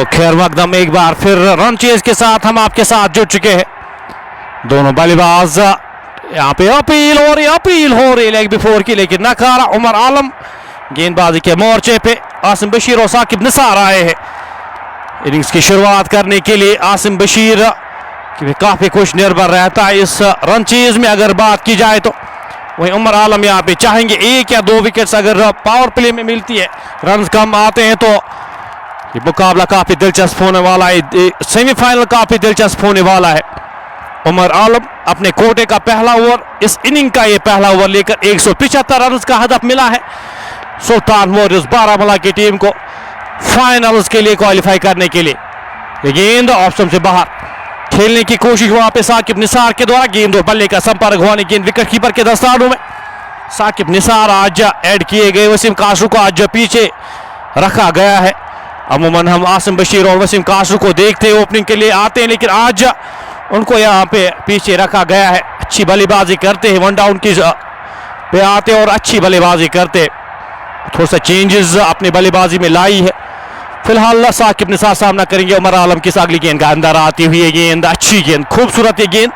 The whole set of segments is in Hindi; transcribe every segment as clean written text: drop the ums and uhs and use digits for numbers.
तो खैर मकदम एक बार फिर रन चेज के साथ हम आपके साथ जुड़ चुके हैं। दोनों बल्लेबाज यहाँ पे अपील हो रही लेग बिफोर की, लेकिन नकारा। उमर आलम गेंदबाजी के मोर्चे पे आसिम बशीर और साकिब निसार आए हैं इनिंग्स की शुरुआत करने के लिए। आसिम बशीर काफी खुश निर्भर रहता है इस रन चेज में अगर बात की जाए तो। वहीं उमर आलम यहाँ पे चाहेंगे 1 या 2 विकेट्स अगर पावर प्ले में मिलती है, रन कम आते हैं तो ये मुकाबला काफी दिलचस्प होने वाला है। सेमीफाइनल काफी दिलचस्प होने वाला है। उमर आलम अपने कोटे का पहला ओवर, इस इनिंग का ये पहला ओवर लेकर 175 रन का हदफ मिला है सुल्तान वॉरियर्स बारामूला की टीम को फाइनल्स के लिए क्वालिफाई करने के लिए। ये गेंद ऑप्शन से बाहर खेलने की कोशिश वहां पे साकिब निसार के द्वारा, गेंद और बल्ले का संपर्क हुआ, गेंद विकेट कीपर के दस्तानों में। साकिब निसार आज ऐड किए गए, वसीम कासरू को आज पीछे रखा गया है। अमूमन हम आसिम बशीर और वसीम कासरू को देखते हैं ओपनिंग के लिए आते हैं, लेकिन आज उनको यहाँ पे पीछे रखा गया है। अच्छी बल्लेबाजी करते हैं, 1 डाउन की पे आते और अच्छी बल्लेबाजी करते। थोड़ा सा चेंजेस अपनी बल्लेबाजी में लाई है। फिलहाल साकिब निसार सामना करेंगे उमर आलम की अगली गेंद का अंदर आती हुई गेंद, अच्छी गेंद, खूबसूरत ये गेंद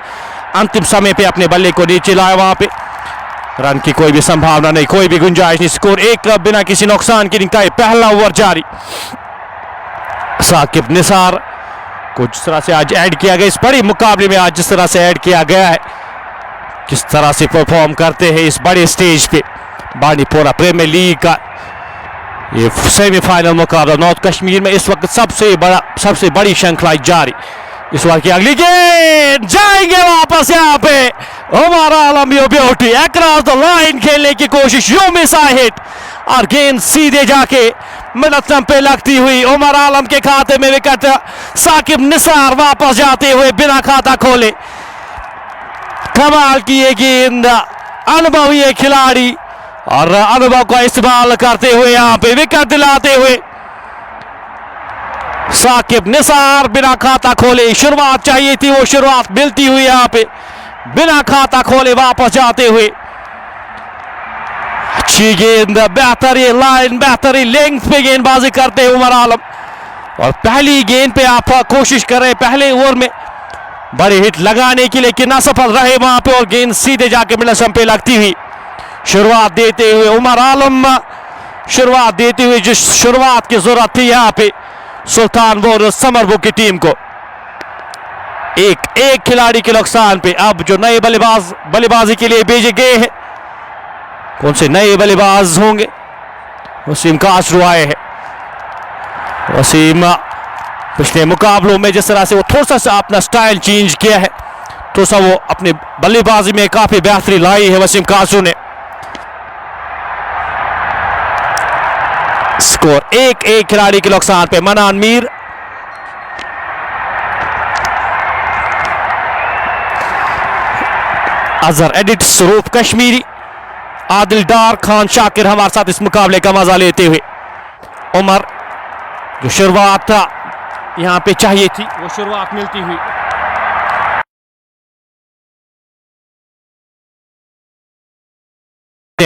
अंतिम समय पे अपने बल्ले को नीचे लाया। वहां पे रन की कोई भी संभावना नहीं, कोई भी गुंजाइश नहीं। स्कोर 1 बिना किसी नुकसान के इनका पहला ओवर जारी। साकिब निसार को जिस तरह से आज ऐड किया गया इस बड़े मुकाबले में, आज जिस तरह से ऐड किया गया है, किस तरह से परफॉर्म करते हैं इस बड़े स्टेज पे। बांडीपोरा प्रीमियर लीग का ये सेमीफाइनल मुकाबला नॉर्थ कश्मीर में इस वक्त सबसे बड़ी श्रृंखला जारी। इस बार की अगली गेंद जाएंगे वापस यहाँ पे उमर आलम, यो ब्यूटी अक्रॉस द लाइन खेलने की कोशिश, यू मिस आ हिट और गेंद सीधे जाके मिडल स्टंप पे लगती हुई उमर आलम के खाते में विकेट। साकिब निसार वापस जाते हुए बिना खाता खोले, कमाल की ये गेंद, अनुभवी ये खिलाड़ी और अनुभव का इस्तेमाल करते हुए यहाँ पे विकेट दिलाते हुए साकिब निसार बिना खाता खोले। शुरुआत चाहिए थी, वो शुरुआत मिलती हुई यहाँ पे बिना खाता खोले वापस जाते हुए। अच्छी गेंद, बेहतरीन लाइन, बेहतरीन लेंथ पे गेंदबाजी करते हैं उमर आलम। और पहली गेंद पे आप कोशिश कर रहे पहले ओवर में बड़ी हिट लगाने की, लेकिन असफल रहे वहां पे और गेंद सीधे जाके मिडल स्टंप पे लगती हुई। शुरुआत देते हुए उमर आलम, शुरुआत देते हुए जिस शुरुआत की जरूरत थी यहाँ पे सुल्तान वॉरियर्स समरबुक की टीम को, एक खिलाड़ी के नुकसान पे। अब जो नए बल्लेबाजी के लिए भेजे गए हैं, कौन से नए बल्लेबाज होंगे? वसीम कासरू आए हैं। वसीम पिछले मुकाबलों में जिस तरह से वो थोड़ा सा अपना स्टाइल चेंज किया है, तो सा वो अपने बल्लेबाजी में काफी बेहतरी लाई है वसीम कासरू ने। स्कोर 1 खिलाड़ी के नुकसान पे। मनान मीर, अजहर एडिट, सरूफ कश्मीरी, आदिल डार, खान शाकिर हमारे साथ इस मुकाबले का मजा लेते हुए। उमर जो शुरुआत यहां पे चाहिए थी वो शुरुआत मिलती हुई।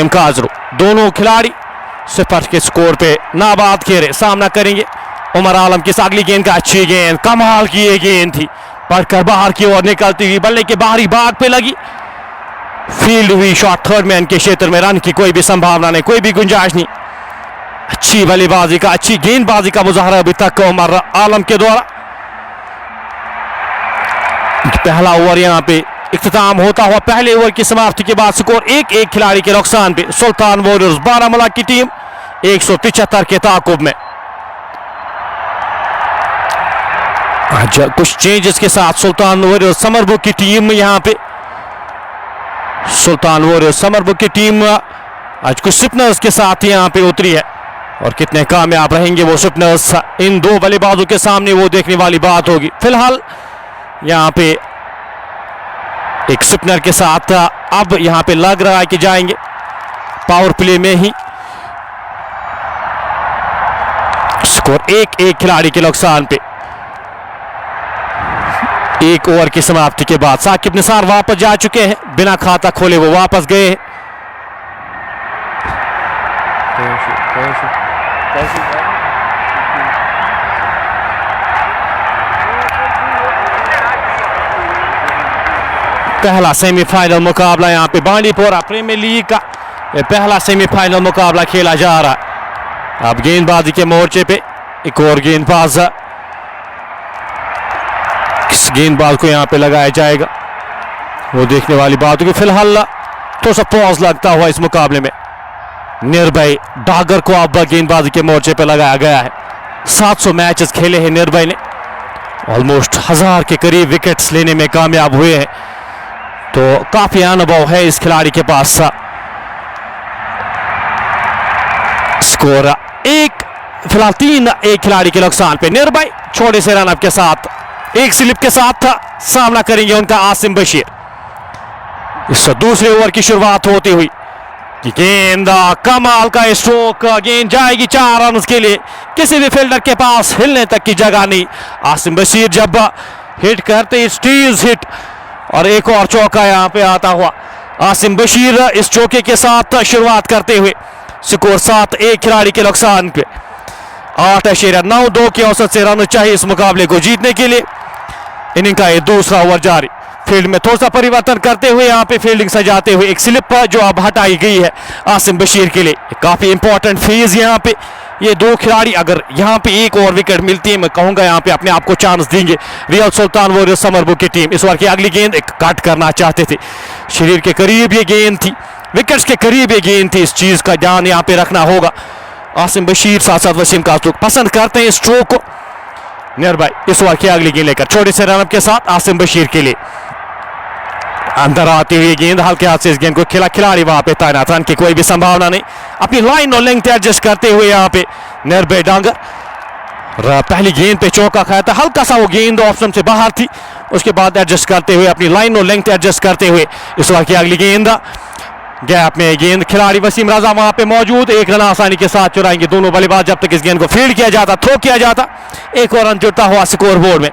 काजरू, दोनों खिलाड़ी 0 के स्कोर पे नाबाद खेरे सामना करेंगे उमर आलम की अगली गेंद का। अच्छी गेंद, कमाल की ये गेंद थी, पढ़कर बाहर की ओर निकलती हुई, बल्ले के बाहरी भाग पे लगी, फील्ड हुई शॉट थर्ड मैन के क्षेत्र में। रन की कोई भी संभावना नहीं, कोई भी गुंजाइश नहीं। अच्छी बल्लेबाजी का, अच्छी गेंदबाजी का मुजाहरा अभी तक उमर आलम के द्वारा। पहला ओवर यहाँ पे इख्तिताम होता हुआ, पहले ओवर की समाप्ति के बाद स्कोर 1 खिलाड़ी के नुकसान पे। सुल्तान वॉरियर्स बारामूला की टीम 175 के ताकुब में। आज कुछ चेंजेस के साथ सुल्तान वॉरियर्स समरबुक की टीम यहाँ पे, सुल्तान वॉरियर्स समरबुक की टीम आज कुछ स्पिनर्स के साथ यहाँ पे उतरी है, और कितने कामयाब रहेंगे वो स्पिनर्स इन 2 बल्लेबाजों के सामने, वो देखने वाली बात होगी। फिलहाल यहाँ पे एक स्पिनर के साथ अब यहां पे लग रहा है कि जाएंगे पावर प्ले में ही। स्कोर 1 खिलाड़ी के नुकसान पे। 1 ओवर की समाप्ति के बाद साकिब निसार वापस जा चुके हैं, बिना खाता खोले वो वापस गए हैं। पहला सेमीफाइनल मुकाबला यहाँ पे बांडीपोरा प्रीमियर लीग का ये पहला सेमीफाइनल मुकाबला खेला जा रहा है। अब गेंदबाजी के मोर्चे पे एक और गेंदबाज, किस गेंदबाज को यहाँ पे लगाया जाएगा वो देखने वाली बात होगी। फिलहाल थोड़ा सा पॉज लगता हुआ इस मुकाबले में निर्भय डागर को अब गेंदबाजी के मोर्चे पे लगाया गया है। 700 मैचेस खेले हैं निर्भय ने, ऑलमोस्ट 1000 के करीब विकेट्स लेने में कामयाब हुए हैं, तो काफी अनुभव है इस खिलाड़ी के पास। स्कोर एक फिलहाल 3-1 खिलाड़ी के नुकसान पे। निर्भय छोटे से रनअप के साथ एक स्लिप के साथ सामना करेंगे उनका आसिम बशीर। इस दूसरे ओवर की शुरुआत होती हुई गेंद कमाल का स्ट्रोक, गेंद जाएगी 4 रन के लिए, किसी भी फील्डर के पास हिलने तक की जगह नहीं। आसिम बशीर जब हिट करते स्टील्स हिट और एक और चौका यहां पे आता हुआ। आसिम बशीर इस चौके के साथ शुरुआत करते हुए स्कोर 7-1 खिलाड़ी के नुकसान पे। 8.92 के औसत से रन चाहिए इस मुकाबले को जीतने के लिए। इनिंग का ये दूसरा ओवर जारी। फील्ड में थोड़ा सा परिवर्तन करते हुए यहाँ पे फील्डिंग सजाते हुए एक स्लिप जो अब हटाई गई है आसिम बशीर के लिए, काफी इंपॉर्टेंट फेज यहाँ पे। ये दो खिलाड़ी अगर यहाँ पे एक और विकेट मिलती है, मैं कहूंगा यहाँ पे अपने आप को चांस देंगे रियल सुल्तान वॉरियर्स समरबुक की टीम। इस ओवर की अगली गेंद एक कट करना चाहते थे, शरीर के करीब ये गेंद थी, विकेट्स के करीब ये गेंद थी, इस चीज का ध्यान यहाँ पे रखना होगा। आसिम बशीर साथ साथ वसीम कासरू पसंद करते हैं स्ट्रोक को। निर्भय इस ओवर की अगली गेंद लेकर छोटे से रनअप के साथ आसिम बशीर के लिए अंदर आती हुई गेंद हल्के हाथ से इस गेंद को खिलाड़ी वहां पे तैनात, रन की कोई भी संभावना नहीं। अपनी लाइन और लेंथ एडजस्ट करते हुए यहाँ पे निर्भय डांगर पहली गेंद पे चौका खाया था, हल्का सा वो गेंद ऑप्शन से बाहर थी, उसके बाद एडजस्ट करते हुए अपनी लाइन और लेंथ एडजस्ट करते हुए इस ओवर की अगली गेंद गैप में गेंद खिलाड़ी वसीम रजा वहां पे मौजूद, एक रन आसानी के साथ चुराएंगे दोनों बल्लेबाज जब तक इस गेंद को फील्ड किया जाता, थ्रो किया जाता। एक और रन जुड़ता हुआ स्कोर बोर्ड में।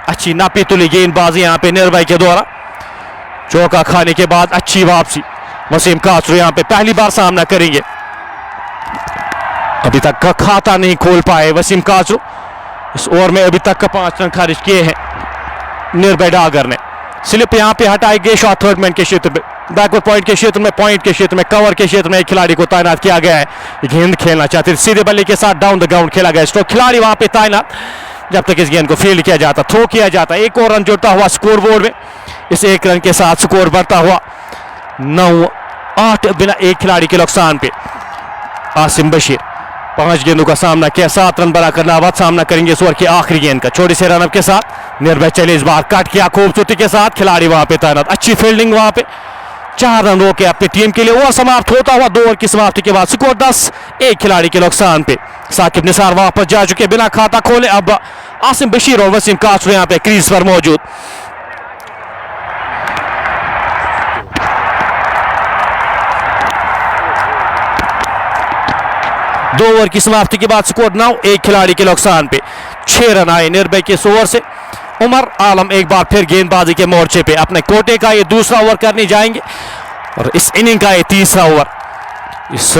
अच्छी नापी तुली गेंदबाजी यहाँ पे निर्भय के द्वारा, चौका खाने के बाद अच्छी वापसी। वसीम कासरू यहाँ पे पहली बार सामना करेंगे, अभी तक का खाता नहीं खोल पाए वसीम कासरू। इस ओवर में अभी तक का 5 रन खारिज किए हैं निर्भय डागर ने। स्लिप यहाँ पे हटाई गई शॉर्ट थर्ड मैन के क्षेत्र में, बैकवर्ड पॉइंट के क्षेत्र में, पॉइंट के क्षेत्र में, कवर के क्षेत्र में एक खिलाड़ी को तैनात किया गया है। गेंद खेलना चाहते हैं, सीधे बल्ले के साथ डाउन द ग्राउंड खेला गया स्ट्रोक, खिलाड़ी वहां पे तैनात जब तक इस गेंद को फील्ड किया जाता, थ्रो किया जाता। एक और रन जुड़ता हुआ स्कोर बोर्ड में। इस एक रन के साथ स्कोर बढ़ता हुआ 9-8 बिना एक खिलाड़ी के नुकसान पे। आसिम बशीर 5 गेंदों का सामना किया, 7 रन बनाकर नाबाद सामना करेंगे इस ओवर की आखिरी गेंद का। छोटे से रनअप के साथ निर्भय चले, इस बार कट किया खूबसूरती के साथ, खिलाड़ी वहां पे तैनात, अच्छी फील्डिंग वहां पे। 4 रन रोके अपनी टीम के लिए। ओवर समाप्त होता हुआ 2 ओवर की समाप्ति के बाद स्कोर 10-1 खिलाड़ी के नुकसान पे। साकिब निसार वापस जा चुके बिना खाता खोले। अब आसिम बशीर और वसीम कासरू यहाँ पे क्रीज पर मौजूद। दो ओवर की समाप्ति के बाद स्कोर 9-1 खिलाड़ी के नुकसान पे। 6 रन आए निर्भय के इस ओवर से। उमर आलम एक बार फिर गेंदबाजी के मोर्चे पे अपने कोटे का ये दूसरा ओवर करने जाएंगे और इस इनिंग का ये तीसरा ओवर। इस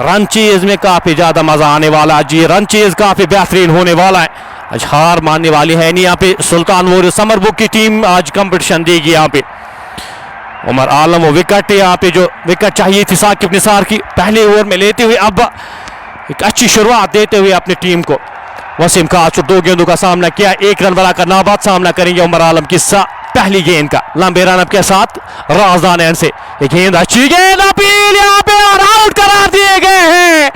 रन चेज में काफी ज्यादा मजा आने वाला है जी, रन चेज काफी बेहतरीन होने वाला है। आज हार मानने वाली है नहीं यहाँ पे सुल्तान वॉरियर्स समरबुक की टीम, आज कंपटीशन देगी यहाँ पे। उमर आलम वो विकेट यहाँ पे जो विकेट चाहिए थी साकिब निसार की पहले ओवर में लेते हुए अब एक अच्छी शुरुआत देते हुए अपनी टीम को। वसीम कासरू 2 गेंदों का सामना किया, 1 रन बनाकर नाबाद सामना करेंगे उमर आलम की पहली गेंद का लंबे रनअप के साथ राजदान एंड से। गेंद अच्छी गेंद अपील यहाँ पे और आउट करार दिए गए हैं,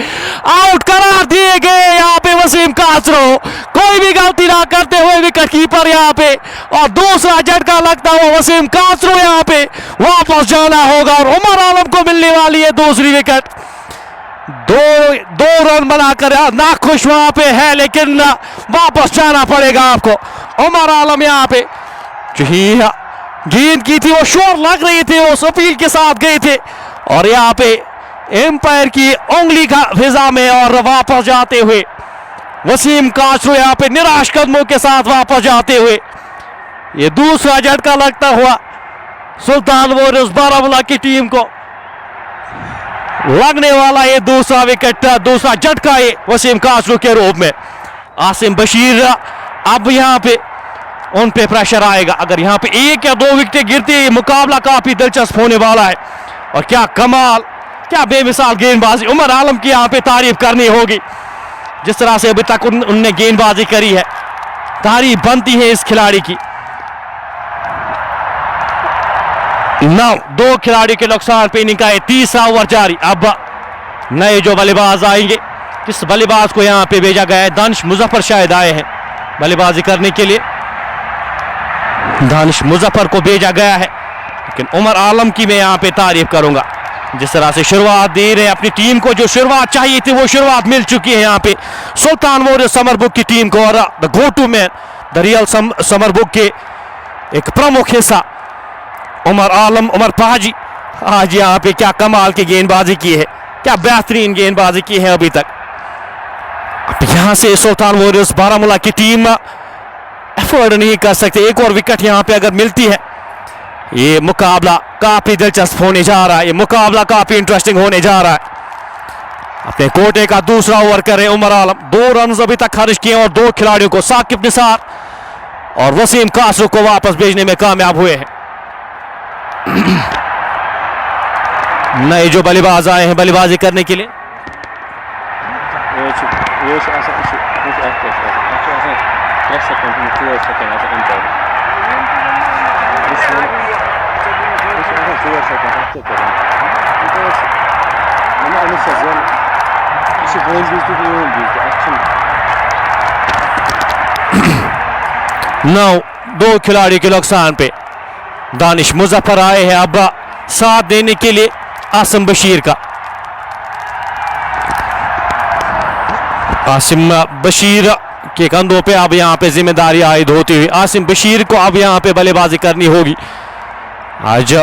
आउट करार दिए गए यहाँ पे वसीम कासरू, कोई भी गलती ना करते हुए विकेट कीपर यहाँ पे, और दूसरा झटका लगता हुआ वसीम कासरू यहाँ पे वापस जाना होगा और उमर आलम को मिलने वाली है दूसरी विकेट। दो रन बनाकर नाखुश वहां पे है लेकिन वापस जाना पड़ेगा आपको। उमर आलम यहाँ पे जो ही गेंद की थी वो शोर लग रही थी, वो अपील के साथ गए थे और यहाँ पे एम्पायर की उंगली का फिजा में और वापस जाते हुए वसीम कासरू यहाँ पे निराश कदमों के साथ वापस जाते हुए ये दूसरा झटका लगता हुआ सुल्तान वॉरियर्स बारामूला की टीम को लगने वाला ये दूसरा विकेट, दूसरा झटका ये वसीम कासरू के रूप में। आसिम बशीर अब यहाँ पे उन पे प्रेशर आएगा। अगर यहाँ पे एक या दो विकेटें गिरती है मुकाबला काफी दिलचस्प होने वाला है। और क्या कमाल, क्या बेमिसाल गेंदबाजी, उमर आलम की यहाँ पे तारीफ करनी होगी। जिस तरह से अभी तक उनने गेंदबाजी करी है, तारीफ बनती है इस खिलाड़ी की। 9 2 खिलाड़ी के नुकसान पे इनिंग का है तीसरा ओवर जारी। अब नए जो बल्लेबाज आएंगे, किस बल्लेबाज को यहाँ पे भेजा गया है? दानिश मुजफ्फर शायद आए हैं बल्लेबाजी करने के लिए। दानिश मुजफ्फर को भेजा गया है, लेकिन उमर आलम की मैं यहाँ पे तारीफ करूंगा। जिस तरह से शुरुआत दे रहे हैं अपनी टीम को, जो शुरुआत चाहिए थी वो शुरुआत मिल चुकी है यहाँ पे सुल्तान वॉरियर्स समर बुक की टीम को। और the go to man, the real समर बुक के एक प्रमुख हिस्सा उमर आलम, उमर पाजी, आज यहाँ पे क्या कमाल की गेंदबाजी की है, क्या बेहतरीन गेंदबाजी की है अभी तक। यहां से सुल्तान वॉरियर्स बारामूला की टीम एफर्ड नहीं कर सकते। एक और विकेट यहां पे अगर मिलती है, ये मुकाबला काफी दिलचस्प होने जा रहा है, ये मुकाबला काफी इंटरेस्टिंग होने जा रहा है। अपने कोटे का दूसरा ओवर करे उमर आलम, 2 रन अभी तक खर्च किए और 2 खिलाड़ियों को साकिब निसार और वसीम कासरू को वापस भेजने में कामयाब हुए हैं। नए जो बल्लेबाज आए हैं बल्लेबाजी करने के लिए, नौ 2 खिलाड़ी के नुकसान पे दानिश मुजफ्फर आए हैं अब साथ देने के लिए आसिम बशीर का। आसिम बशीर के कंधों पे अब यहाँ पे जिम्मेदारी आयद होती हुई आसिम बशीर को अब यहाँ पे बल्लेबाजी करनी होगी। आज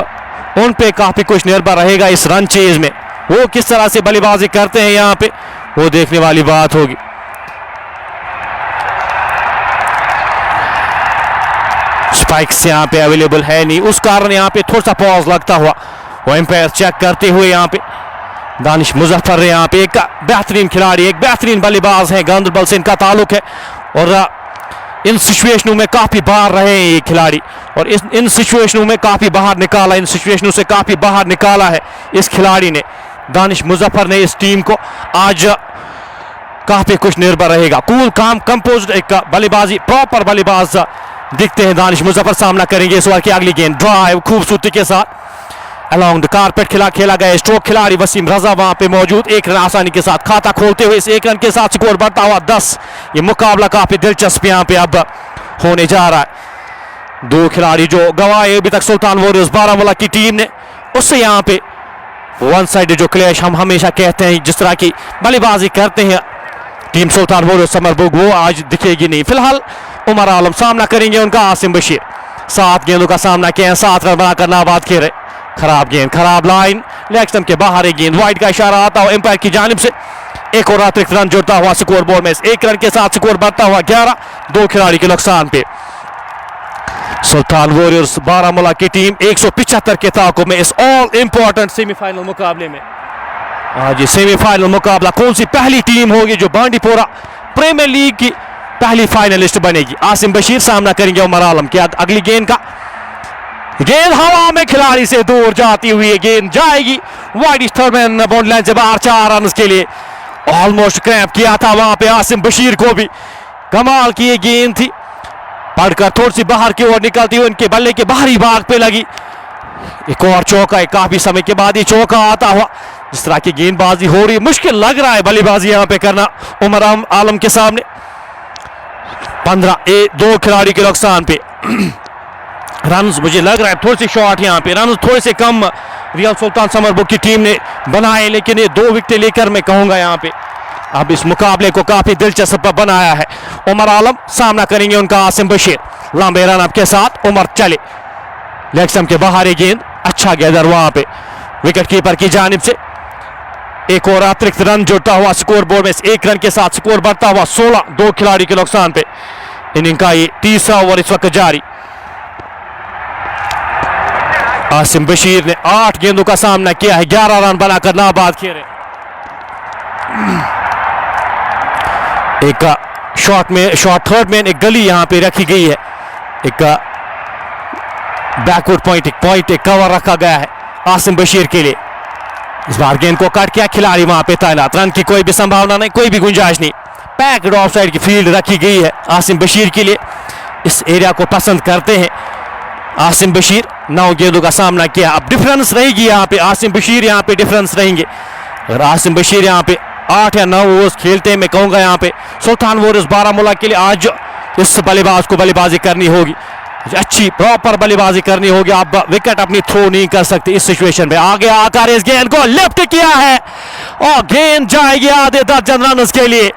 उन पे काफी कुछ निर्भर रहेगा इस रन चेज में, वो किस तरह से बल्लेबाजी करते हैं यहाँ पे वो देखने वाली बात होगी। स्पाइक्स यहाँ पे अवेलेबल है नहीं, उस कारण यहाँ पे थोड़ा सा पॉज लगता हुआ वो एम्पायर चेक करते हुए यहाँ पे दानिश मुजफ्फर यहाँ पे एक बेहतरीन खिलाड़ी, एक बेहतरीन बल्लेबाज है, गांधरबल से इनका ताल्लुक है और इन सिचुएशनों में काफी बाहर रहे हैं ये खिलाड़ी और इन सिचुएशनों में काफी बाहर निकाला, इन सिचुएशनों से काफी बाहर निकाला है इस खिलाड़ी ने, दानिश मुजफ्फर ने इस टीम को। आज काफी कुछ निर्भर रहेगा, कूल काम कंपोज्ड एक बल्लेबाजी, प्रॉपर बल्लेबाज दिखते हैं दानिश मुजफ्फर। सामना करेंगे इस ओवर की अगली गेंद, ड्राइव खूबसूरती के साथ अलोंग द कारपेट खेला गया। स्ट्रोक खिलाड़ी वसीम रजा वहां पे मौजूद, 1 रन आसानी के साथ खाता खोलते हुए इस 1 रन के साथ स्कोर बढ़ता हुआ 10। ये मुकाबला काफी दिलचस्प यहाँ पे अब होने जा रहा है। 2 खिलाड़ी जो गवाए अभी तक सुल्तान वॉरियर्स बारामूला की टीम ने, उससे यहाँ पे वन साइड जो क्लैश हम हमेशा कहते हैं, जिस तरह की बल्लेबाजी करते हैं टीम सुल्तान वॉरियर्स समर बुक, वो आज दिखेगी नहीं। फिलहाल उमर आलम सामना करेंगे उनका आसिम बशीर। 7 गेंदों का सामना किया, 7 रन बनाकर नाबाद खेल रहे। खराब गेंद, खराब लाइन, लेग स्टंप के बाहर एक गेंद, वाइड का इशारा आता हुआ एम्पायर की जानिब से। एक और अतिरिक्त रन जुड़ता हुआ स्कोर बोर्ड में, 1 रन के साथ स्कोर बढ़ता हुआ 11। 2 खिलाड़ी के नुकसान पे सुल्तान वॉरियर्स बारामूला की टीम 175 के ताक़ुब में इस ऑल इंपॉर्टेंट सेमीफाइनल मुकाबले में। आज ये सेमीफाइनल मुकाबला कौन सी पहली टीम होगी जो बांडीपोरा प्रीमियर लीग की पहली फाइनलिस्ट बनेगी? आसिम बशीर सामना करेंगे उमर आलम के। अगली गेंद का, गेंद हवा में खिलाड़ी से दूर जाती हुई गेंद जाएगी वाइड, थर्डमैन बाउंड्री लाइन से बाहर। 4 रन के लिए ऑलमोस्ट क्रैम्प किया था वहां पे आसिम बशीर को भी, कमाल की ये गेंद थी, पढ़कर थोड़ी सी बाहर की ओर निकलती हुई उनके बल्ले के बाहरी भाग पे लगी। एक और चौका, काफी समय के बाद ये चौका आता हुआ। जिस तरह की गेंदबाजी हो रही, मुश्किल लग रहा है बल्लेबाजी यहाँ पे करना उमर आलम के सामने। 15 2 खिलाड़ी के नुकसान पे रन मुझे लग रहा है थोड़ी सी शॉर्ट यहाँ पे, रन थोड़े से कम रियल सुल्तान समर बुक की टीम ने बनाए, लेकिन ये 2 विकेट लेकर मैं कहूंगा यहाँ पे अब इस मुकाबले को काफी दिलचस्प बनाया है। उमर आलम सामना करेंगे उनका आसिम बशीर। लंबे रन अप के साथ उमर चले, लेग स्टंप के बाहर एक गेंद, अच्छा गेंदर वहां पे विकेट कीपर की जानिब से। एक और अतिरिक्त रन जुड़ता हुआ स्कोर बोर्ड में, 1 रन के साथ स्कोर बढ़ता हुआ 16। 2 खिलाड़ी के नुकसान पे इनिंग का ये तीसरा ओवर इस वक्त जारी। आसिम बशीर ने 8 गेंदों का सामना किया है, 11 रन बनाकर नाबाद खेले। एक शॉट थर्ड मैन एक गली यहां पे रखी गई है एक बैकवर्ड पॉइंट एक कवर रखा गया है आसिम बशीर के लिए। इस बार गेंद को काट किया, खिलाड़ी वहां पे तैनात, रन की कोई भी संभावना नहीं, कोई भी गुंजाइश नहीं। पैक्ड ऑफ साइड की फील्ड रखी गई है आसिम बशीर के लिए। इस एरिया को पसंद करते हैं आसिम बशीर। 9 गेंदों का सामना किया, अब डिफरेंस रहेगी यहाँ पे। आसिम बशीर यहाँ पे डिफरेंस रहेंगे। अगर आसिम बशीर यहाँ पे 8 या 9 ओवर्स खेलते हैं, मैं कहूंगा यहाँ पे सुल्तान वॉरियर्स बारामूला के लिए आज इस बल्लेबाज को बल्लेबाजी करनी होगी, अच्छी प्रॉपर बल्लेबाजी करनी होगी। आप विकेट अपनी थ्रो नहीं कर सकते इस सिचुएशन में। आगे आकर इस गेंद को लिफ्ट किया है और गेंद जाएगी आधे दर्जन रन के लिए।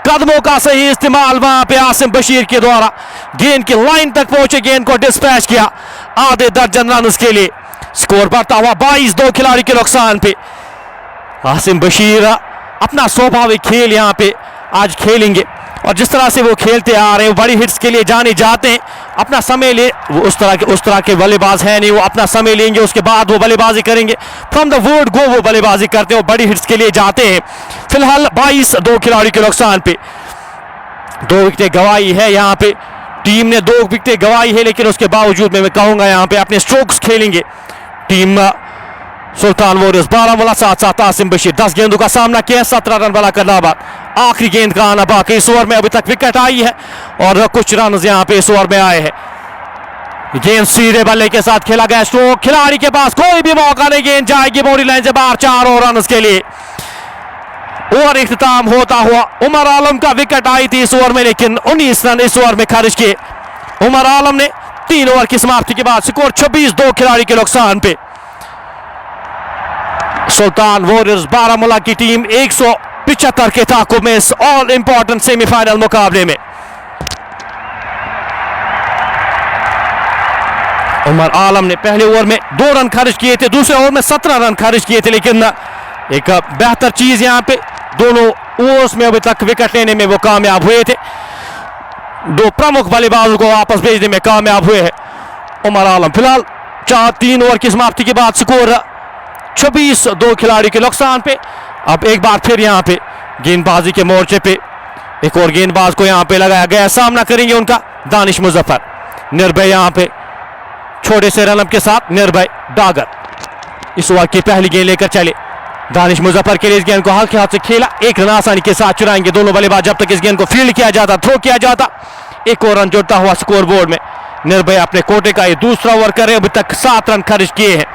कदमों का सही इस्तेमाल वहां पे आसिम बशीर के द्वारा, गेंद की लाइन तक पहुंचे, गेंद को डिस्पैच किया आधे दर्जन रन के लिए। स्कोर बढ़ता हुआ 22, 2 खिलाड़ी के नुकसान पे। आसिम बशीर अपना स्वाभाविक खेल यहाँ पे आज खेलेंगे और जिस तरह से वो खेलते आ रहे हैं, बड़ी हिट्स के लिए जाने जाते हैं, अपना समय ले। वो उस तरह के बल्लेबाज है नहीं, वो अपना समय लेंगे, उसके बाद वो बल्लेबाजी करेंगे। फ्रॉम द वर्ड गो वो बल्लेबाजी करते हैं और बड़ी हिट्स के लिए जाते हैं। फिलहाल 22, 2 खिलाड़ी के नुकसान पे। 2 विकेटें गंवाई है यहाँ पे, टीम ने 2 विकेटें गंवाई है, लेकिन उसके बावजूद मैं कहूंगा यहाँ पे अपने स्ट्रोक्स खेलेंगे टीम सुल्तान वॉरियर्स बारामूला। साथ आसिम बशीर 10 गेंदों का सामना किया, 17 रन बना करना बाद। आखिरी गेंद का आना बाकी। इस ओवर में अभी तक विकेट आई है और कुछ रन यहाँ पे इस ओवर में आए हैं। गेंद सीधे बल्ले के साथ खेला गया, स्ट्रोक, खिलाड़ी के पास कोई भी मौका नहीं, गेंद जाएगी बाउंड्री लाइन से बाहर। 4 और रन के लिए ओवर इख्तिताम होता हुआ। उमर आलम का विकेट आई थी इस ओवर में, लेकिन 19 रन इस ओवर में खर्च किए उमर आलम ने 3 ओवर की समाप्ति के बाद। स्कोर 26, 2 खिलाड़ी के नुकसान पे। सुल्तान वॉरियर्स बारामूला की टीम 175 के ताकुब में इस ऑल इंपॉर्टेंट सेमीफाइनल मुकाबले में। उमर आलम ने पहले ओवर में 2 रन खर्च किए थे, दूसरे ओवर में 17 रन खर्च किए थे, लेकिन एक बेहतर चीज यहां पे दोनों ओवर्स में अभी तक विकेट लेने में वो कामयाब हुए थे। 2 प्रमुख बल्लेबाजों को वापस भेजने में कामयाब हुए हैं उमर आलम। फिलहाल 3 ओवर की समाप्ति के बाद स्कोर 26, 2 खिलाड़ी के नुकसान पे। अब एक बार फिर यहाँ पे गेंदबाजी के मोर्चे पे एक और गेंदबाज को यहाँ पे लगाया गया। सामना करेंगे उनका दानिश मुजफ्फर, निर्भय यहाँ पे छोटे से रनअप के साथ निर्भय डागर। इस ओवर की पहली गेंद लेकर चले दानिश मुजफ्फर के लिए। इस गेंद को हल्के हाथ से खेला, 1 रन आसानी के साथ चुराएंगे दोनों बल्लेबाज जब तक इस गेंद को फील्ड किया जाता, थ्रो किया जाता। 1 और रन जुड़ता हुआ स्कोर बोर्ड में। निर्भय अपने कोटे का ये दूसरा ओवर कर रहे हैं, अभी तक 7 रन खर्च किए हैं।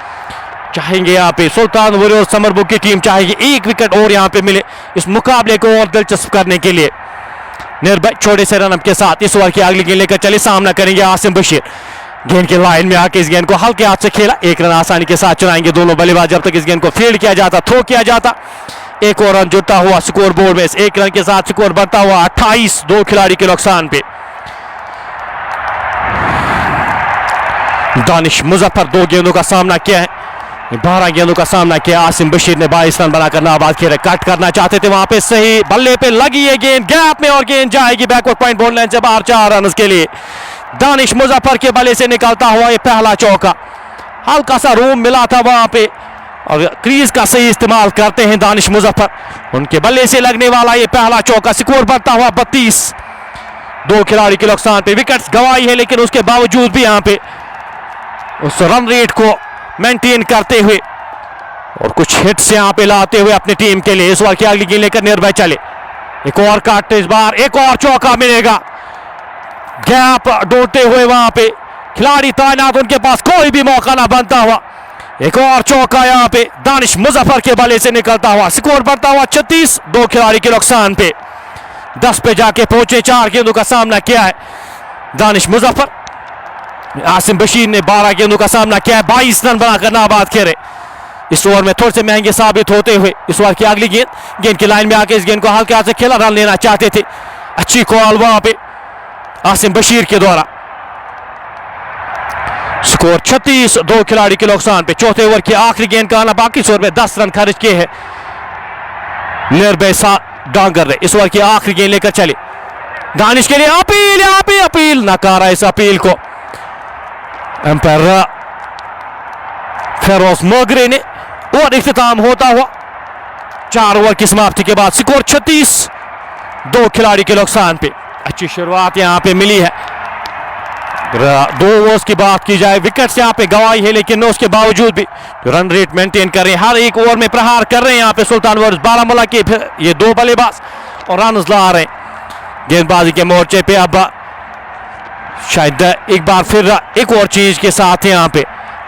चाहेंगे यहाँ पे सुल्तान वॉरियर्स समरबुक की टीम चाहेगी 1 विकेट और यहाँ पे मिले इस मुकाबले को और दिलचस्प करने के लिए। निर्भय छोटे से रनअप के साथ इस ओवर की अगली गेंद लेकर चले, सामना करेंगे आसिम बशीर। गेंद के लाइन में आके इस गेंद को हल्के हाथ से खेला, 1 रन आसानी के साथ चुराएंगे दोनों बल्लेबाज जब तक इस गेंद को फील्ड किया जाता, थ्रो किया जाता। 1 और रन जुड़ता हुआ स्कोर बोर्ड में। इस 1 रन के साथ स्कोर बढ़ता हुआ 28, 2 खिलाड़ी के नुकसान पे। दानिश मुजफ्फर 2 गेंदों का सामना किया है, 12 गेंदों का सामना किया। आसिम बशीर ने 22 रन बनाकर नाबाद खेले। कट करना चाहते थे, वहां पे सही बल्ले पे लगी है गेंद गैप में और गेंद जाएगी बैकवर्ड पॉइंट बॉल लाइन से बाहर। 4 रन के लिए दानिश मुजफ्फर के बल्ले से निकलता हुआ ये पहला चौका। हल्का सा रूम मिला था वहां पे और क्रीज का सही इस्तेमाल करते हैं दानिश मुजफ्फर। उनके बल्ले से लगने वाला ये पहला चौका। स्कोर बढ़ता हुआ 32, 2 खिलाड़ी के नुकसान पे। विकेट्स गंवाई है, लेकिन उसके बावजूद भी यहाँ पे उस रन रेट को मेंटेन करते हुए और कुछ हिट्स यहां पे लाते हुए अपनी टीम के लिए। इस ओवर की अगली गेंद लेकर निर्भय चले, एक और काटते, इस बार एक और चौका मिलेगा। गैप ढूंढते हुए वहां पे खिलाड़ी तैनात, उनके पास कोई भी मौका ना बनता हुआ। एक और चौका यहां पे दानिश मुजफ्फर के बल्ले से निकलता हुआ। स्कोर बढ़ता हुआ 36, 2 खिलाड़ी के नुकसान पे। 10 पे जाके पहुंचे, 4 गेंदों का सामना किया है दानिश मुजफ्फर। आसिम बशीर ने 12 गेंदों का सामना किया है, 22 रन बनाकर नाबाद खेले। इस ओवर में थोड़े से महंगे साबित होते हुए इस ओवर की अगली गेंद की लाइन में आके इस गेंद को हल्के हाथ से खेला, रन लेना चाहते थे। अच्छी कॉल वहां पे आसिम बशीर के द्वारा। स्कोर 36, 2 खिलाड़ी के नुकसान पे। चौथे ओवर की आखिरी गेंद का आना बाकी। इस ओवर में 10 रन खर्च किए हैं निर्भय डांगर ने। इस ओवर की आखिरी गेंद लेकर चले, दानिश के लिए अपील, यहाँ पे अपील नकारा। इस अपील को एम्पायर फेरोज मोगरे ने। और इख्तिताम होता हुआ 4 ओवर की समाप्ति के बाद स्कोर 36, 2 खिलाड़ी के नुकसान पे। अच्छी शुरुआत यहां पे मिली है 2 ओवर्स की बात की जाए, विकेट्स यहाँ पे गंवाई है, लेकिन उसके बावजूद भी रन रेट मेंटेन कर रहे हैं। हर एक ओवर में प्रहार कर रहे हैं यहाँ पे सुल्तान वारियर्स बारामूला के। फिर ये 2 बल्लेबाज और रन ला रहे हैं गेंदबाजी के मोर्चे पे। अब शायद एक बार फिर एक और चीज के साथ यहाँ पे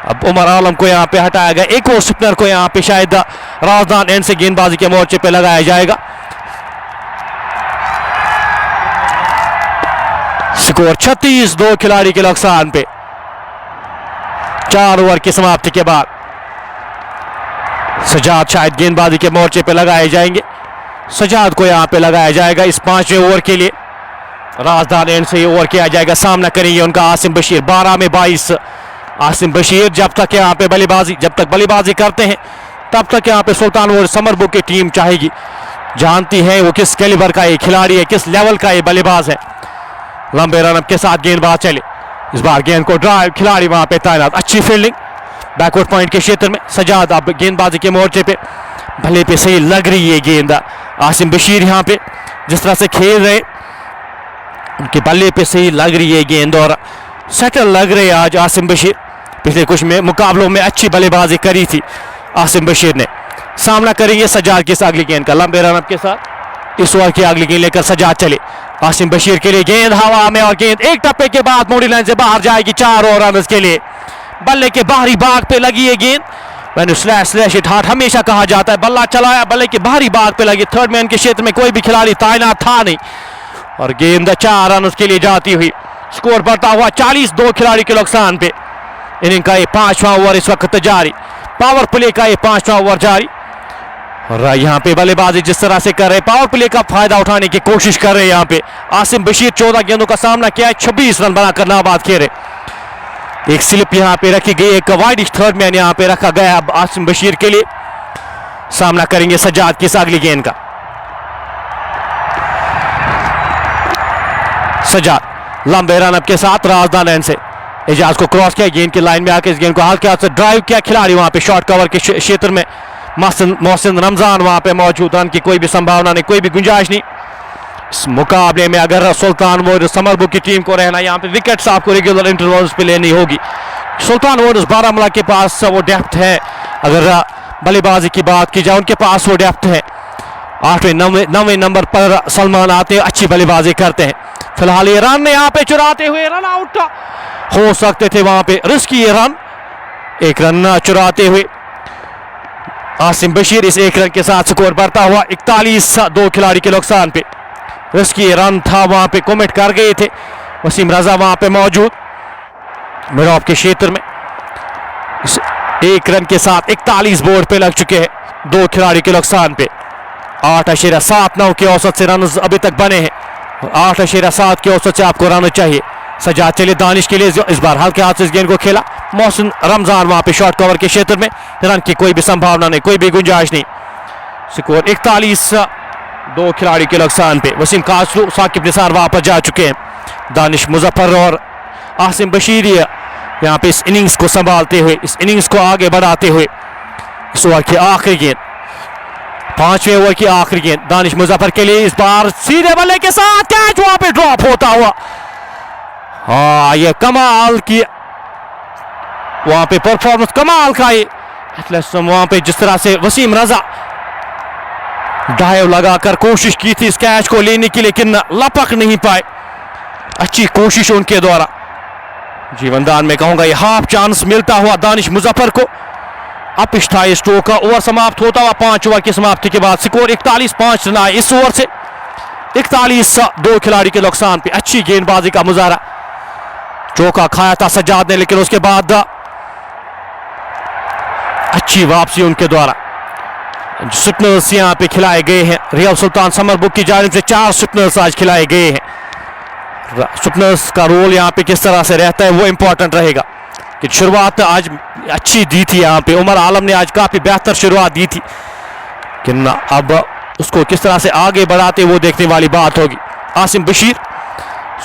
अब उमर आलम को यहाँ पे हटाया गया। एक और स्पिनर को यहाँ पे शायद राजदान एंड से गेंदबाजी के मोर्चे पे लगाया जाएगा। स्कोर 36, 2 खिलाड़ी के नुकसान पे 4 ओवर की समाप्ति के बाद सजाद शायद गेंदबाजी के मोर्चे पे लगाए जाएंगे। सजाद को यहाँ पे लगाया जाएगा इस 5वें ओवर के लिए। राजदान एंड से ओवर किया जाएगा। सामना करेंगे उनका आसिम बशीर। 12 में 22 आसिम बशीर जब तक यहाँ पे बल्लेबाजी करते हैं तब तक यहाँ पे सुल्तान वारियर्स समर बुक की टीम चाहेगी, जानती है वो किस कैलिबर का ये खिलाड़ी है, किस लेवल का ये बल्लेबाज है। लंबे रनअप के साथ गेंदबाज चले, इस बार गेंद को ड्राइव, खिलाड़ी वहां पे तैनात, अच्छी फील्डिंग बैकवर्ड पॉइंट के क्षेत्र में। सजाद अब गेंदबाजी के मोर्चे पे, भले पे सही लग रही है गेंद। आसिम बशीर यहाँ पे जिस तरह से खेल रहे उनके बल्ले पे सही लग रही है गेंद और सेटल लग रहे आज आसिम बशीर। पिछले कुछ मुकाबलों में अच्छी बल्लेबाजी करी थी आसिम बशीर ने। सामना करेंगे सजाद की अगली गेंद का। लंबे रनअप के साथ इस ओवर की अगली गेंद लेकर सजाद चले। आसिम बशीर के लिए गेंद हवा में और गेंद एक टप्पे के बाद मोड़ी लाइन से बाहर जाएगी। 4 और रन के लिए। बल्ले के बाहरी भाग पे लगी है गेंद। मैंने स्लैश इट हार्ट हमेशा कहा जाता है। बल्ला चलाया, बल्ले के बाहरी भाग पे लगी। थर्ड मैन के क्षेत्र में कोई भी खिलाड़ी तैनात था नहीं और गेंद 4 रन के लिए जाती हुई। स्कोर बढ़ता हुआ 40, 2 खिलाड़ी के नुकसान पे। इनिंग का ये 5वां ओवर इस वक्त जारी, पावर प्ले का ये 5वां ओवर जारी। और यहाँ पे बल्लेबाजी जिस तरह से कर रहे, पावर प्ले का फायदा उठाने की कोशिश कर रहे हैं यहाँ पे। आसिम बशीर 14 गेंदों का सामना किया है, 26 रन बनाकर नाबाद खेले। एक स्लिप यहाँ पे रखी गई, एक वाइड थर्ड मैन यहाँ पे रखा गया अब आसिम बशीर के लिए। सामना करेंगे सजाद की अगली गेंद का। सजाद लंबे रनअप के साथ राजदान एंड से एजाज को क्रॉस किया, गेंद की लाइन में आकर इस गेंद को हल्के हाथ से ड्राइव किया। खिलाड़ी वहां पे शॉर्ट कवर के क्षेत्र में मोहसिन रमजान वहां पे मौजूद। रन की कोई भी संभावना नहीं, कोई भी गुंजाइश नहीं इस मुकाबले में। अगर सुल्तान वारियर्स समर बुक की टीम को रहना, यहाँ पे विकेट्स आपको रेगुलर इंटरवल्स पे लेनी होगी। सुल्तान वारियर्स बारामूला के पास वो डेप्थ है, अगर बल्लेबाजी की बात की जाए उनके पास वो डेप्थ है। 8वें 9वें नंबर पर सलमान आते हैं, अच्छी बल्लेबाजी करते हैं। फिलहाल ये रन यहाँ पे चुराते हुए रन आउट हो सकते थे, वहां पे रिस्की ये रन, एक रन चुराते हुए आसिम बशीर। इस एक रन के साथ स्कोर बढ़ता हुआ 41, 2 खिलाड़ी के नुकसान पे। रिस्की रन था, वहां पे कमिट कर गए थे। वसीम रजा वहां पे मौजूद मिड ऑफ के क्षेत्र में। इस एक रन के साथ 41 बोर्ड पे लग चुके हैं, 2 खिलाड़ी के नुकसान पे। 8.79 के औसत से रन अभी तक बने हैं। 8.7 के औसत से आपको रन चाहिए। सजाद चले दानिश के लिए, इस बार हल्के हाथ से इस गेंद को खेला। मोहसिन रमजान वहां पे शॉर्ट कवर के क्षेत्र में, रन की कोई भी संभावना नहीं, कोई भी गुंजाइश नहीं। स्कोर 41, 2 खिलाड़ी के नुकसान पे। वसीम कासरू, साकिब निसार वापस जा चुके हैं। दानिश मुजफ्फर और आसिम बशीर यहाँ पे इस इनिंग्स को संभालते हुए, इस इनिंग्स को आगे बढ़ाते हुए। इस ओवर की आखिरी गेंद, 5वें ओवर की आखिरी गेंद दानिश मुजफ्फर के लिए। इस बार सीधे बल्ले के साथ कैच वहां पे ड्रॉप होता हुआ। हाँ, ये कमाल की वहां पे परफॉर्मेंस, कमाल का ये वहां पे जिस तरह से वसीम रजा डाइव लगाकर कोशिश की थी इस कैच को लेने की, लेकिन लपक नहीं पाए। अच्छी कोशिश उनके द्वारा। जीवनदान में कहूंगा ये हाफ चांस मिलता हुआ दानिश मुजफ्फर को। अपिश था इस स्ट्रोक का। ओवर समाप्त होता हुआ 5 ओवर की समाप्ति के बाद स्कोर 41, 5 रन आए इस ओवर से। 41, 2 खिलाड़ी के नुकसान पे। अच्छी गेंदबाजी का मुजाहरा, चौका खाया था सज्जाद ने, लेकिन उसके बाद अच्छी वापसी उनके द्वारा। स्पिनर्स यहाँ पे खिलाए गए हैं। रियाल सुल्तान समर बुक की जानिब से 4 स्पिनर्स आज खिलाए गए हैं। स्पिनर्स का रोल यहाँ पे किस तरह से रहता है वो इंपॉर्टेंट रहेगा। कि शुरुआत आज अच्छी दी थी यहाँ पे, उमर आलम ने आज काफी बेहतर शुरुआत दी थी, लेकिन अब उसको किस तरह से आगे बढ़ाते वो देखने वाली बात होगी। आसिम बशीर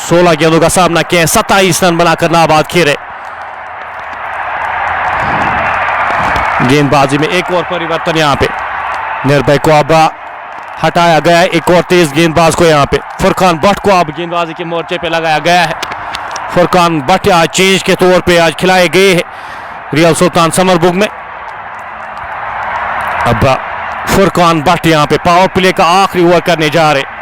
16 गेंदों का सामना किया, 27 रन बनाकर नाबाद खेले। गेंदबाजी में एक और परिवर्तन यहाँ पे, निर्भय को अब हटाया गया है। एक और तेज गेंदबाज को यहाँ पे फुरकान भट्ट को अब गेंदबाजी के मोर्चे पे लगाया गया है। फुरकान भट्ट आज चेंज के तौर पे आज खिलाए गए हैं रियल सुल्तान समरबुग में। अब फुरकान भट्ट यहां पे पावर प्ले का आखिरी ओवर करने जा रहे।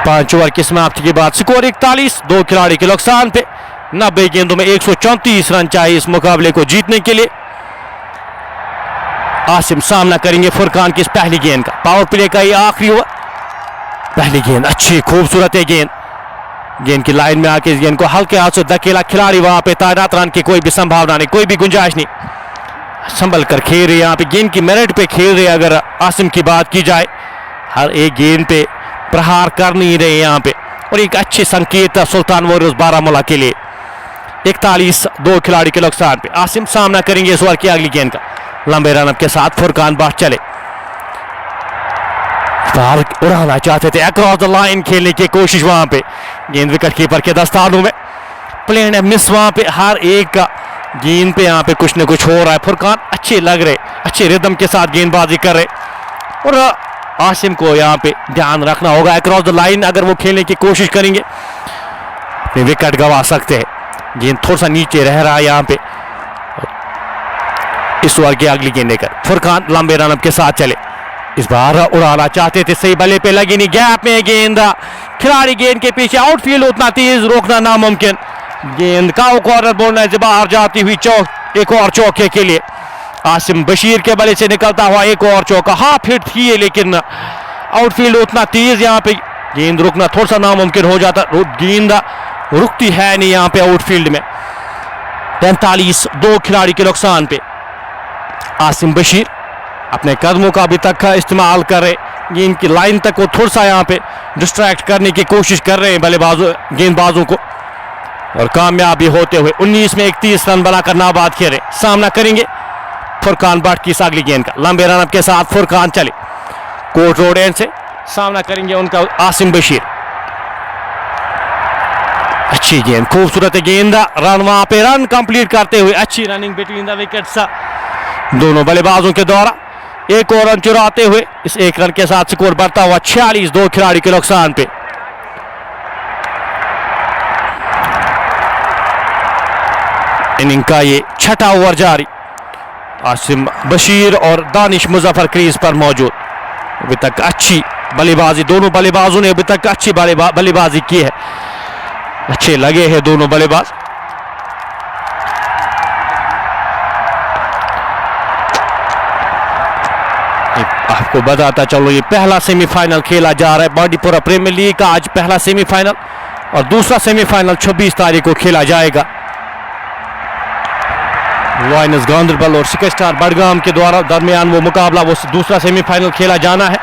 पांच ओवर की समाप्ति के बाद स्कोर 41, 2 खिलाड़ी के नुकसान पे 90 गेंदों में 134 रन चाहिए इस मुकाबले को जीतने के लिए। आसिम सामना करेंगे फुरकान की इस पहली गेंद का। पावर प्ले का ये आखिरी ओवर। पहली गेंद अच्छी खूबसूरत है गेंद की लाइन में आके इस गेंद को हल्के हाथ से धकेला। खिलाड़ी वहां पे तैनात, रन की कोई भी संभावना नहीं, कोई भी गुंजाइश नहीं। संभल कर खेल रहे यहाँ पे, गेंद की मेरिट पे खेल रहे। अगर आसिम की बात की जाए, हर एक गेंद पे प्रहार कर नहीं रहे यहाँ पे, और एक अच्छे संकेत सुल्तान वॉरियर्स बारामूला के लिए। 41, 2 खिलाड़ी के नुकसान पे आसिम सामना करेंगे इस ओवर की अगली गेंद का। लंबे रन के साथ फुरकान बाहर चले, उड़ाना चाहते थे, अक्रॉस द लाइन खेलने की कोशिश, वहां पे गेंद विकेट कीपर के दस्तानों में। प्लेन है मिस वहां पे, हर एक का गेंद पे यहाँ पे कुछ न कुछ हो रहा है। फुरकान अच्छे लग रहे, अच्छे रिदम के साथ गेंदबाजी कर रहे, और आसिम को यहाँ पे ध्यान रखना होगा। अक्रॉस द लाइन अगर वो खेलने की कोशिश करेंगे अपने विकेट गंवा सकते हैं। गेंद थोड़ा सा नीचे रह रहा है यहाँ पे। इस ओवर की अगली गेंद लेकर फुरकान लंबे रन के साथ चले, इस बार उड़ाना चाहते थे, सही बल्ले पे लगी नहीं, गैप में गेंद, खिलाड़ी गेंद के पीछे, आउटफील्ड उतना तेज रोकना नामुमकिन। गेंद का कॉर्नर बोलने से बाहर जाती हुई चौक, एक और चौके के लिए आसिम बशीर के बल्ले से निकलता हुआ एक और चौका। हाफ हिट थी है, लेकिन आउटफील्ड उतना तेज, यहाँ पे गेंद रुकना थोड़ा सा नामुमकिन हो जाता। गेंद रुकती है नहीं यहाँ पे आउटफील्ड में। 45, 2 खिलाड़ी के नुकसान पे आसिम बशीर अपने कदमों का अभी तक इस्तेमाल कर रहे, गेंद की लाइन तक वो थोड़ा सा यहाँ पे डिस्ट्रैक्ट करने की कोशिश कर रहे हैं बल्लेबाजों गेंदबाजों को, और कामयाबी होते हुए 19 में 31 रन बनाकर नाबाद खेले। सामना करेंगे फुरकान भट्ट की अगली गेंद का। लंबे रन के साथ फुरकान चले, कोर्ट रोड एंड से सामना करेंगे उनका आसिम बशीर। अच्छी गेंद, खूबसूरत गेंद, रन वहां पे, रन कंप्लीट करते हुए अच्छी रनिंग बिटवीन द विकेट्स दोनों बल्लेबाजों के द्वारा। एक और रन चुराते हुए इस एक रन के साथ स्कोर बढ़ता हुआ 46, 2 खिलाड़ी के नुकसान पे। इनिंग का ये छठा ओवर जारी। आसिम बशीर और दानिश मुजफ्फर क्रीज पर मौजूद। अभी तक अच्छी बल्लेबाजी, दोनों बल्लेबाजों ने अभी तक अच्छी बल्लेबाजी की है, अच्छे लगे हैं दोनों बल्लेबाज। आपको बताता चलो, ये पहला सेमीफाइनल खेला जा रहा है बांडीपुरा प्रीमियर लीग का। आज पहला सेमीफाइनल और दूसरा सेमीफाइनल 26 तारीख को खेला जाएगा। लायंस गांधरबल और सिक्स स्टार बडगाम के द्वारा दरमियान वो मुकाबला, वो दूसरा सेमीफाइनल खेला जाना है,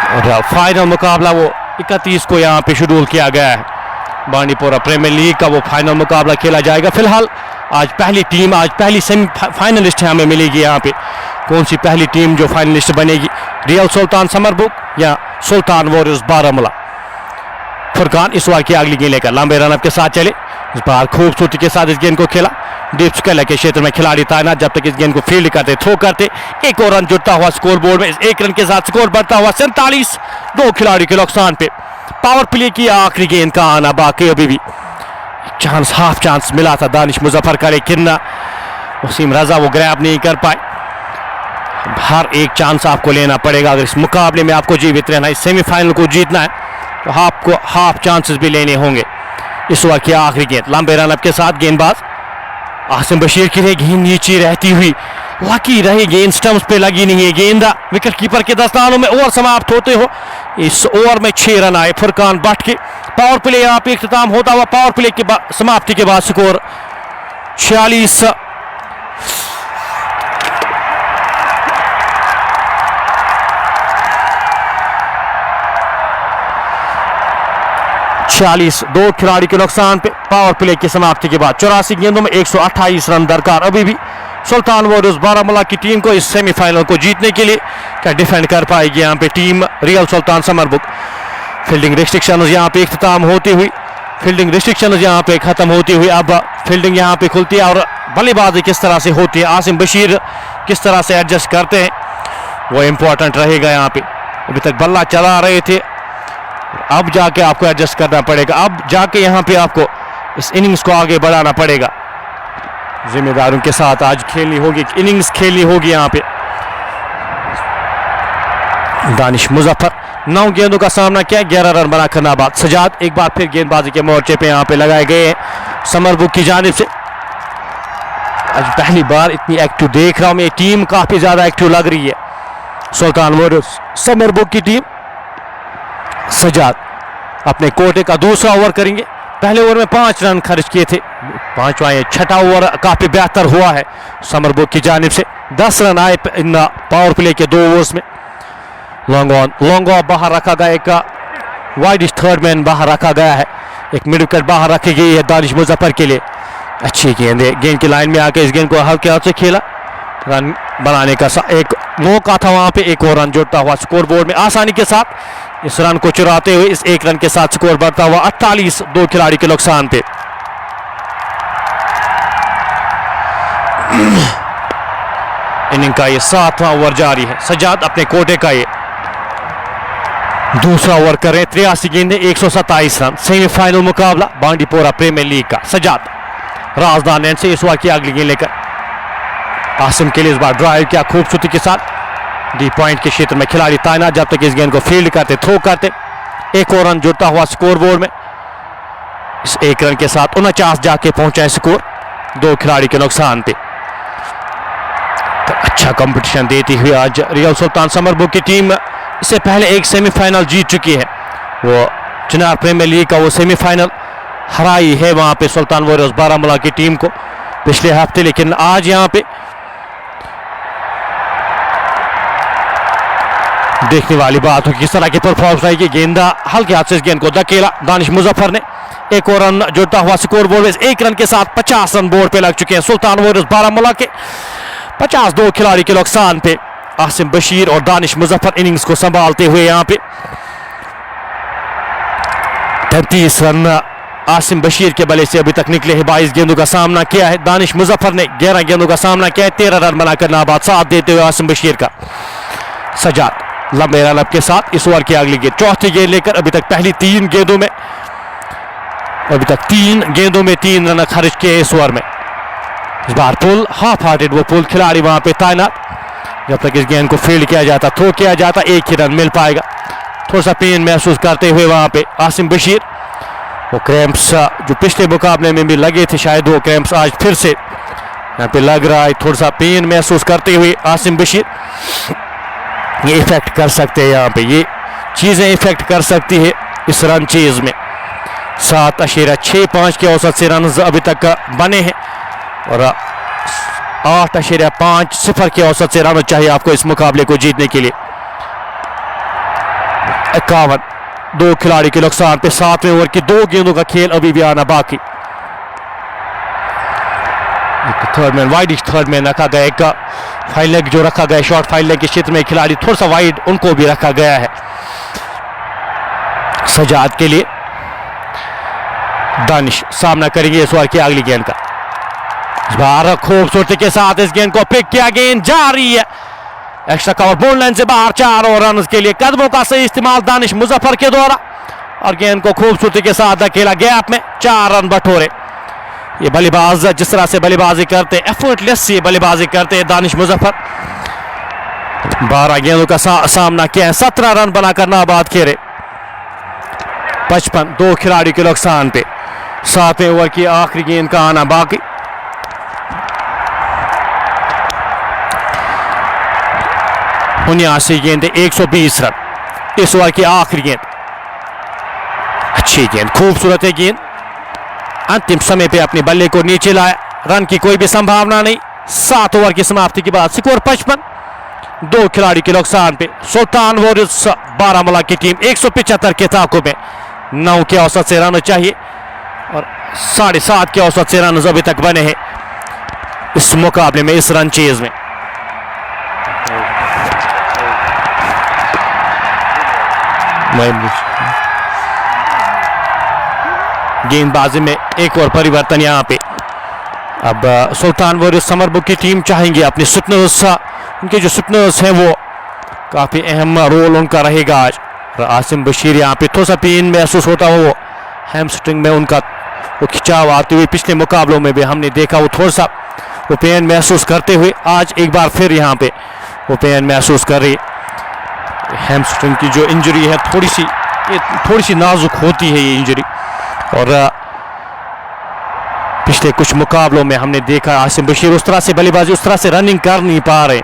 और फाइनल मुकाबला वो 31 को यहाँ पे शेड्यूल किया गया है। बांडीपुरा प्रीमियर लीग का वो फाइनल मुकाबला खेला जाएगा। फिलहाल आज पहली टीम, आज पहली सेमीफाइनलिस्ट हमें मिलेगी यहाँ पे। कौन सी पहली टीम जो फाइनलिस्ट बनेगी, रियल सुल्तान समरबुग या सुल्तान वॉरियर्स बारामूला। फुरकान इस बार की अगली गेंद लेकर लंबे रन के साथ चले, इस बार खूबसूरती के साथ इस गेंद को खेला। डीप स्क्वायर के क्षेत्र में खिलाड़ी तैनात, जब तक इस गेंद को फील्ड करते, थ्रो करते। एक और रन जुड़ता हुआ स्कोर बोर्ड में, इस एक रन के साथ स्कोर बढ़ता हुआ 47, 2 खिलाड़ी के नुकसान पे। पावर प्ले की आखिरी गेंद का आना बाकी, अभी भी चांस, हाफ चांस मिला था दानिश मुजफ्फर का, लेकिन वसीम रजा वो ग्रैब नहीं कर पाए। हर एक चांस आपको लेना पड़ेगा अगर इस मुकाबले में आपको जीवित रहना है, इस सेमीफाइनल को जीतना है, तो आपको हाफ चांसेस भी लेने होंगे। इस ओवर की आखिरी गेंद लंबे रन के साथ गेंदबाज आसिम बशीर की रही, गेंद नीचे रहती हुई लकी रही, गेंद स्टंप्स पे लगी नहीं है, गेंद विकेट कीपर के दस्तानों में। ओवर समाप्त होते हो इस ओवर में 6 रन आए फुरकान भट्ट के। पावर प्ले यहाँ पे इख्तिताम होता हुआ, पावर प्ले की समाप्ति के बाद स्कोर 46, 46 46 दो खिलाड़ी के नुकसान पे पावर प्ले की समाप्ति के बाद 84 गेंदों में 128 रन दरकार। अभी भी सुल्तान वॉरियर्स बारामूला की टीम को इस सेमीफाइनल को जीतने के लिए क्या डिफेंड कर पाएगी यहाँ पे टीम रियल सुल्तान समरबुक। फील्डिंग रिस्ट्रिक्शन यहाँ पे इख्तिताम होती हुई, फील्डिंग रिस्ट्रिक्शन यहाँ पे खत्म होती हुई अब फील्डिंग यहाँ पे खुलती है और बल्लेबाजी किस तरह से होती है, आसिम बशीर किस तरह से एडजस्ट करते हैं वो इंपॉर्टेंट रहेगा। यहाँ पे अभी तक बल्ला चला रहे थे, अब जाके आपको एडजस्ट करना पड़ेगा, अब जाके यहाँ पे आपको इस इनिंग्स को आगे बढ़ाना पड़ेगा। जिम्मेदारों के साथ आज खेलनी होगी, इनिंग्स खेलनी होगी। यहाँ पे दानिश मुजफ्फर 9 गेंदों का सामना किया, 11 रन बनाकर नाबाद। सजाद एक बार फिर गेंदबाजी के मोर्चे पे यहाँ पे लगाए गए हैं समरबुक की जानिब से। आज पहली बार इतनी एक्टिव देख रहा हूं मैं, टीम काफी ज्यादा एक्टिव लग रही है सुल्तान वॉरियर्स समरबुक की टीम। सजाद अपने कोटे का दूसरा ओवर करेंगे, पहले ओवर में 5 रन खर्च किए थे, 5वां ये छठा ओवर काफी बेहतर हुआ है समरबुक की जानिब से। 10 रन आए इन पावर प्ले के 2 ओवर्स में। लॉन्ग ऑफ बाहर रखा गया, एक वाइड थर्ड मैन बाहर रखा गया है, एक मिड विकेट बाहर रखी गई है दानिश मुजफ्फर के लिए। अच्छी गेंद है, गेंद की लाइन में आके इस गेंद को हल्के हाथ से खेला, रन बनाने का एक मौका था वहां पे। एक और रन जुड़ता हुआ स्कोर बोर्ड में आसानी के साथ इस रन को चुराते हुए इस 1 रन के साथ स्कोर बढ़ता हुआ 48 दो खिलाड़ी के नुकसान पे। इनिंग का ये 7वां ओवर जारी है। सजाद अपने कोटे का ये दूसरा ओवर कर रहे हैं, 83 गेंदें 127 रन। सेमीफाइनल मुकाबला बांडीपोरा प्रीमियर लीग का। सजाद राजदान एंड से इस ओवर की अगली गेंद लेकर आसिम के लिए इस बार ड्राइव किया खूबसूरती के साथ डी पॉइंट के क्षेत्र में खिलाड़ी तैनात, जब तक इस गेंद को फील्ड करते थ्रो करते। एक और रन जुड़ता हुआ स्कोर बोर्ड में इस 1 रन के साथ 49 जाके पहुंचा है स्कोर 2 खिलाड़ी के नुकसान पे। तो अच्छा कंपटीशन देती हुई आज रियल सुल्तान समरबुक की टीम इससे पहले एक सेमीफाइनल जीत चुकी है, वो चिनार प्रीमियर लीग का वो सेमीफाइनल हराई है वहां पे सुल्तान वॉरियर्स बारामूला की टीम को पिछले हफ्ते। लेकिन आज यहां पे देखने वाली बात हो किस तरह की परफॉर्मेंस रहेगी। गेंदा हल्के हाथ से इस गेंद को धकेला दानिश मुजफ्फर ने, एक और रन जुड़ता हुआ स्कोर बोर्ड में 1 रन के साथ 50 रन बोर्ड पे लग चुके हैं सुल्तान वॉरियर्स बारामूला के। 52 खिलाड़ी के नुकसान पे आसिम बशीर और दानिश मुजफ्फर इनिंग्स को संभालते हुए यहाँ पे 33 रन आसिम बशीर के बल्ले से अभी तक निकले हैं। 22 गेंदों का सामना किया है दानिश मुजफ्फर ने, 11 गेंदों का सामना किया है, 13 रन बनाकर नाबाद साथ देते हुए आसिम बशीर का। सजाद लंबे रन के साथ इस ओवर की अगली गेंद, चौथी गेंद लेकर अभी तक पहली 3 गेंदों में 3 रन खर्च किए इस ओवर में। इस बार पुल हाफ हार्टेड वो पुल खिलाड़ी वहां पे तैनात, जब तक इस गेंद को फील्ड किया जाता थ्रो किया जाता 1 ही रन मिल पाएगा। थोड़ा सा पेन महसूस करते हुए वहां पे आसिम बशीर, वो क्रैम्प्स जो पिछले मुकाबले में भी लगे थे शायद वो क्रैम्प्स आज फिर से यहाँ पे लग रहा है, थोड़ा सा पेन महसूस करते हुए आसिम बशीर। ये इफेक्ट कर सकते हैं, यहाँ पे ये चीजें इफेक्ट कर सकती है इस रन चेज में। 7.65 के औसत से रन अभी तक बने हैं और 8.50 के औसत से रन चाहिए आपको इस मुकाबले को जीतने के लिए। 51 2 खिलाड़ी के नुकसान पे 7वें ओवर की 2 गेंदों का खेल अभी भी आना बाकी। Third man wide third man रखा गया, एक फाइल लेग जो रखा गया शॉर्ट फाइल लेग के क्षेत्र में खिलाड़ी थोड़ा सा वाइड उनको भी रखा गया है सजाद के लिए। दानिश सामना करेंगे इस ओवर की अगली गेंद का, इस बार खूबसूरती के साथ इस गेंद को पिक किया, गेंद जा रही है एक्स्ट्रा कवर बोल्ड लाइन से बाहर। 4 और रन के लिए कदमों का सही इस्तेमाल दानिश मुजफ्फर के द्वारा और गेंद को खूबसूरती के साथ धकेला गैप में, 4 रन बटोरे। ये बल्लेबाज जिस तरह से बल्लेबाजी करते हैं, एफर्टलेस से बल्लेबाजी करते हैं दानिश मुजफ्फर। 12 गेंदों का सामना किया है, 17 रन बनाकर नाबाद खेले। 55 2 खिलाड़ी के नुकसान पे 7वें ओवर की आखिरी गेंद का आना बाकी। गेंद 120 रन इस ओवर की आखिरी गेंद, अच्छी गेंद खूबसूरत है गेंद, अंतिम समय पे अपने बल्ले को नीचे लाया, रन की कोई भी संभावना नहीं। 7 ओवर की समाप्ति के बाद स्कोर 55 2 खिलाड़ी के नुकसान पे सुल्तान वॉरियर्स बारामूला की टीम 175 के ताकों में 9 के औसत से रन चाहिए और 7.5 के औसत से रन अभी तक बने हैं इस मुकाबले में, इस रन चेज में। गेंदबाजी में एक और परिवर्तन यहाँ पे। अब सुल्तान वॉरियर्स समर बुक की टीम चाहेंगे अपने स्पिनर्स, उनके जो स्पिनर्स हैं वो काफ़ी अहम रोल उनका रहेगा आज। आसिम बशीर यहाँ पे थोड़ा सा पेन महसूस होता हो, वो हैमस्ट्रिंग में उनका वो खिंचाव आते हुए पिछले मुकाबलों में भी हमने देखा वो थोड़ा सा वो पेन महसूस करते हुए आज एक बार फिर यहाँ पे वो पेन महसूस कर रही। हैमस्ट्रिंग की जो इंजरी है थोड़ी सी नाजुक होती है ये इंजरी, और पिछले कुछ मुकाबलों में हमने देखा आसिम बशीर उस तरह से बल्लेबाजी, उस तरह से रनिंग कर नहीं पा रहे।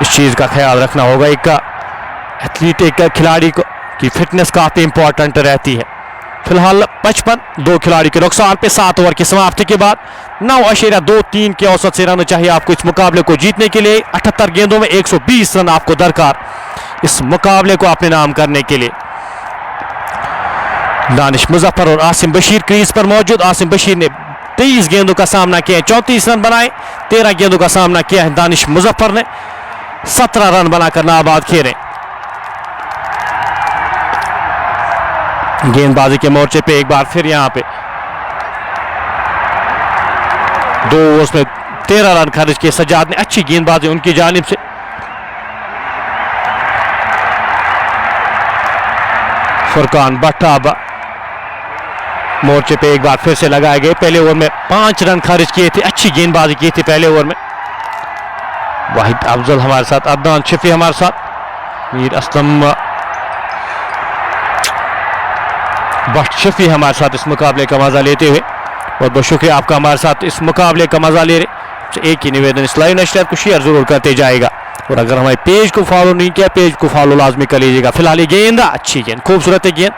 इस चीज़ का ख्याल रखना होगा। एक एथलीट, एक खिलाड़ी को की फिटनेस काफ़ी इंपॉर्टेंट रहती है। फिलहाल 55 2 खिलाड़ी के नुकसान पे 7 ओवर की समाप्ति के बाद 9.23 के औसत से रन चाहिए आपको इस मुकाबले को जीतने के लिए। 78 गेंदों में 120 रन आपको दरकार इस मुकाबले को अपने नाम करने के लिए। दानिश मुजफ्फर और आसिम बशीर क्रीज पर मौजूद। आसिम बशीर ने 23 गेंदों का सामना किया है, 34 रन बनाए। 13 गेंदों का सामना किया है दानिश मुजफ्फर ने, 17 रन बनाकर नाबाद खेले। गेंदबाजी के मोर्चे पे एक बार फिर यहां पे 2 ओवर्स में 13 रन खर्च किए सज्जाद ने। अच्छी गेंदबाजी उनकी जानिब से। फुरकान भट्ट मोर्चे पे एक बार फिर से लगाए गए। पहले ओवर में 5 रन खर्च किए थे, अच्छी गेंदबाजी की थी पहले ओवर में। वाहिद अफजल हमारे साथ, अदनान शफी हमारे साथ, मीर असलम बख्श शफी हमारे साथ इस मुकाबले का मजा लेते हुए। बहुत बहुत शुक्रिया आपका हमारे साथ इस मुकाबले का मजा ले रहे। एक ही निवेदन, इस लाइव नशरियात को शेयर जरूर करते जाएगा, और अगर हमारे पेज को फॉलो नहीं किया पेज को फॉलो लाजमी कर लीजिएगा। फिलहाल ये गेंद अच्छी गेंद, खूबसूरत गेंद,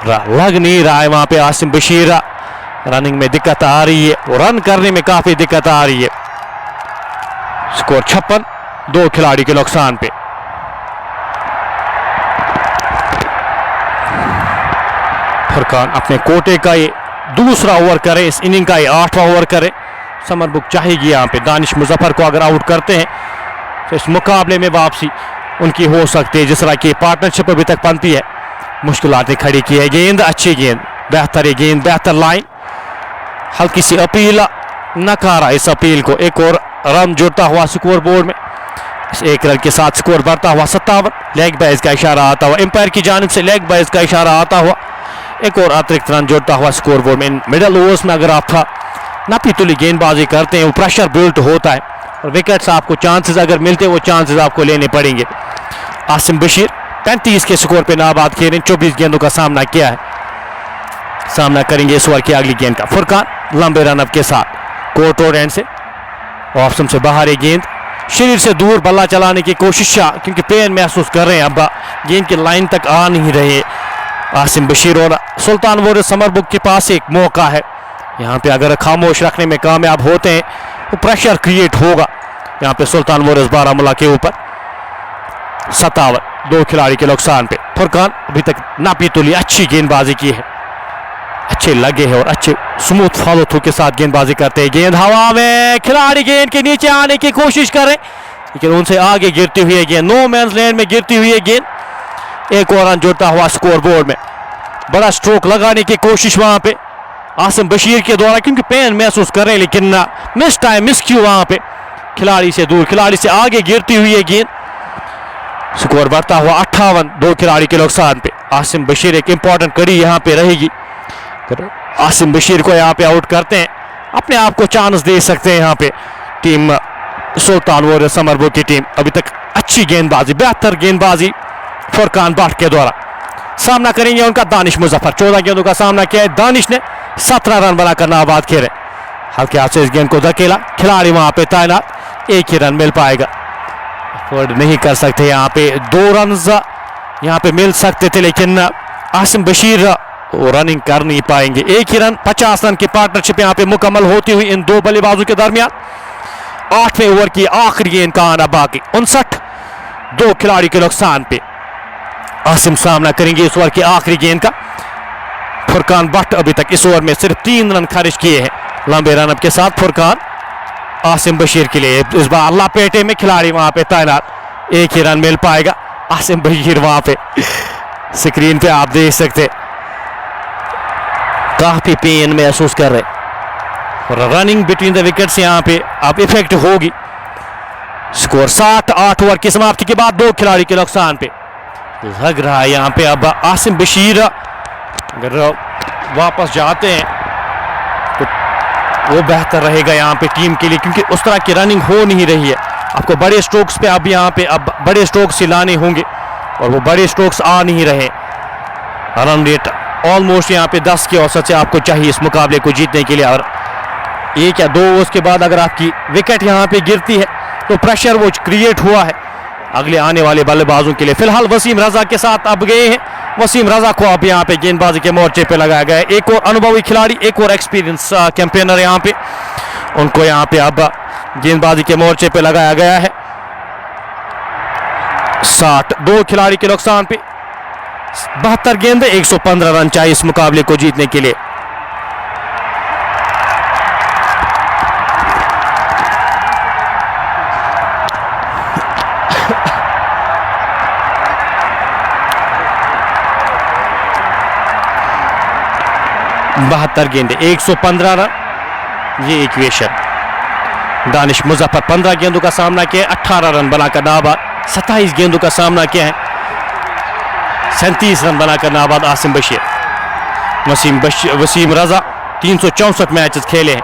लग नहीं रहा है वहां पे आसिम बशीर। रनिंग में दिक्कत आ रही है और रन करने में काफी दिक्कत आ रही है। स्कोर 56 2 खिलाड़ी के नुकसान पे। फुरकान अपने कोटे का ये दूसरा ओवर करे, इस इनिंग का ये 8वां ओवर करे। समर बुक चाहेगी यहाँ पे दानिश मुजफ्फर को अगर आउट करते हैं तो इस मुकाबले में वापसी उनकी हो सकती है। जिस तरह की पार्टनरशिप अभी तक बनती है, मुश्किलातें खड़ी की है। गेंद अच्छी गेंद, बेहतर है गेंद, बेहतर लाइन। हल्की सी अपील, नकारा इस अपील को। एक और रन जुड़ता हुआ स्कोर बोर्ड में। इस 1 रन के साथ स्कोर बढ़ता हुआ 57। लेग बाइज का इशारा आता हुआ एम्पायर की जानिब से, लेग बाइज का इशारा आता हुआ एक और अतिरिक्त रन जुड़ता हुआ स्कोर बोर्ड में। इन मिडल ओवर्स में अगर आप नापी तुली गेंदबाजी करते हैं, वो प्रेशर बिल्ट होता है और विकेट्स आपको चांसेस अगर मिलते हैं वो चांसेस आपको लेने पड़ेंगे। आसिम बशीर 35 के स्कोर पे नाबाद खेले, 24 गेंदों का सामना किया है। सामना करेंगे इस ओवर की अगली गेंद का। फुरकान लंबे रनअप के साथ कोर्ट और एंड से ऑप्शन से बाहर है गेंद, शरीर से दूर बल्ला चलाने की कोशिश, क्योंकि पेन महसूस कर रहे हैं, अब गेंद की लाइन तक आ नहीं रहे आसिम बशीर। और सुल्तान वॉरियर्स समर बुक के पास एक मौका है यहाँ पे, अगर खामोश रखने में कामयाब होते हैं तो प्रेशर क्रिएट होगा यहाँ पे सुल्तान वॉरियर्स बारामूला के ऊपर। 57 2 खिलाड़ी के नुकसान पे। फुरकान अभी तक नापी तुली अच्छी गेंदबाजी की है, अच्छे लगे हैं और अच्छे स्मूथ फॉलो थ्रू के साथ गेंदबाजी करते हैं। गेंद हवा में, खिलाड़ी गेंद के नीचे आने की कोशिश करें लेकिन उनसे आगे गिरती हुई गेंद, नो मैंस लैंड में गिरती हुई गेंद। एक और रन जुड़ता हुआ स्कोर बोर्ड में। बड़ा स्ट्रोक लगाने की कोशिश वहां पे आसिम बशीर के द्वारा, क्योंकि पेन महसूस कर रहे हैं, लेकिन मिस टाइम, मिस क्यू वहां पे, खिलाड़ी से दूर, खिलाड़ी से आगे गिरती हुई है गेंद। स्कोर बढ़ता हुआ 58 2 खिलाड़ी के नुकसान पे। आसिम बशीर एक इंपॉर्टेंट कड़ी यहां पे रहेगी। आसिम बशीर को यहां पे आउट करते हैं, अपने आप को चांस दे सकते हैं यहां पे टीम सुल्तान वॉरियर्स समर बुक की टीम। अभी तक अच्छी गेंदबाजी, बेहतर गेंदबाजी फुरकान भट्ट के द्वारा। सामना करेंगे उनका दानिश मुजफ्फर। 14 गेंदों का सामना किया है दानिश ने, 17 रन बनाकर नाबाद खेले। हल्के हाथ से इस गेंद को धकेला, खिलाड़ी वहां पे तैनात, एक ही रन मिल पाएगा। अफोर्ड नहीं कर सकते यहाँ पे, 2 रन यहाँ पे मिल सकते थे लेकिन आसिम बशीर रनिंग कर नहीं पाएंगे। एक ही रन, 50 रन की पार्टनरशिप यहाँ पे मुकम्मल होती हुई इन 2 बल्लेबाजों के दरमियान। 8वें ओवर की आखिरी गेंद का आना बाकी। 59 2 खिलाड़ी के नुकसान पे। आसिम सामना करेंगे इस ओवर की आखिरी गेंद का। फुरकान भट्ट अभी तक इस ओवर में सिर्फ 3 रन खर्च किए हैं लंबे रन के साथ। फुरकान आसिम बशीर के लिए इस बार लपेटे में खिलाड़ी वहां पे तैनात, एक ही रन मिल पाएगा। आसिम बशीर वहां पे स्क्रीन पे आप देख सकते काफी पेन महसूस कर रहे और रनिंग बिटवीन द विकेट्स यहां पे अब इफेक्ट होगी। स्कोर 60-8 ओवर की समाप्ति के बाद 2 खिलाड़ी के नुकसान पे लग रहा है यहां पे अब आसिम बशीर अगर वापस जाते हैं तो वो बेहतर रहेगा यहां पे टीम के लिए, क्योंकि उस तरह की रनिंग हो नहीं रही है। आपको बड़े स्ट्रोक्स पे अब यहां पे अब बड़े स्ट्रोक्स लाने होंगे और वो बड़े स्ट्रोक्स आ नहीं रहे। रन रेट ऑलमोस्ट यहां पे 10 के औसत से आपको चाहिए इस मुकाबले को जीतने के लिए। और 1 या 2 ओवर्स के बाद अगर आपकी विकेट यहां पे गिरती है तो प्रेशर वो क्रिएट हुआ है अगले आने वाले बल्लेबाजों के लिए। फिलहाल वसीम रजा के साथ अब गए हैं। वसीम रजा को अब यहाँ पे गेंदबाजी के मोर्चे पे लगाया गया है। एक और अनुभवी खिलाड़ी, एक और एक्सपीरियंस कैंपेनर यहाँ पे, उनको यहाँ पे अब गेंदबाजी के मोर्चे पे लगाया गया है। 62 खिलाड़ी के नुकसान पे 72 गेंदें, 115 रन चाहिए इस मुकाबले को जीतने के लिए। बहत्तर गेंदे 115 रन, ये इक्वेशन। दानिश मुजफ्फर 15 गेंदों का सामना किया, 18 रन बनाकर नाबाद। 27 गेंदों का सामना किया है, 37 रन बनाकर नाबाद आसिम बशीर। वसीम रजा 364 मैचेस खेले हैं,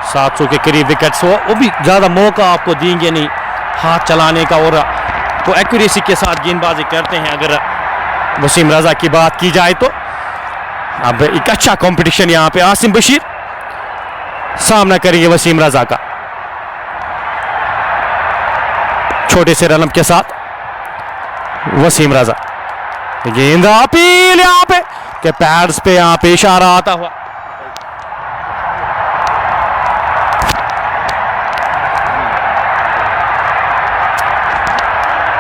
700 के करीब विकेट्स, वो भी ज़्यादा मौका आपको देंगे नहीं हाथ चलाने का, और वो एक्यूरेसी के साथ गेंदबाजी करते हैं। अगर वसीम रजा की बात की जाए तो अब एक अच्छा कंपटीशन यहां पे। आसिम बशीर सामना करेंगे वसीम रजा का छोटे से रन के साथ। वसीम रजा गेंद अपील यहां पे के पैड्स पे यहां पे इशारा आता हुआ,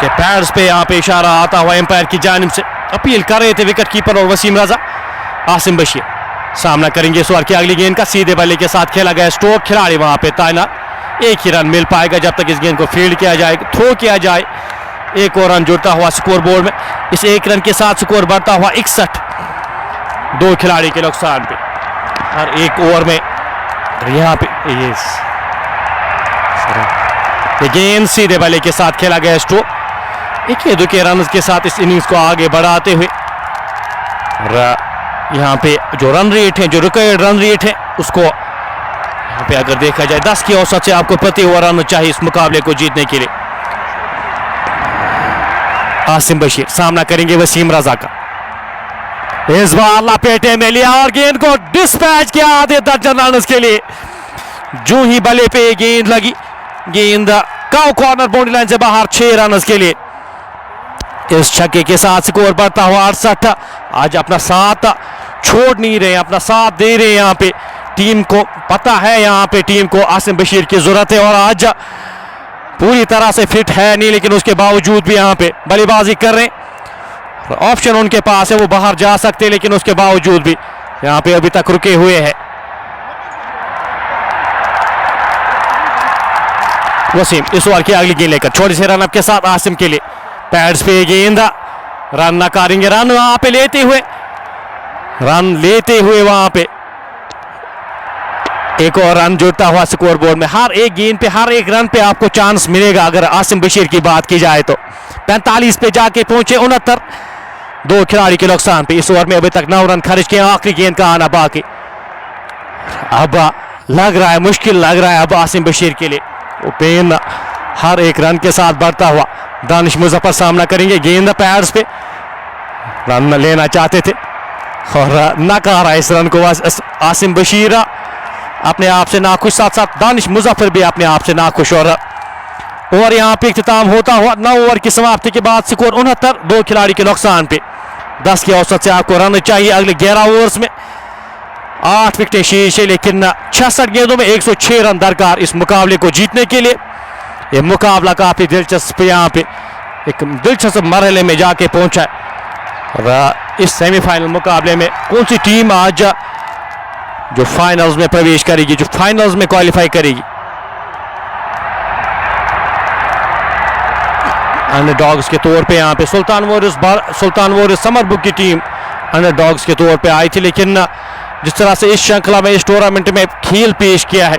के पैड्स पे यहां पे इशारा आता हुआ एम्पायर की जानिब से। अपील कर रहे थे विकेट कीपर और वसीम रजा। आसिम बशीर सामना करेंगे इस ओवर की अगली गेंद का, सीधे बल्ले के साथ खेला गया स्ट्रोक, खिलाड़ी वहां पे तैनात, एक ही रन मिल पाएगा जब तक इस गेंद को फील्ड किया जाए, थ्रो किया जाए। एक और रन जुड़ता हुआ स्कोर बोर्ड में, इस एक रन के साथ स्कोर बढ़ता हुआ 61। 2 खिलाड़ी के नुकसान पे और एक ओवर में यहाँ पे ये गेंद सीधे बल्ले के साथ खेला गया स्ट्रोक, 1 के रन के साथ इस इनिंग्स को आगे बढ़ाते हुए। और यहाँ पे जो रन रेट है, जो रिकॉर्ड रन रेट है, उसको यहाँ पे अगर देखा जाए 10 की औसत से आपको प्रति ओवर रन चाहिए इस मुकाबले को जीतने के लिए। आसिम बशीर सामना करेंगे वसीम रजा का, इस बार लपेटे में लिया और गेंद को डिस्पैच किया आधे दर्जन रन के लिए। जो ही बल्ले पे गेंद लगी, गेंद काउ कॉर्नर बाउंड्री लाइन से बाहर, 6 रन के लिए। इस छक्के के साथ स्कोर बढ़ता हुआ 68। आज अपना साथ छोड़ नहीं रहे, अपना साथ दे रहे हैं यहाँ पे। टीम को पता है यहाँ पे टीम को आसिम बशीर की जरूरत है और आज पूरी तरह से फिट है नहीं, लेकिन उसके बावजूद भी यहाँ पे बल्लेबाजी कर रहे हैं। ऑप्शन उनके पास है, वो बाहर जा सकते, लेकिन उसके बावजूद भी यहाँ पे अभी तक रुके हुए हैं। वसीम इस ओवर की अगली गेंद लेकर छोटे से रन अप के साथ आसिम के लिए, पैड्स पे गेंद, रन नकारेंगे, रन वहां पे लेते हुए वहां पे एक और रन जुड़ता हुआ स्कोर बोर्ड में। हर एक गेंद पे, हर एक रन पे आपको चांस मिलेगा। अगर आसिम बशीर की बात की जाए तो 45 पे जाके पहुंचे, 69। 2 खिलाड़ी के नुकसान पे इस ओवर में अभी तक 9 रन खर्च किए, आखिरी गेंद का आना बाकी। अब लग रहा है, मुश्किल लग रहा है अब आसिम बशीर के लिए। वो पेन हर एक रन के साथ बढ़ता हुआ। दानिश मुजफ्फर सामना करेंगे, गेंद पैड्स पे, रन लेना चाहते थे और नकारा इस रन को आसिम बशीर अपने आप से नाखुश, साथ साथ दानिश मुजफ्फर भी अपने आप से नाखुश। और ओवर यहाँ पे इख्तिताम होता हुआ 9 ओवर की समाप्ति के बाद स्कोर 69। 2 खिलाड़ी के नुकसान पे 10 की औसत से आपको रन चाहिए अगले 11 ओवर्स में। 8 विकेटें शीर्ष है, लेकिन 66 गेंदों में 106 रन दरकार इस मुकाबले को जीतने के लिए। यह मुकाबला काफी दिलचस्प यहाँ पे एक दिलचस्प मरहले में जाके पहुंचा है। और इस सेमीफाइनल मुकाबले में कौन सी टीम आज जो फाइनल्स में प्रवेश करेगी, जो फाइनल्स में क्वालिफाई करेगी। अंडरडॉग्स के तौर पे यहाँ पे सुल्तान वॉरियर्स समरबुक की टीम अंडरडॉग्स के तौर पे आई थी, लेकिन जिस तरह से इस श्रृंखला में, इस टूर्नामेंट में खेल पेश किया है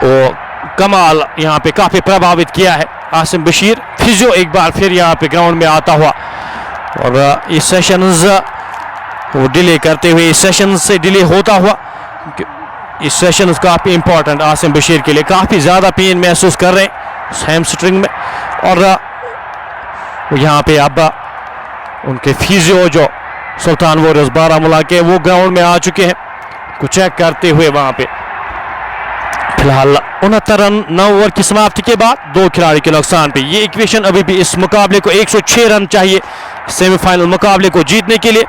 वो कमाल यहाँ पे काफी प्रभावित किया है। आसिम बशीर फिजियो एक बार फिर यहाँ पे ग्राउंड में आता हुआ और इस सेशंस वो डिले करते हुए, इस सेशन से डिले होता हुआ, इस सेशन काफी इंपॉर्टेंट आसिम बशीर के लिए, काफी ज्यादा पेन महसूस कर रहे हैं हैमस्ट्रिंग में। और यहाँ पे अब उनके फिजियो जो सुल्तान वॉरियर्स बारामूला के, वो ग्राउंड में आ चुके हैं कुछ चेक करते हुए। वहां पे फिलहाल 69 रन 9 ओवर की समाप्ति के बाद 2 खिलाड़ी के नुकसान पे ये इक्वेशन अभी भी इस मुकाबले को 106 रन चाहिए सेमीफाइनल मुकाबले को जीतने के लिए,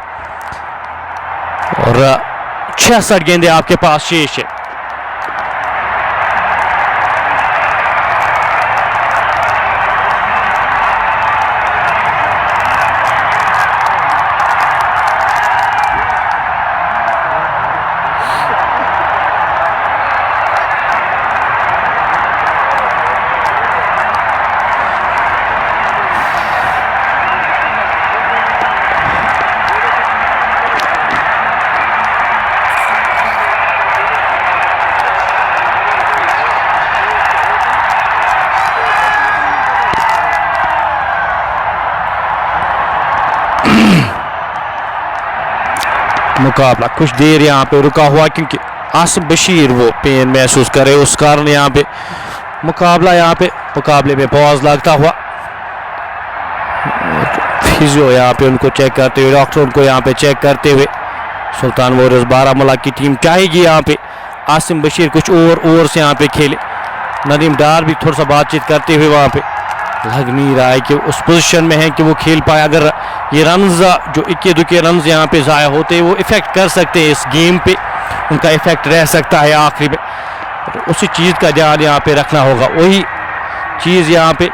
और 66 गेंदें आपके पास शेष है। मुकाबला कुछ देर यहाँ पे रुका हुआ क्योंकि आसिम बशीर वो पेन महसूस करे, उस कारण यहाँ पे मुकाबले में पॉज लगता हुआ। फिजियो यहाँ पे उनको चेक करते हुए, डॉक्टर उनको यहाँ पे चेक करते हुए। सुल्तान वॉरियर्स बारामूला की टीम चाहेगी यहाँ पे आसिम बशीर कुछ ओवर से यहाँ पे खेले। नदीम डार भी थोड़ा सा बातचीत करते हुए वहाँ पे लग नहीं रहा है कि उस पोजीशन में है कि वो खेल पाए। अगर ये रन्स जो इक्के दुक्के रन्स यहाँ पे ज़ाया होते हैं वो इफ़ेक्ट कर सकते हैं इस गेम पे, उनका इफ़ेक्ट रह सकता है आखिरी में, तो उसी चीज़ का ध्यान यहाँ पे रखना होगा, वही चीज़ यहाँ पे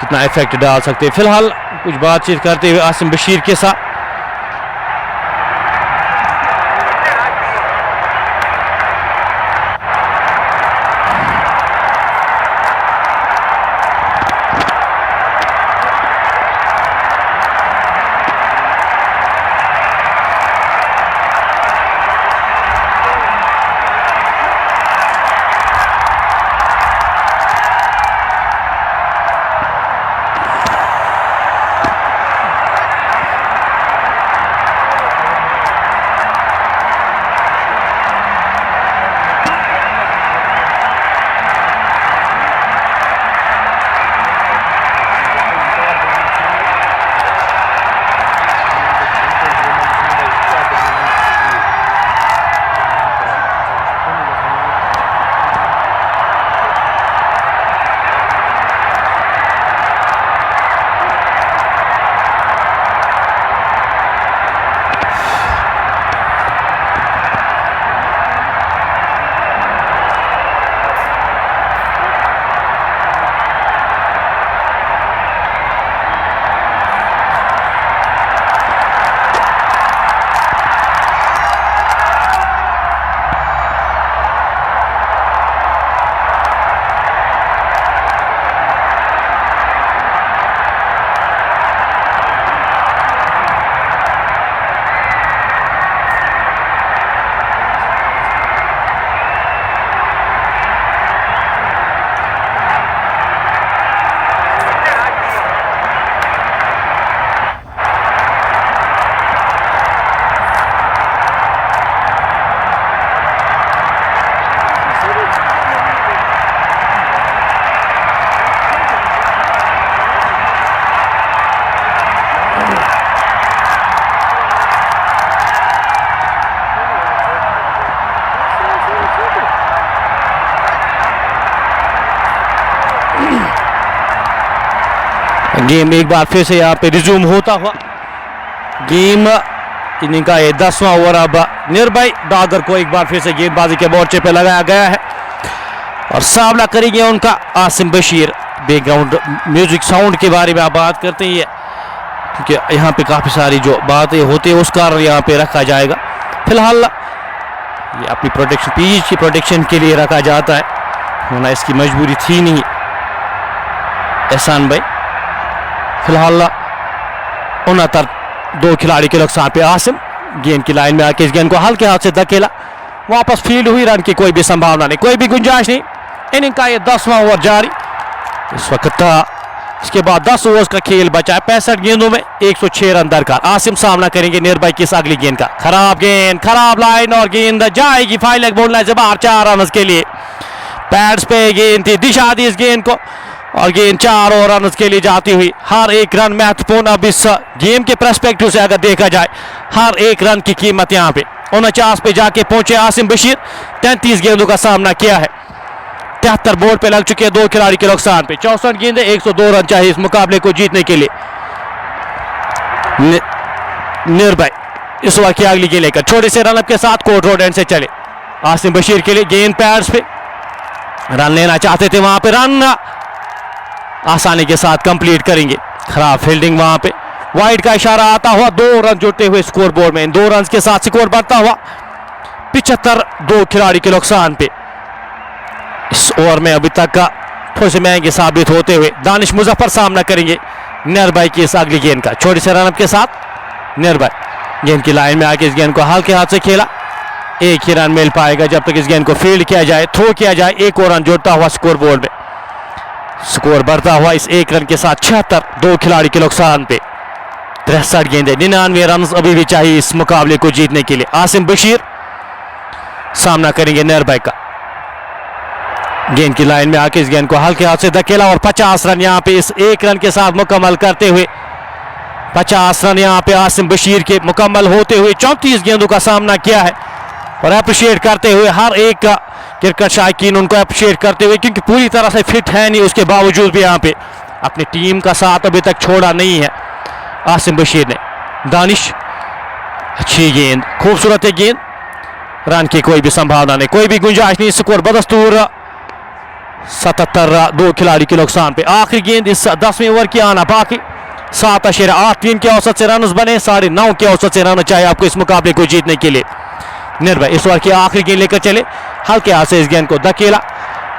कितना इफ़ेक्ट डाल सकते हैं। फिलहाल कुछ बातचीत करते हुए आसिम बशीर के साथ। गेम एक बार फिर से यहाँ पे रिज्यूम होता हुआ। गेम इनिंग का ये 10वां ओवर अब निर्भय डागर को एक बार फिर से गेंदबाजी के मोर्चे पे लगाया गया है और सामना करेंगे उनका Asim Bashir. Background music sound के बारे में आप बात करते हैं, क्योंकि यहाँ पे काफ़ी सारी जो बातें होती है उस कारण यहाँ पे रखा जाएगा। फिलहाल ये अपनी प्रोटेक्शन, पिच की प्रोटेक्शन के लिए रखा जाता है, वरना इसकी मजबूरी थी नहीं एहसान भाई। फिलहाल 69 दो खिलाड़ी के नुकसान पे आसिम गेंद की लाइन में आके इस गेंद को हल्के हाथ से धकेला, वापस फील्ड हुई, रन की कोई भी संभावना नहीं, कोई भी गुंजाइश नहीं। इनिंग का ये 10वां ओवर जारी इस वक्त। इसके बाद 10 ओवर का खेल बचा है, 65 गेंदों में 106 रन दरकार। आसिम सामना करेंगे निर्भय की इस अगली गेंद का। खराब गेंद, खराब लाइन और गेंद जाएगी फाइल लेग बोलना से बाहर 4 रन के लिए। पैड्स पे गेंद थी, दिशा दी इस गेंद को और गेंद 4 और रन के लिए जाती हुई। हर एक रन महत्वपूर्ण अब इस गेम के पर्सपेक्टिव से अगर देखा जाए, हर एक रन की कीमत यहाँ पे 49 पे जाके पहुंचे आसिम बशीर। 33 गेंदों का सामना किया है, 73 बोर्ड पे लग चुके हैं दो खिलाड़ी के नुकसान पे। 64 गेंदें, 102 रन चाहिए इस मुकाबले को जीतने के लिए। निर्भय इस ओवर की अगली गेंद लेकर छोटे से रनअप के साथ कोर्ट रोड एंड से चले आसिम बशीर के लिए। गेंद पैड्स पे, रन लेना चाहते थे, वहां पे रन आसानी के साथ कंप्लीट करेंगे। खराब फील्डिंग वहां पे, वाइड का इशारा आता हुआ 2 रन जुड़ते हुए स्कोर बोर्ड में। इन 2 रन के साथ स्कोर बढ़ता हुआ 75 दो खिलाड़ी के नुकसान पे। इस ओवर में अभी तक का थोड़े से महंगे साबित होते हुए दानिश मुजफ्फर सामना करेंगे निर्भय की इस अगली गेंद का। छोटे से रनअप के साथ निर्भय गेंद की लाइन में आके इस गेंद को हल्के हाथ से खेला। एक ही रन मिल पाएगा जब तक इस गेंद को फील्ड किया जाए, थ्रो किया जाए। एक और रन जुड़ता हुआ स्कोर बोर्ड में, स्कोर बढ़ता हुआ इस 1 रन के साथ 76 दो खिलाड़ी के नुकसान पे। 63 गेंदें, 99 रन अभी भी चाहिए इस मुकाबले को जीतने के लिए। आसिम बशीर सामना करेंगे निर्भय का। गेंद की लाइन में आके इस गेंद को हल्के हाथ से धकेला और 50 रन यहां पे इस 1 रन के साथ मुकम्मल करते हुए 50 रन यहां पे आसिम बशीर के मुकम्मल होते हुए 34 गेंदों का सामना किया है। और अप्रिशिएट करते हुए हर एक का क्रिकेट शायकीन उनको अप्रिशिएट करते हुए, क्योंकि पूरी तरह से फिट है नहीं, उसके बावजूद भी यहाँ पे अपनी टीम का साथ अभी तक छोड़ा नहीं है आसिम बशीर ने। दानिश अच्छी गेंद, खूबसूरत है गेंद, रन की कोई भी संभावना नहीं, कोई भी गुंजाइश नहीं। स्कोर बदस्तूर 77 दो खिलाड़ी के नुकसान पे। आखिरी गेंद इस 10वें ओवर की आना बाकी। 7.83 के औसत से रन बने, 9.5 के औसत से रन चाहिए आपको इस मुकाबले को जीतने के लिए। निर्भय इस ओवर की आखिरी गेंद लेकर चले, हल्के हाथ से इस गेंद को धकेला,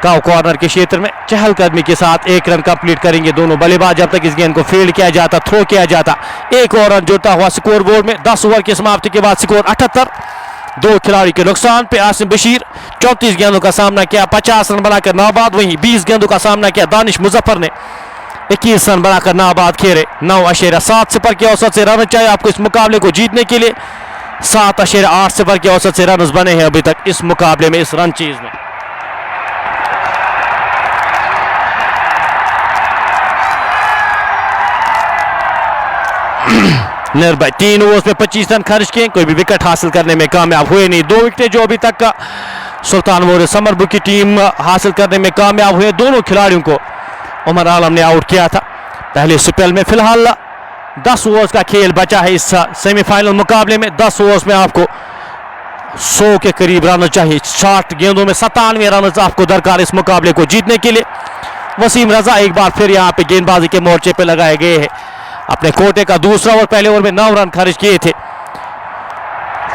काउ कॉर्नर के क्षेत्र में चहलकदमी के साथ 1 रन कंप्लीट करेंगे दोनों बल्लेबाज जब तक इस गेंद को फील्ड किया जाता, थ्रो किया जाता। 1 और रन जुड़ता हुआ स्कोर बोर्ड में। 10 ओवर की समाप्ति के बाद स्कोर 78 दो खिलाड़ी के नुकसान पे। आसिम बशीर 34 गेंदों का सामना किया, 50 रन बनाकर नाबाद। वहीं 20 गेंदों का सामना किया दानिश मुजफ्फर ने, 21 रन बनाकर नाबाद खेले। 9.7 सिफर के औसत से रन चाहिए आपको इस मुकाबले को जीतने के लिए। 7.8 सिफर के औसत से रन बने हैं अभी तक इस मुकाबले में, इस रन चीज में। निर्भय 3 ओवर्स में 25 रन खर्च किए, कोई भी विकेट हासिल करने में कामयाब हुए नहीं। 2 विकेटें जो अभी तक का सुल्तान मोहर समरबुक की टीम हासिल करने में कामयाब हुए। दोनों खिलाड़ियों को उमर आलम ने आउट किया था पहले स्पेल में। फिलहाल 10 ओवर्स का खेल बचा है इस सेमीफाइनल मुकाबले में। 10 ओवर्स में आपको 100 के करीब रन चाहिए। 60 गेंदों में 97 रन आपको दरकार इस मुकाबले को जीतने के लिए। वसीम रजा एक बार फिर यहाँ पे गेंदबाजी के मोर्चे पे लगाए गए हैं। अपने कोटे का दूसरा ओवर, पहले ओवर में 9 रन खर्च किए थे।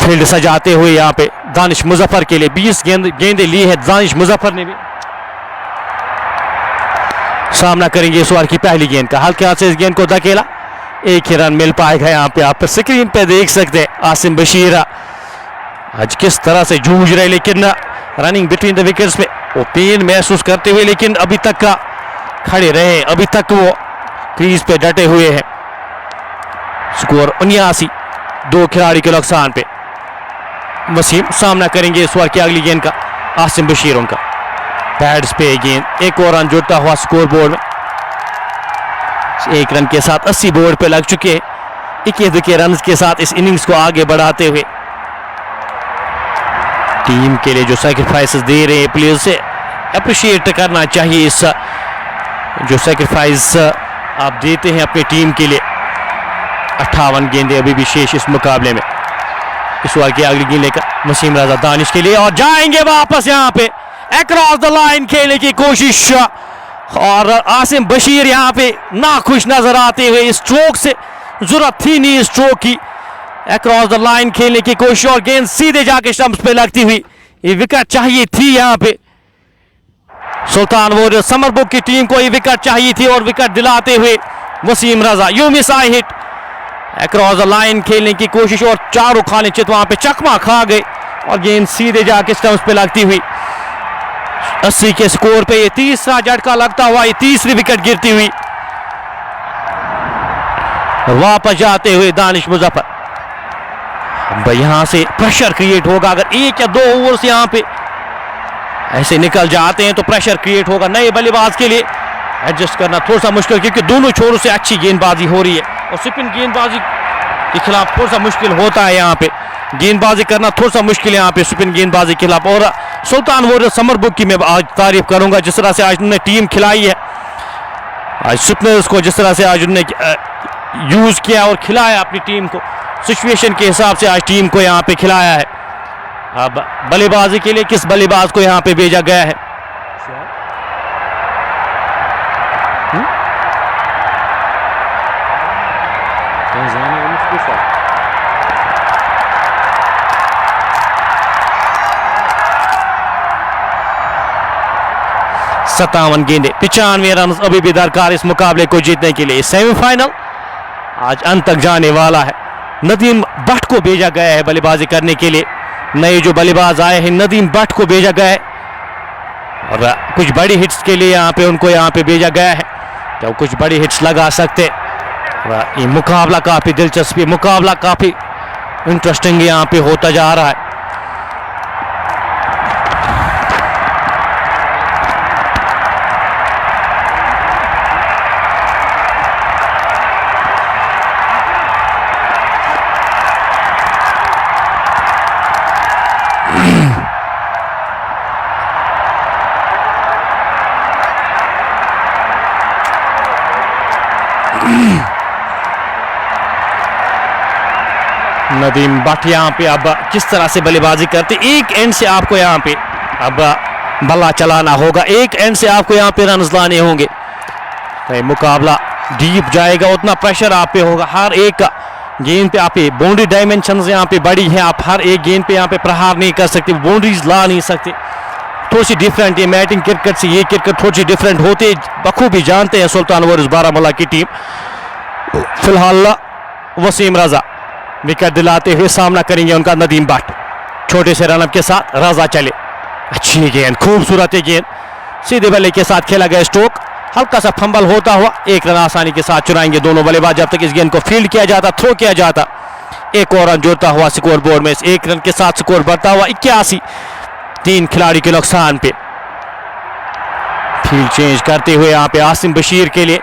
फील्ड सजाते हुए यहाँ पे दानिश मुजफ्फर के लिए 20 गेंदें ली है दानिश मुजफ्फर ने भी। सामना करेंगे इस ओवर की पहली गेंद का, हल्के हाथ से इस गेंद को धकेला। 1 ही रन मिल पाएगा यहाँ पे, आप स्क्रीन पे देख सकते हैं आसिम बशीर आज किस तरह से जूझ रहे, लेकिन रनिंग बिटवीन द विकेट्स में वो पेन महसूस करते हुए, लेकिन अभी तक का खड़े रहे, अभी तक वो क्रीज पे डटे हुए हैं। स्कोर 79 दो खिलाड़ी के नुकसान पे। वसीम सामना करेंगे इस ओवर की अगली गेंद का, आसिम बशीर उनका पैड्स पे गेंद। 1 और रन जुड़ता हुआ स्कोर बोर्ड में। 1 रन के साथ 80 बोर्ड पे लग चुके हैं। 21 के रन के साथ इस इनिंग्स को आगे बढ़ाते हुए टीम के लिए जो सैक्रिफाइसेस दे रहे हैं प्लेयर्स से अप्रिशिएट करना चाहिए। इस जो सैक्रिफाइस आप देते हैं अपनी टीम के लिए। 58 गेंदें अभी भी शेष इस मुकाबले में। इस ओवर की अगली गेंद लेकर वसीम रजा दानिश के लिए और जाएंगे वापस यहाँ पे अक्रॉस द लाइन खेलने की कोशिश। और आसिम बशीर यहाँ पे नाखुश नजर आते हुए इस स्ट्रोक से जरूरत थी नहीं स्ट्रोक की। अक्रॉस द लाइन खेलने की कोशिश और गेंद सीधे जाके स्टंप्स पे लगती हुई। ये विकेट चाहिए थी यहाँ पे सुल्तान वॉरियर समर बुक की टीम को। ये विकेट चाहिए थी और विकेट दिलाते हुए Wasim Raza. You miss I hit. Across the line खेलने की कोशिश और चारों खाने चित वहां पे चकमा खा गए और गेंद सीधे जाके स्टंप्स पे लगती हुई। 80 के स्कोर पे ये तीसरा झटका लगता हुआ ये तीसरी विकेट गिरती हुई। वापस जाते हुए दानिश मुजफ्फर। यहां से प्रेशर क्रिएट होगा। अगर 1 या 2 ओवर्स यहां पे ऐसे निकल जाते हैं तो प्रेशर क्रिएट होगा नए बल्लेबाज के लिए। एडजस्ट करना थोड़ा सा मुश्किल क्योंकि दोनों छोरों से अच्छी गेंदबाजी हो रही है और स्पिन गेंदबाजी के खिलाफ थोड़ा सा मुश्किल होता है। यहाँ पे गेंदबाजी करना थोड़ा सा मुश्किल है यहाँ पे स्पिन गेंदबाजी के खिलाफ। और सुल्तान वॉरियर समर बुक की मैं आज तारीफ करूंगा जिस तरह से आज उन्होंने टीम खिलाई है। आज स्पिनर्स को जिस तरह से आज उन्होंने यूज किया और खिलाया अपनी टीम को सिचुएशन के हिसाब से आज टीम को यहाँ पे खिलाया है। अब बल्लेबाजी के लिए किस बल्लेबाज को यहाँ पे भेजा गया है? सत्तावन गेंदे 95 रन अभी भी दरकार इस मुकाबले को जीतने के लिए। सेमीफाइनल आज अंत तक जाने वाला है। नदीम भट्ट को भेजा गया है बल्लेबाजी करने के लिए। नए जो बल्लेबाज आए हैं नदीम भट्ट को भेजा गया है और कुछ बड़ी हिट्स के लिए यहाँ पे उनको यहाँ पे भेजा गया है तो कुछ बड़ी हिट्स लगा सकते। ये मुकाबला काफी दिलचस्प, मुकाबला काफी इंटरेस्टिंग यहाँ पे होता जा रहा है। नदीम भट्ट यहाँ पे अब किस तरह से बल्लेबाजी करते, एक एंड से आपको यहाँ पे अब बल्ला चलाना होगा, एक एंड से आपको यहाँ पे रन्स लाने होंगे। तो मुकाबला डीप जाएगा, उतना प्रेशर आप पे होगा। हर एक गेंद पे आप बाउंड्री डायमेंशंस यहाँ पे बड़ी है, आप हर एक गेंद पे यहाँ पे प्रहार नहीं कर सकते, बाउंड्रीज ला नहीं सकते। थोड़ी सी डिफरेंट है मैटिंग क्रिकेट से, ये क्रिकेट थोड़ी सी डिफरेंट होते बखूबी जानते हैं सुल्तान वॉरियर्स बारामूला की टीम। फिलहाल वसीम रजा विकेट दिलाते हुए सामना करेंगे उनका नदीम भट्ट। छोटे से रनअप के साथ रजा चले, अच्छी गेंद, खूबसूरत गेंद, सीधे बल्ले के साथ खेला गया स्ट्रोक, हल्का सा फंबल होता हुआ एक रन आसानी के साथ चुराएंगे दोनों बल्लेबाज जब तक इस गेंद को फील्ड किया जाता, थ्रो किया जाता। एक और रन जोड़ता हुआ स्कोर बोर्ड में, एक रन के साथ स्कोर बढ़ता हुआ 81। 3 खिलाड़ी के नुकसान पे फील्ड चेंज करते हुए यहाँ पे आसिम बशीर के लिए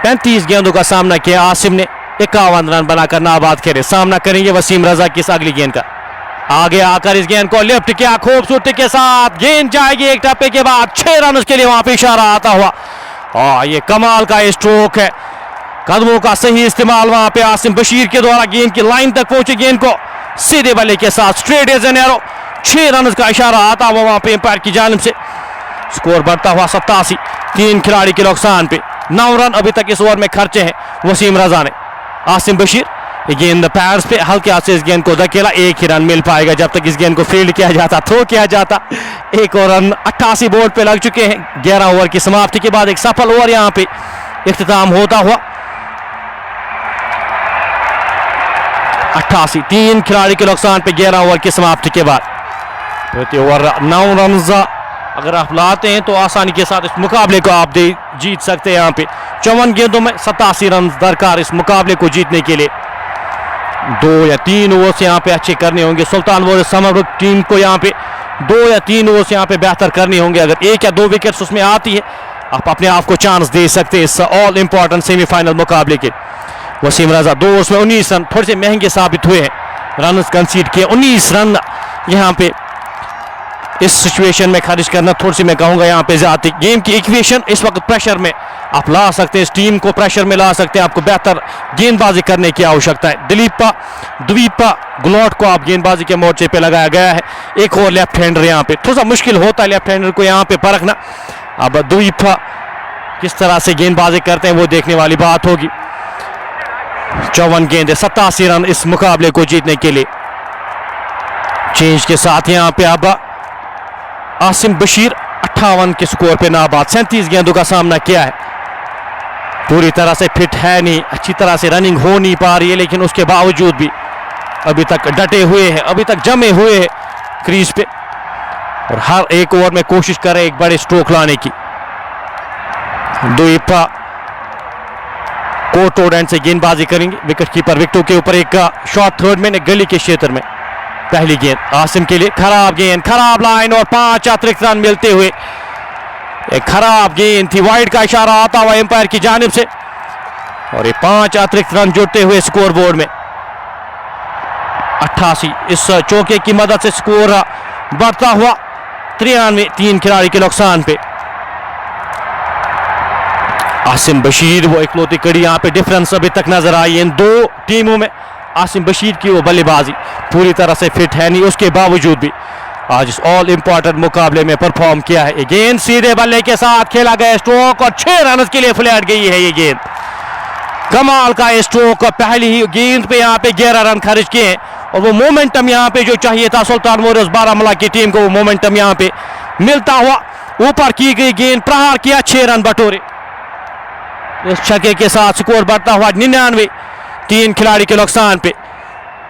35 गेंदों का सामना किया। आसिम ने 51 रन बनाकर नाबाद खेले। सामना करेंगे वसीम रजा की इस अगली गेंद का। आगे आकर इस गेंद को लेफ्ट किया खूबसूरती के साथ, गेंद जाएगी एक टप्पे के बाद 6 रन के लिए वहां पे इशारा आता हुआ। और ये कमाल का स्ट्रोक है, कदमों का सही इस्तेमाल वहां पे आसिम बशीर के द्वारा गेंद की लाइन तक पहुंचे, गेंद को सीधे बल्ले के साथ straight as an arrow, 6 run का इशारा आता हुआ वहां पे एम्पायर की जानिब से। स्कोर बढ़ता हुआ 87। 3 खिलाड़ी के नुकसान पे 9 रन अभी तक इस ओवर में खर्चे हैं वसीम रजा ने। आसिम बशीर गेंद पैर्स पे हल्के हाथ से इस गेंद को धकेला, 1 ही रन मिल पाएगा जब तक इस गेंद को फील्ड किया जाता, थ्रो किया जाता। 1 और रन 88 बोर्ड पे लग चुके हैं। 11 ओवर की समाप्ति के बाद एक सफल ओवर यहाँ पे इख्तिताम होता हुआ। 88, 3 खिलाड़ी के नुकसान पे 11 ओवर की समाप्ति के बाद प्रति ओवर 9 रन अगर आप लाते हैं तो आसानी के साथ इस मुकाबले को आप जीत सकते हैं। यहाँ पे 54 गेंदों में 87 रन दरकार इस मुकाबले को जीतने के लिए। 2 या 3 ओवर्स यहाँ पे अच्छे करने होंगे सुल्तान वॉरियर्स समर टीम को। यहाँ पे 2 या 3 ओवर्स यहाँ पे बेहतर करने होंगे। अगर 1 या 2 विकेट्स उसमें आती है आप अपने आप को चांस दे सकते हैं इस ऑल इंपॉर्टेंट सेमीफाइनल मुकाबले के। वसीम रजा 2 ओवर्स में 19 रन थोड़े से महंगे साबित हुए हैं, रन कंसीड किए। 19 रन यहाँ पे इस सिचुएशन में खारिज करना थोड़ी सी मैं कहूंगा यहाँ पे ज्यादा। गेम की इक्वेशन इस वक्त प्रेशर में आप ला सकते हैं, इस टीम को प्रेशर में ला सकते हैं। आपको बेहतर गेंदबाजी करने की आवश्यकता है। द्वीपा गुलॉट को आप गेंदबाजी के मोर्चे पे लगाया गया है। एक और लेफ्ट हैंडर यहाँ पे थोड़ा सा मुश्किल होता है लेफ्ट हैंडर को यहाँ पे परखना। अब द्वीपा किस तरह से गेंदबाजी करते हैं वो देखने वाली बात होगी। 54 गेंदे 87 रन इस मुकाबले को जीतने के लिए। चेंज के साथ यहां पे अब आसिम बशीर 58 के स्कोर पे नाबाद 37 गेंदों का सामना किया है। पूरी तरह से फिट है नहीं, अच्छी तरह से रनिंग हो नहीं पा रही है, लेकिन उसके बावजूद भी अभी तक डटे हुए हैं, अभी तक जमे हुए हैं क्रीज पे और हर एक ओवर में कोशिश कर रहे एक बड़े स्ट्रोक लाने की। दुईपा कोर्ट रोड एंड से गेंदबाजी करेंगे। विकेट कीपर विकेटों के ऊपर एक शॉट थर्ड में गली के क्षेत्र में। पहली गेंद आसिम के लिए, खराब गेंद, खराब लाइन और 5 अतिरिक्त रन मिलते हुए। एक खराब गेंद थी, वाइड का इशारा आता हुआ एम्पायर की जानिब से और ये 5 अतिरिक्त रन जुड़ते हुए स्कोर बोर्ड में 88। इस चौके की मदद से स्कोर बढ़ता हुआ 93, 3 खिलाड़ी के नुकसान पे। आसिम बशीर वो इकलौती कड़ी यहां पे डिफरेंस अभी तक नजर आई इन दो टीमों में। आसिम बशीर की वो बल्लेबाजी पूरी तरह से फिट है नहीं, उसके बावजूद भी आज इस ऑल इंपॉर्टेंट मुकाबले में परफॉर्म किया है। ये गेंद सीधे बल्ले के साथ खेला गया स्ट्रोक और 6 रन के लिए फ्लैट गई है। ये गेंद कमाल का स्ट्रोक, पहली ही गेंद पे यहाँ पे 11 रन खर्च किए हैं और वो मोमेंटम यहाँ पे जो चाहिए था सुल्तान वॉरियर्स बारामूला की टीम को, वो मोमेंटम यहाँ पे मिलता हुआ ऊपर की गई गेंद प्रहार किया, 6 रन बटोरे। इस छक्के के साथ स्कोर बढ़ता हुआ 99, 3 खिलाड़ी के नुकसान पे।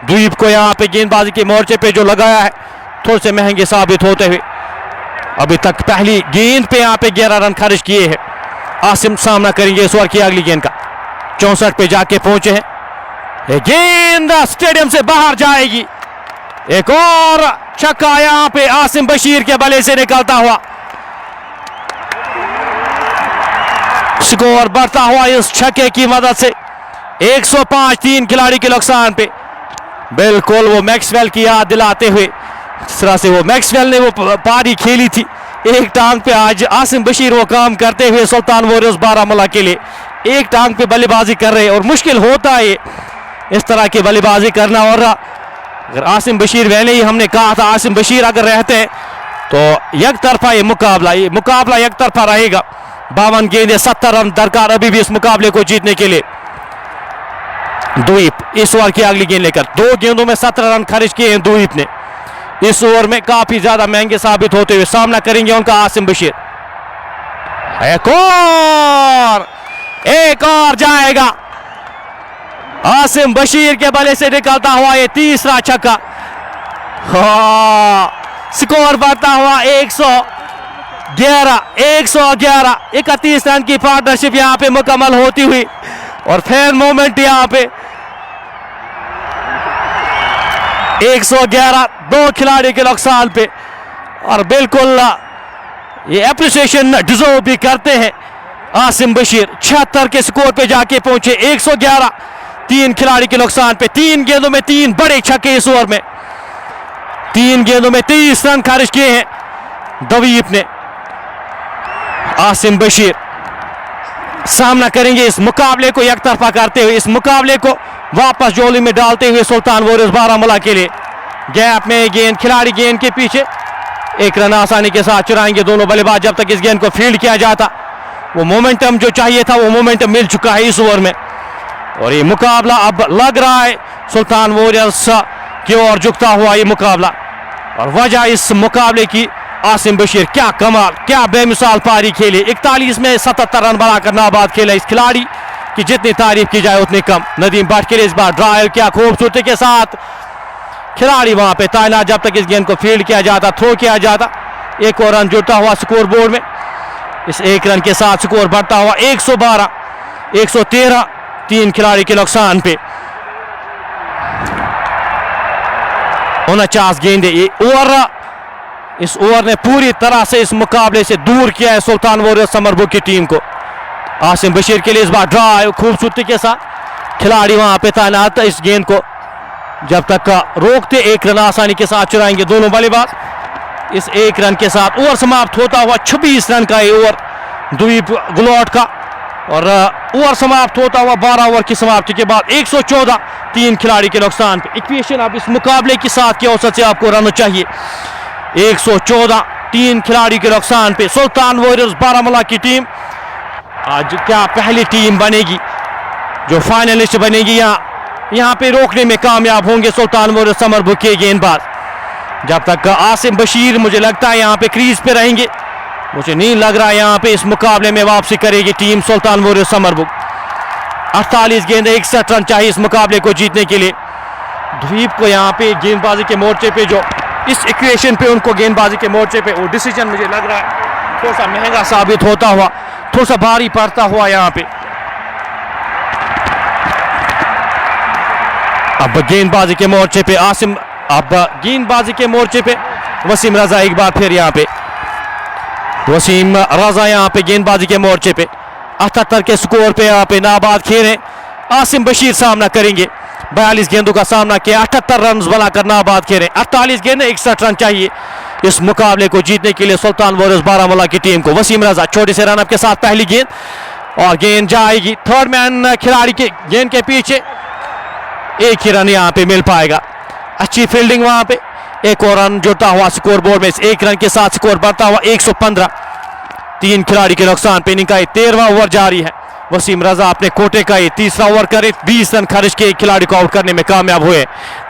द्वीप को यहाँ पे गेंदबाजी के मोर्चे पे जो लगाया है थोड़े से महंगे साबित होते हुए अभी तक पहली गेंद पे यहाँ पे 11 रन खर्च किए हैं। आसिम सामना करेंगे इस ओवर की अगली गेंद का। 64 पे जाके पहुंचे हैं। ये गेंद स्टेडियम से बाहर जाएगी। एक और छक्का यहाँ पे आसिम बशीर के बल्ले से निकलता हुआ। स्कोर बढ़ता हुआ इस छक्के की मदद से 105, 3 खिलाड़ी के नुकसान पे। बिल्कुल वो मैक्सवेल की याद दिलाते हुए, जिस तरह से वो मैक्सवेल ने वो पारी खेली थी एक टांग पे, आज आसिम बशीर वो काम करते हुए सुल्तान वॉरियर्स बारामूला के लिए एक टांग पे बल्लेबाजी कर रहे हैं। और मुश्किल होता है इस तरह की बल्लेबाजी करना। और अगर आसिम बशीर पहले ही हमने कहा था आसिम बशीर अगर रहते हैं तो एक तरफा ये मुकाबला एक तरफा रहेगा। 52 गेंदें 70 रन दरकार अभी भी इस मुकाबले को जीतने के लिए। द्वीप इस ओवर की अगली गेंद लेकर 2 गेंदों में 17 रन खर्च किए हैं द्वीप ने। इस ओवर में काफी ज्यादा महंगे साबित होते हुए सामना करेंगे उनका आसिम बशीर। एक और जाएगा आसिम बशीर के बल्ले से निकलता हुआ ये तीसरा छक्का। स्कोर बढ़ता हुआ 111, 31 रन की पार्टनरशिप यहां पे मुकम्मल होती हुई और फैन मोमेंट यहां पे 111, 2 खिलाड़ी के नुकसान पे। और बिल्कुल ये एप्रिसिएशन डिजर्व भी करते हैं आसिम बशीर। 76 के स्कोर पे जाके पहुंचे। 111, 3 खिलाड़ी के नुकसान पे। 3 गेंदों में 3 बड़े छक्के इस ओवर में। 3 गेंदों में 30 रन खर्च किए हैं द्वीप ने। आसिम बशीर सामना करेंगे इस मुकाबले को एक तरफा करते हुए, इस मुकाबले को वापस जोली में डालते हुए सुल्तान वॉरियर्स बारामूला के लिए। गैप में गेंद, खिलाड़ी गेंद के पीछे 1 रन आसानी के साथ चुराएंगे दोनों बल्लेबाज। जब तक इस गेंद को फील्ड किया जाता वो मोमेंटम जो चाहिए था वो मोमेंटम मिल चुका है इस ओवर में। और ये मुकाबला अब लग रहा है सुल्तान वॉरियर्स की ओर झुकता हुआ ये मुकाबला। और वजह इस मुकाबले की आसिम बशीर, क्या कमाल, क्या बेमिसाल पारी खेली। 41 में 77 रन बनाकर नाबाद खेला इस खिलाड़ी की जितनी तारीफ की जाए उतनी कम। नदीम भट्ट के लिए इस बार ड्राइव किया खूबसूरती के साथ, खिलाड़ी वहां पे तैनात जब तक इस गेंद को फील्ड किया जाता, थ्रो किया जाता। 1 और रन जुड़ता हुआ स्कोर बोर्ड में। इस 1 रन के साथ स्कोर बढ़ता हुआ 112, 113, 3 खिलाड़ी के नुकसान पे। 49 गेंदे ये ओवर, इस ओवर ने पूरी तरह से इस मुकाबले से दूर किया है सुल्तान वॉरियर्स समरबुक की टीम को। आसिम बशीर के लिए इस बार ड्राइव खूबसूरती के साथ, खिलाड़ी वहां पे तैनात। इस गेंद को जब तक रोकते 1 रन आसानी के साथ चुराएंगे दोनों बल्लेबाज। इस 1 रन के साथ ओवर समाप्त होता हुआ 26 रन का ये ओवर द्वीप गुलौट का। और ओवर समाप्त होता हुआ 12 ओवर की समाप्ति के बाद 114, 3 खिलाड़ी के नुकसान पे। इक्वेशन अब इस मुकाबले की 7 के औसत से आपको रन चाहिए। 114, 3 खिलाड़ी के नुकसान पे सुल्तान वॉरियर्स बारामूला की टीम आज क्या पहली टीम बनेगी जो फाइनलिस्ट बनेगी यहाँ पे रोकने में कामयाब होंगे सुल्तान वॉरियर्स समरबुक के गेंदबाज। जब तक आसिम बशीर मुझे लगता है यहाँ पे क्रीज पे रहेंगे, मुझे नहीं लग रहा है यहाँ पे इस मुकाबले में वापसी करेगी टीम सुल्तान वॉरियर्स समरबुक। 48 गेंदें 61 रन चाहिए इस मुकाबले को जीतने के लिए। द्वीप को यहाँ पे गेंदबाजी के मोर्चे पे जो इस इक्वेशन पे उनको गेंदबाजी के मोर्चे पे वो डिसीजन मुझे लग रहा है थोड़ा सा महंगा साबित होता हुआ, थोड़ा सा भारी पड़ता हुआ यहाँ पे। अब गेंदबाजी के मोर्चे पे आसिम, अब गेंदबाजी के मोर्चे पे वसीम रजा एक बार फिर यहाँ पे वसीम रजा यहाँ पे गेंदबाजी के मोर्चे पे 78 के स्कोर पे यहाँ पे नाबाद खेल आसिम बशीर सामना करेंगे। 42 गेंदों का सामना किया, 78 रन बनाकर नाबाद खेले। 48 गेंदें 61 रन चाहिए इस मुकाबले को जीतने के लिए सुल्तान वॉरियर्स बारामूला की टीम को। वसीम रजा छोटे से रन के साथ पहली गेंद और गेंद जाएगी थर्ड मैन खिलाड़ी के गेंद के पीछे, एक ही रन यहाँ पे मिल पाएगा। अच्छी फील्डिंग वहां पे, एक और रन जुड़ता हुआ स्कोर बोर्ड में, एक रन के साथ स्कोर बढ़ता हुआ 115। 3 खिलाड़ी के नुकसान पे इनिंग का 13वां ओवर जारी है। वसीम रजा अपने कोटे का ये तीसरा ओवर करे, 20 रन खर्च के एक खिलाड़ी को आउट करने में कामयाब हुए।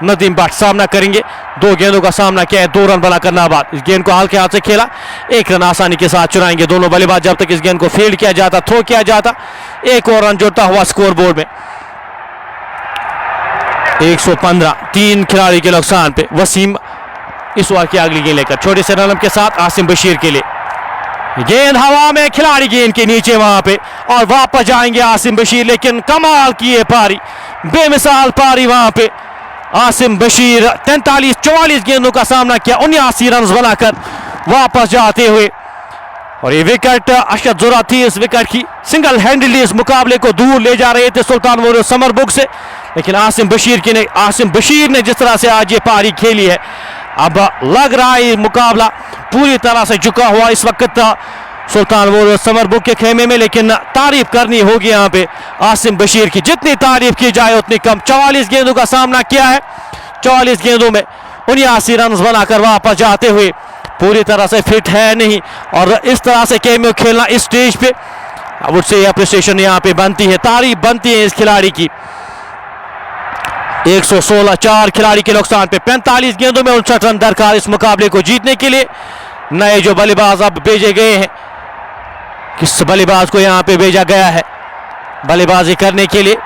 नदीम भट्ट सामना करेंगे, 2 गेंदों का सामना किया है, 2 रन बनाकर नाबाद। इस गेंद को हल्के हाथ से खेला, 1 रन आसानी के साथ चुराएंगे दोनों बल्लेबाज जब तक इस गेंद को फील्ड किया जाता, थ्रो किया जाता। एक और रन जुड़ता हुआ स्कोर बोर्ड में 115। 3 खिलाड़ी के नुकसान पे वसीम इस ओवर की अगली गेंद लेकर छोटे से रन के साथ आसिम बशीर के लिए। गेंद हवा में, खिलाड़ी गेंद के नीचे वहां पे और वापस जाएंगे आसिम बशीर, लेकिन कमाल की ये पारी, बेमिसाल पारी वहां पे। आसिम बशीर 43-44 गेंदों का सामना किया, 79 रन बनाकर वापस जाते हुए। और ये विकेट अशद जुरा थी, इस विकेट की सिंगल हैंडली इस मुकाबले को दूर ले जा रहे थे सुल्तान वॉरियर्स समरबुक से, लेकिन आसिम बशीर ने जिस तरह से आज ये पारी खेली है, अब लग रहा है ये मुकाबला पूरी तरह से झुका हुआ इस वक्त सुल्तान वॉरियर्स समरबुक के खेमे में। लेकिन तारीफ करनी होगी यहाँ पे आसिम बशीर की, जितनी तारीफ की जाए उतनी कम। 44 गेंदों का सामना किया है, 44 गेंदों में 79 रन बनाकर वापस जाते हुए पूरी तरह से फिट है नहीं, और इस तरह से कैमियो खेलना इस स्टेज पे उससे अप्रिसिएशन यहाँ पे बनती है, तारीफ बनती है इस खिलाड़ी की। 116, 4 खिलाड़ी के नुकसान पे 45 गेंदों में 59 रन दरकार इस मुकाबले को जीतने के लिए। नए जो बल्लेबाज अब भेजे गए हैं, किस बल्लेबाज को यहाँ पे भेजा गया है बल्लेबाजी करने के लिए?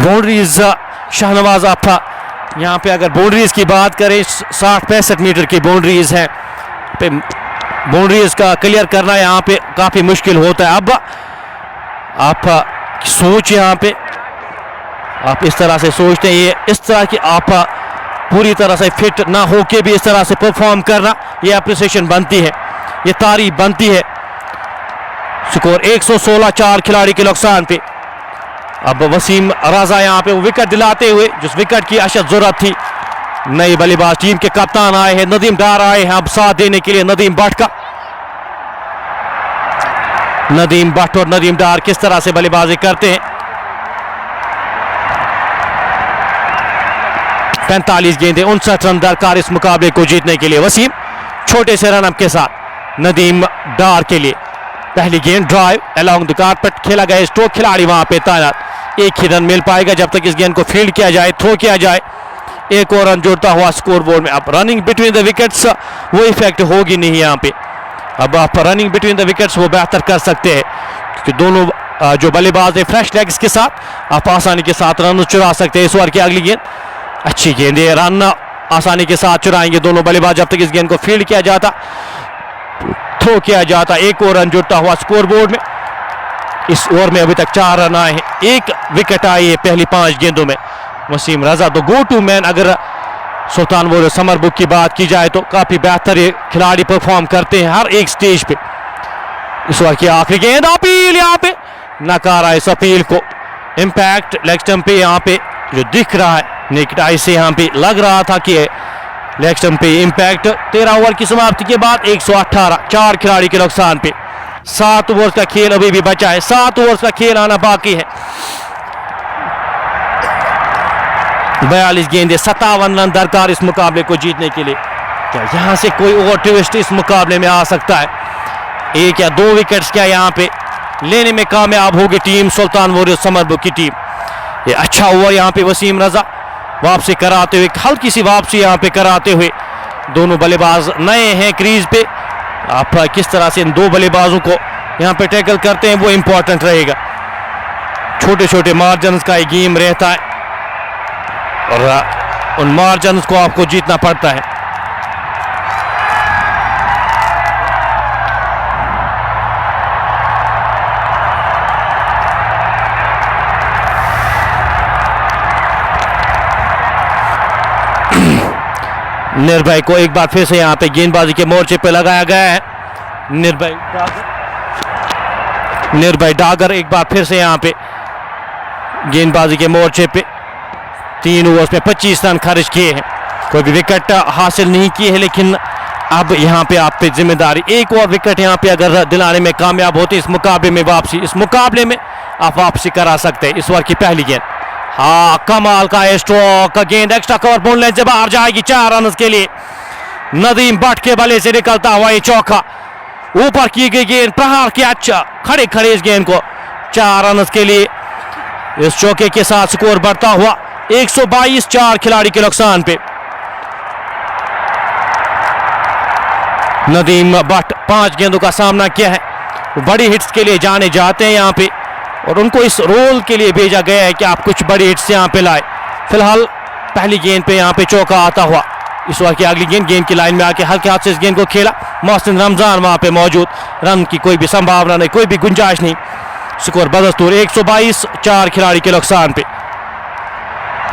बाउंड्रीज शाहनवाज आपा, यहाँ पे अगर बाउंड्रीज की बात करें 60-65 मीटर की बाउंड्रीज हैं, बाउंड्रीज का क्लियर करना यहाँ पे काफ़ी मुश्किल होता है। अब आप सोच यहाँ पे आप इस तरह से सोचते हैं, ये इस तरह की आप पूरी तरह से फिट ना हो के भी इस तरह से परफॉर्म करना, ये अप्रिसिएशन बनती है, ये तारीफ बनती है। स्कोर 116, 4 खिलाड़ी के नुकसान पे। अब वसीम रजा यहाँ पे विकेट दिलाते हुए, जिस विकेट की अशद जरूरत थी। नए बल्लेबाज टीम के कप्तान आए हैं, नदीम डार आए हैं अब साथ देने के लिए नदीम भट्ट का। नदीम भट्ट और नदीम डार किस तरह से बल्लेबाजी करते हैं। 45 गेंदें 59 रन दरकार इस मुकाबले को जीतने के लिए। वसीम छोटे से रन के साथ नदीम डार के लिए। पहली गेंद ड्राइव अलोंग द कारपेट खेला गया, स्ट्रोक खिलाड़ी वहां पे तैनात, एक ही रन मिल पाएगा जब तक इस गेंद को फील्ड किया जाए, थ्रो किया जाए। एक और रन जुड़ता हुआ स्कोर बोर्ड में। अब रनिंग बिटवीन द विकेट्स वो इफेक्ट होगी नहीं यहाँ पे। अब आप रनिंग बिटवीन द विकेट्स वो बेहतर कर सकते हैं, क्योंकि दोनों जो बल्लेबाज है फ्रेश लेग्स के साथ आप आसानी के साथ रन चुरा सकते हैं। इस ओवर की अगली गेंद अच्छी गेंद है, रन आसानी के साथ चुराएंगे दोनों बल्लेबाज जब तक इस गेंद को फील्ड किया जाता, थ्रो किया जाता। एक और रन जुड़ता हुआ स्कोर बोर्ड में। इस ओवर में अभी तक 4 रन आए हैं, 1 विकेट आई है पहली 5 गेंदों में। वसीम रजा तो गो टू मैन अगर सुल्तान वॉरियर्स समरबुक की बात की जाए तो काफी बेहतर ये खिलाड़ी परफॉर्म करते हैं हर एक स्टेज पे। इस ओवर की आखिरी गेंद, अपील यहाँ पे नकारा इस अपील को। इंपैक्ट लेग स्टंप पे यहाँ पे जो दिख रहा है नेकेड आई से यहाँ पे लग रहा था कि लेग स्टंप पे इंपैक्ट। 13 ओवर की समाप्ति के बाद 118, 4 खिलाड़ी के नुकसान पे। 7 ओवर का खेल अभी भी बचा है, 7 ओवर का खेल आना बाकी है। 42 गेंदे 57 रन दरकार इस मुकाबले को जीतने के लिए। क्या यहाँ से कोई और ट्विस्ट इस मुकाबले में आ सकता है? एक या दो विकेट्स क्या यहाँ पे लेने में कामयाब होगी टीम सुल्तान वॉरियर्स समरबुक की टीम। ये अच्छा ओवर यहाँ पे वसीम रजा वापसी कराते हुए, हल्की सी वापसी यहाँ पे कराते हुए। दोनों बल्लेबाज नए हैं क्रीज पे, आप किस तरह से इन दो बल्लेबाजों को यहाँ पे टैकल करते हैं वो इंपॉर्टेंट रहेगा। छोटे छोटे मार्जिन का ये गेम रहता है और उन मार्जिन को आपको जीतना पड़ता है। निर्भय को एक बार फिर से यहाँ पे गेंदबाजी के मोर्चे पे लगाया गया है। निर्भय डागर एक बार फिर से यहाँ पे गेंदबाजी के मोर्चे पे 3 ओवर्स में 25 रन खर्च किए हैं, कोई भी विकेट हासिल नहीं किए हैं। लेकिन अब यहाँ पे आप पे जिम्मेदारी, एक और विकेट यहाँ पे अगर दिलाने में कामयाब होते इस मुकाबले में आप वापसी करा सकते हैं। इस ओवर की पहली गेंद, हाँ कमाल का स्ट्रोक, गेंद एक्स्ट्रा कवर बॉल लाइन से बाहर जाएगी 4 रन के लिए। नदीम भट्ट के बल्ले से निकलता हुआ ये चौका, ऊपर की गई गेंद, प्रहार किया अच्छा, खड़े खड़े इस गेंद को 4 रन के लिए। इस चौके के साथ स्कोर बढ़ता हुआ 122, 4 खिलाड़ी के नुकसान पे। नदीम भट्ट 5 गेंदों का सामना किया है, बड़ी हिट्स के लिए जाने जाते हैं यहाँ पे और उनको इस रोल के लिए भेजा गया है कि आप कुछ बड़ी हिट्स यहाँ पे लाए। फिलहाल पहली गेंद पे यहाँ पे चौका आता हुआ। इस ओवर की अगली गेंद की लाइन में आके हल्के हाथ से इस गेंद को खेला, मोहसिन रमजान वहां पे मौजूद, रन की कोई भी संभावना नहीं, कोई भी गुंजाइश नहीं। स्कोर बदस्तूर 122, 4 खिलाड़ी के नुकसान पे।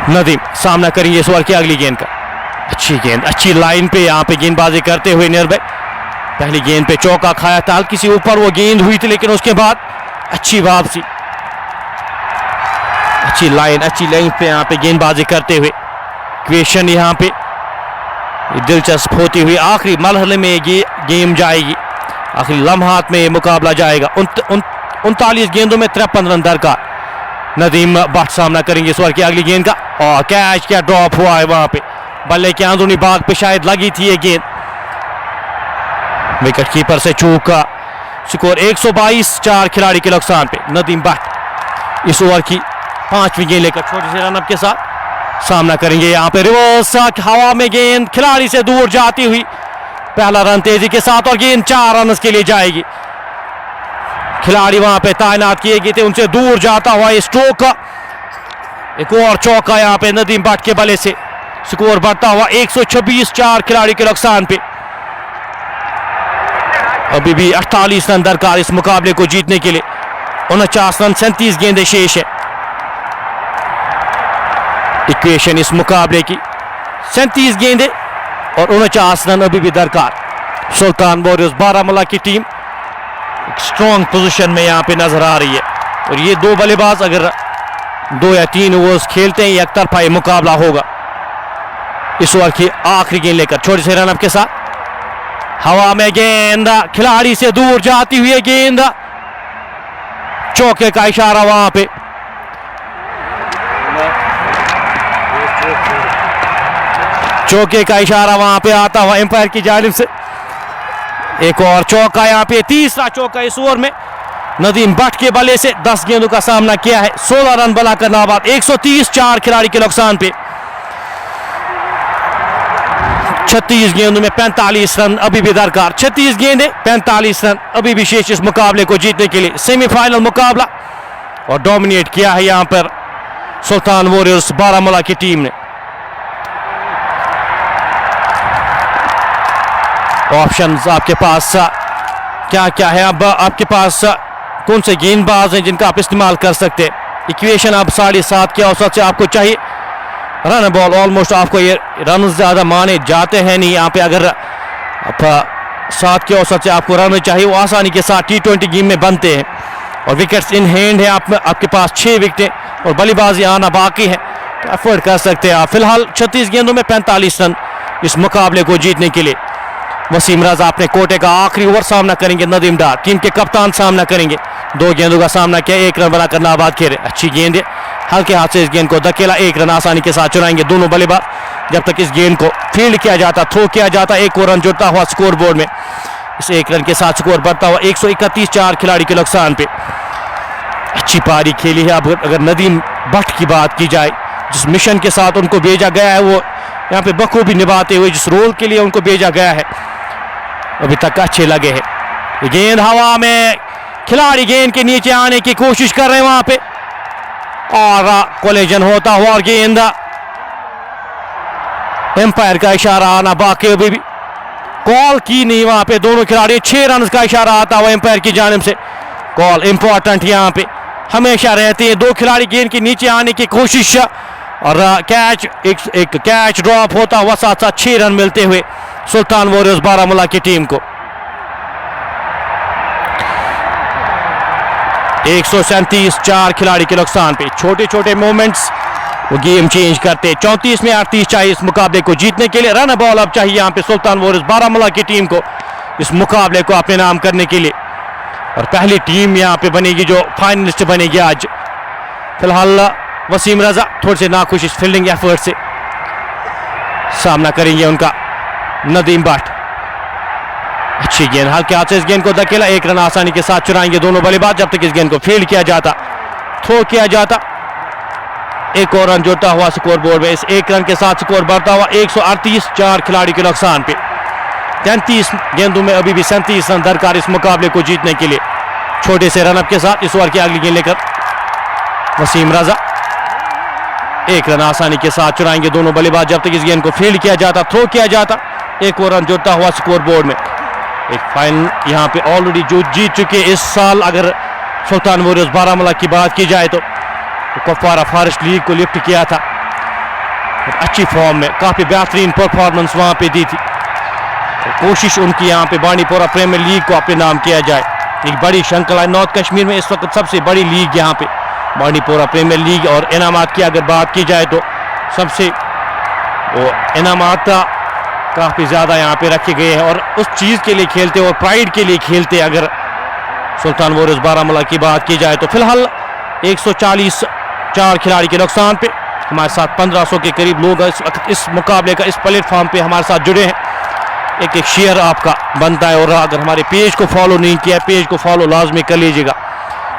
नदीम सामना करेंगे इस ओवर की अगली गेंद का, अच्छी गेंद, अच्छी लाइन पे यहाँ पे गेंदबाजी करते हुए निर्भय। पहली गेंद पे चौका खाया था, हल्की सी ऊपर वो गेंद हुई थी, लेकिन उसके बाद अच्छी वापसी, अच्छी लाइन पे यहाँ पे गेंदबाजी करते हुए। क्वेश्चन यहाँ पे दिलचस्प होती हुई आखिरी मरहले में ये गेम जाएगी, आखिरी लम्हात में ये मुकाबला जाएगा। 39 गेंदों में 53 रन दरकार। नदीम भट्ट सामना करेंगे इस ओवर की अगली गेंद का और कैच क्या ड्रॉप हुआ है वहां पे, बल्ले के अंदरूनी भाग पे शायद लगी थी ये गेंद, विकेट कीपर से चूक। स्कोर 122, 4 खिलाड़ी के नुकसान पे। नदीम भट्ट इस ओवर की 5वीं गेंद लेकर छोटे से रनअप के साथ सामना करेंगे। यहाँ पे रिवर्स हवा में गेंद खिलाड़ी से दूर जाती हुई, पहला रन तेजी के साथ और गेंद 4 रन के लिए जाएगी। खिलाड़ी वहां पे तैनात किए गए थे, उनसे दूर जाता हुआ स्ट्रोक, एक और चौका यहाँ पे नदीम भट्ट के बल्ले से। स्कोर बढ़ता हुआ 126, 4 खिलाड़ी के नुकसान पे। अभी भी 48 रन दरकार इस मुकाबले को जीतने के लिए। 49 रन 37 गेंदें शेष है। इक्वेशन इस मुकाबले की 37 गेंदें और 49 रन अभी भी दरकार। सुल्तान वॉरियर्स बारामूला की टीम स्ट्रॉन्ग पोजीशन में यहाँ पे नजर आ रही है और ये दो बल्लेबाज अगर 2 या 3 ओवर्स खेलते हैं, एक तरफा ये मुकाबला होगा। इस ओवर की आखिरी गेंद लेकर छोटे से रनअप के साथ हवा में गेंद, खिलाड़ी से दूर जाती हुई गेंद, चौके का इशारा वहां पे। चौके का इशारा वहां पे आता हुआ एम्पायर की जानिब से। एक और चौका यहाँ पे, तीसरा चौका इस ओवर में। नदीम भट्ट के बल्ले से 10 गेंदों का सामना किया है, 16 रन बनाकर नाबाद। 130, 4 खिलाड़ी के नुकसान पे। 36 गेंदों में 45 रन अभी भी दरकार। 36 गेंदें 45 रन अभी भी शेष इस मुकाबले को जीतने के लिए। सेमीफाइनल मुकाबला और डोमिनेट किया है यहां पर सुल्तान वॉरियर्स बारामूला की टीम ने। ऑप्शंस आपके पास क्या क्या है, अब आपके पास कौन से गेंदबाज हैं जिनका आप इस्तेमाल कर सकते हैं। इक्वेशन आप 7.5 के औसत से आपको चाहिए। रन बॉल ऑलमोस्ट आपको ये रन ज्यादा माने जाते हैं नहीं यहाँ पे। अगर 7 के औसत से आपको रन चाहिए, वो आसानी के साथ T20 गेम में बनते हैं और विकेट्स इन हैंड है। आपके पास 6 विकेटें और बल्लेबाजी आना बाकी है, तो अफोर्ड कर सकते हैं आप। फिलहाल 36 गेंदों में 45 रन इस मुकाबले को जीतने के लिए। वसीम रजा अपने कोटे का आखिरी ओवर सामना करेंगे। नदीम डार टीम के कप्तान सामना करेंगे। दो गेंदों का सामना किया, एक रन बनाकर नाबाद खेले। अच्छी गेंद है, हल्के हाथ से इस गेंद को धकेला, एक रन आसानी के साथ चुराएंगे दोनों बल्लेबाज। जब तक इस गेंद को फील्ड किया जाता, थ्रो किया जाता, एक और रन जुड़ता हुआ स्कोर बोर्ड में। इस एक रन के साथ स्कोर बढ़ता हुआ 131, 4 खिलाड़ी के नुकसान पे। अच्छी पारी खेली है। अब अगर नदीम भट्ट की बात की जाए, जिस मिशन के साथ उनको भेजा गया है वो यहाँ पे बखूबी निभाते हुए, जिस रोल के लिए उनको भेजा गया है अभी तक अच्छे लगे हैं। गेंद हवा में, खिलाड़ी गेंद के नीचे आने की कोशिश कर रहे हैं वहां पे और कोलिजन होता हुआ और गेंद एम्पायर का इशारा आना बाकी, अभी भी कॉल की नहीं वहां पे दोनों खिलाड़ी। 6 रन का इशारा आता हुआ एम्पायर की जानिब से। कॉल इंपॉर्टेंट यहाँ पे हमेशा रहती है। दो खिलाड़ी गेंद के नीचे आने की कोशिश और कैच, एक कैच ड्रॉप होता हुआ, साथ साथ 6 रन मिलते हुए सुल्तान वॉरियर्स बारामूला की टीम को। 137, 4 खिलाड़ी के नुकसान पे। छोटे छोटे मोमेंट्स वो गेम चेंज करते। 34 में 38 चाहिए इस मुकाबले को जीतने के लिए। रन बॉल अब चाहिए यहाँ पे सुल्तान वॉरियर्स बारामूला की टीम को इस मुकाबले को अपने नाम करने के लिए। और पहली टीम यहाँ पे बनेगी जो फाइनलिस्ट बनेगी आज। फिलहाल वसीम रजा थोड़े से नाखुश इस फील्डिंग एफर्ट से, सामना करेंगे उनका नदीम भट्ट। अच्छी गेंद, हल्के हाथ से इस गेंद को धकेला, एक रन आसानी के साथ चुराएंगे दोनों बल्लेबाज। जब तक इस गेंद को फील्ड किया जाता, थ्रो किया जाता, एक और रन जोड़ता हुआ स्कोर बोर्ड में। इस एक रन के साथ स्कोर बढ़ता हुआ 138, 4 खिलाड़ी के नुकसान पे। 33 गेंदों में अभी भी 37 रन दरकार इस मुकाबले को जीतने के लिए। छोटे से रनअप के साथ इस ओवर की अगली गेंद लेकर वसीम रजा, एक रन आसानी के साथ चुराएंगे दोनों बल्लेबाज। जब तक इस गेंद को फील्ड किया जाता, थ्रो किया जाता, एक और रन जोड़ता हुआ स्कोर बोर्ड में। एक फाइनल यहाँ पे ऑलरेडी जो जीत चुके इस साल अगर सुल्तान वॉरियर्स बारामूला की बात की जाए तो कुपवारा फॉरेस्ट लीग को लिफ्ट किया था। अच्छी फॉर्म में काफी बेहतरीन परफॉर्मेंस वहां पे दी थी। तो कोशिश उनकी यहाँ पे बांडीपोरा प्रीमियर लीग को अपने नाम किया जाए। एक बड़ी श्रृंखला नॉर्थ कश्मीर में इस वक्त सबसे बड़ी लीग यहाँ पे बांडीपोरा प्रीमियर लीग। और इनामात की अगर बात की जाए तो सबसे वो इनामात काफी ज्यादा यहाँ पे रखे गए हैं और उस चीज के लिए खेलते और प्राइड के लिए खेलते अगर सुल्तान वॉरियर्स बारामूला की बात की जाए तो। फिलहाल 140, 4 खिलाड़ी के नुकसान पे। हमारे साथ 1500 के करीब लोग इस वक्त इस मुकाबले का इस प्लेटफॉर्म पे हमारे साथ जुड़े हैं। एक शेयर आपका बनता है और अगर हमारे पेज को फॉलो नहीं किया, पेज को फॉलो लाजमी कर लीजिएगा।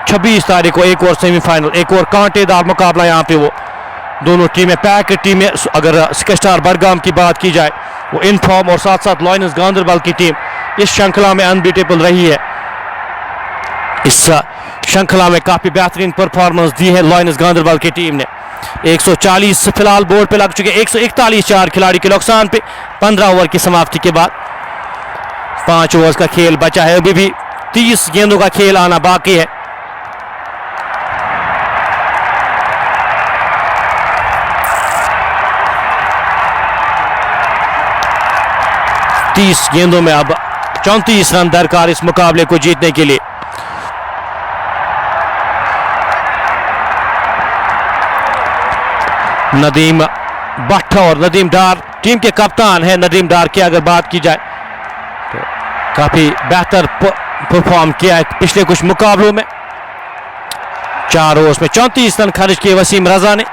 26 तारीख को एक और सेमीफाइनल, एक और कांटेदार मुकाबला यहाँ पे वो दोनों टीमें पैक टीमें। अगर स्टार बडगाम की बात की जाए वो इन फॉर्म और साथ साथ लायंस गांधरबल की टीम इस श्रृंखला में अनबीटेबल रही है। इस श्रृंखला में काफी बेहतरीन परफॉर्मेंस दी है लायंस गांधरबल की टीम ने। 140 फिलहाल बोर्ड पे लग चुके, 141, 4 खिलाड़ी के नुकसान पे। 15 ओवर की समाप्ति के बाद 5 ओवर का खेल बचा है। अभी भी 30 गेंदों का खेल आना बाकी है। गेंदों में अब 34 रन दरकार इस मुकाबले को जीतने के लिए। नदीम भट्ट और नदीम डार टीम के कप्तान है। नदीम डार की अगर बात की जाए तो काफी बेहतर परफॉर्म किया है पिछले कुछ मुकाबलों में। 4 ओवर्स में 34 रन खर्च किए वसीम रजा ने।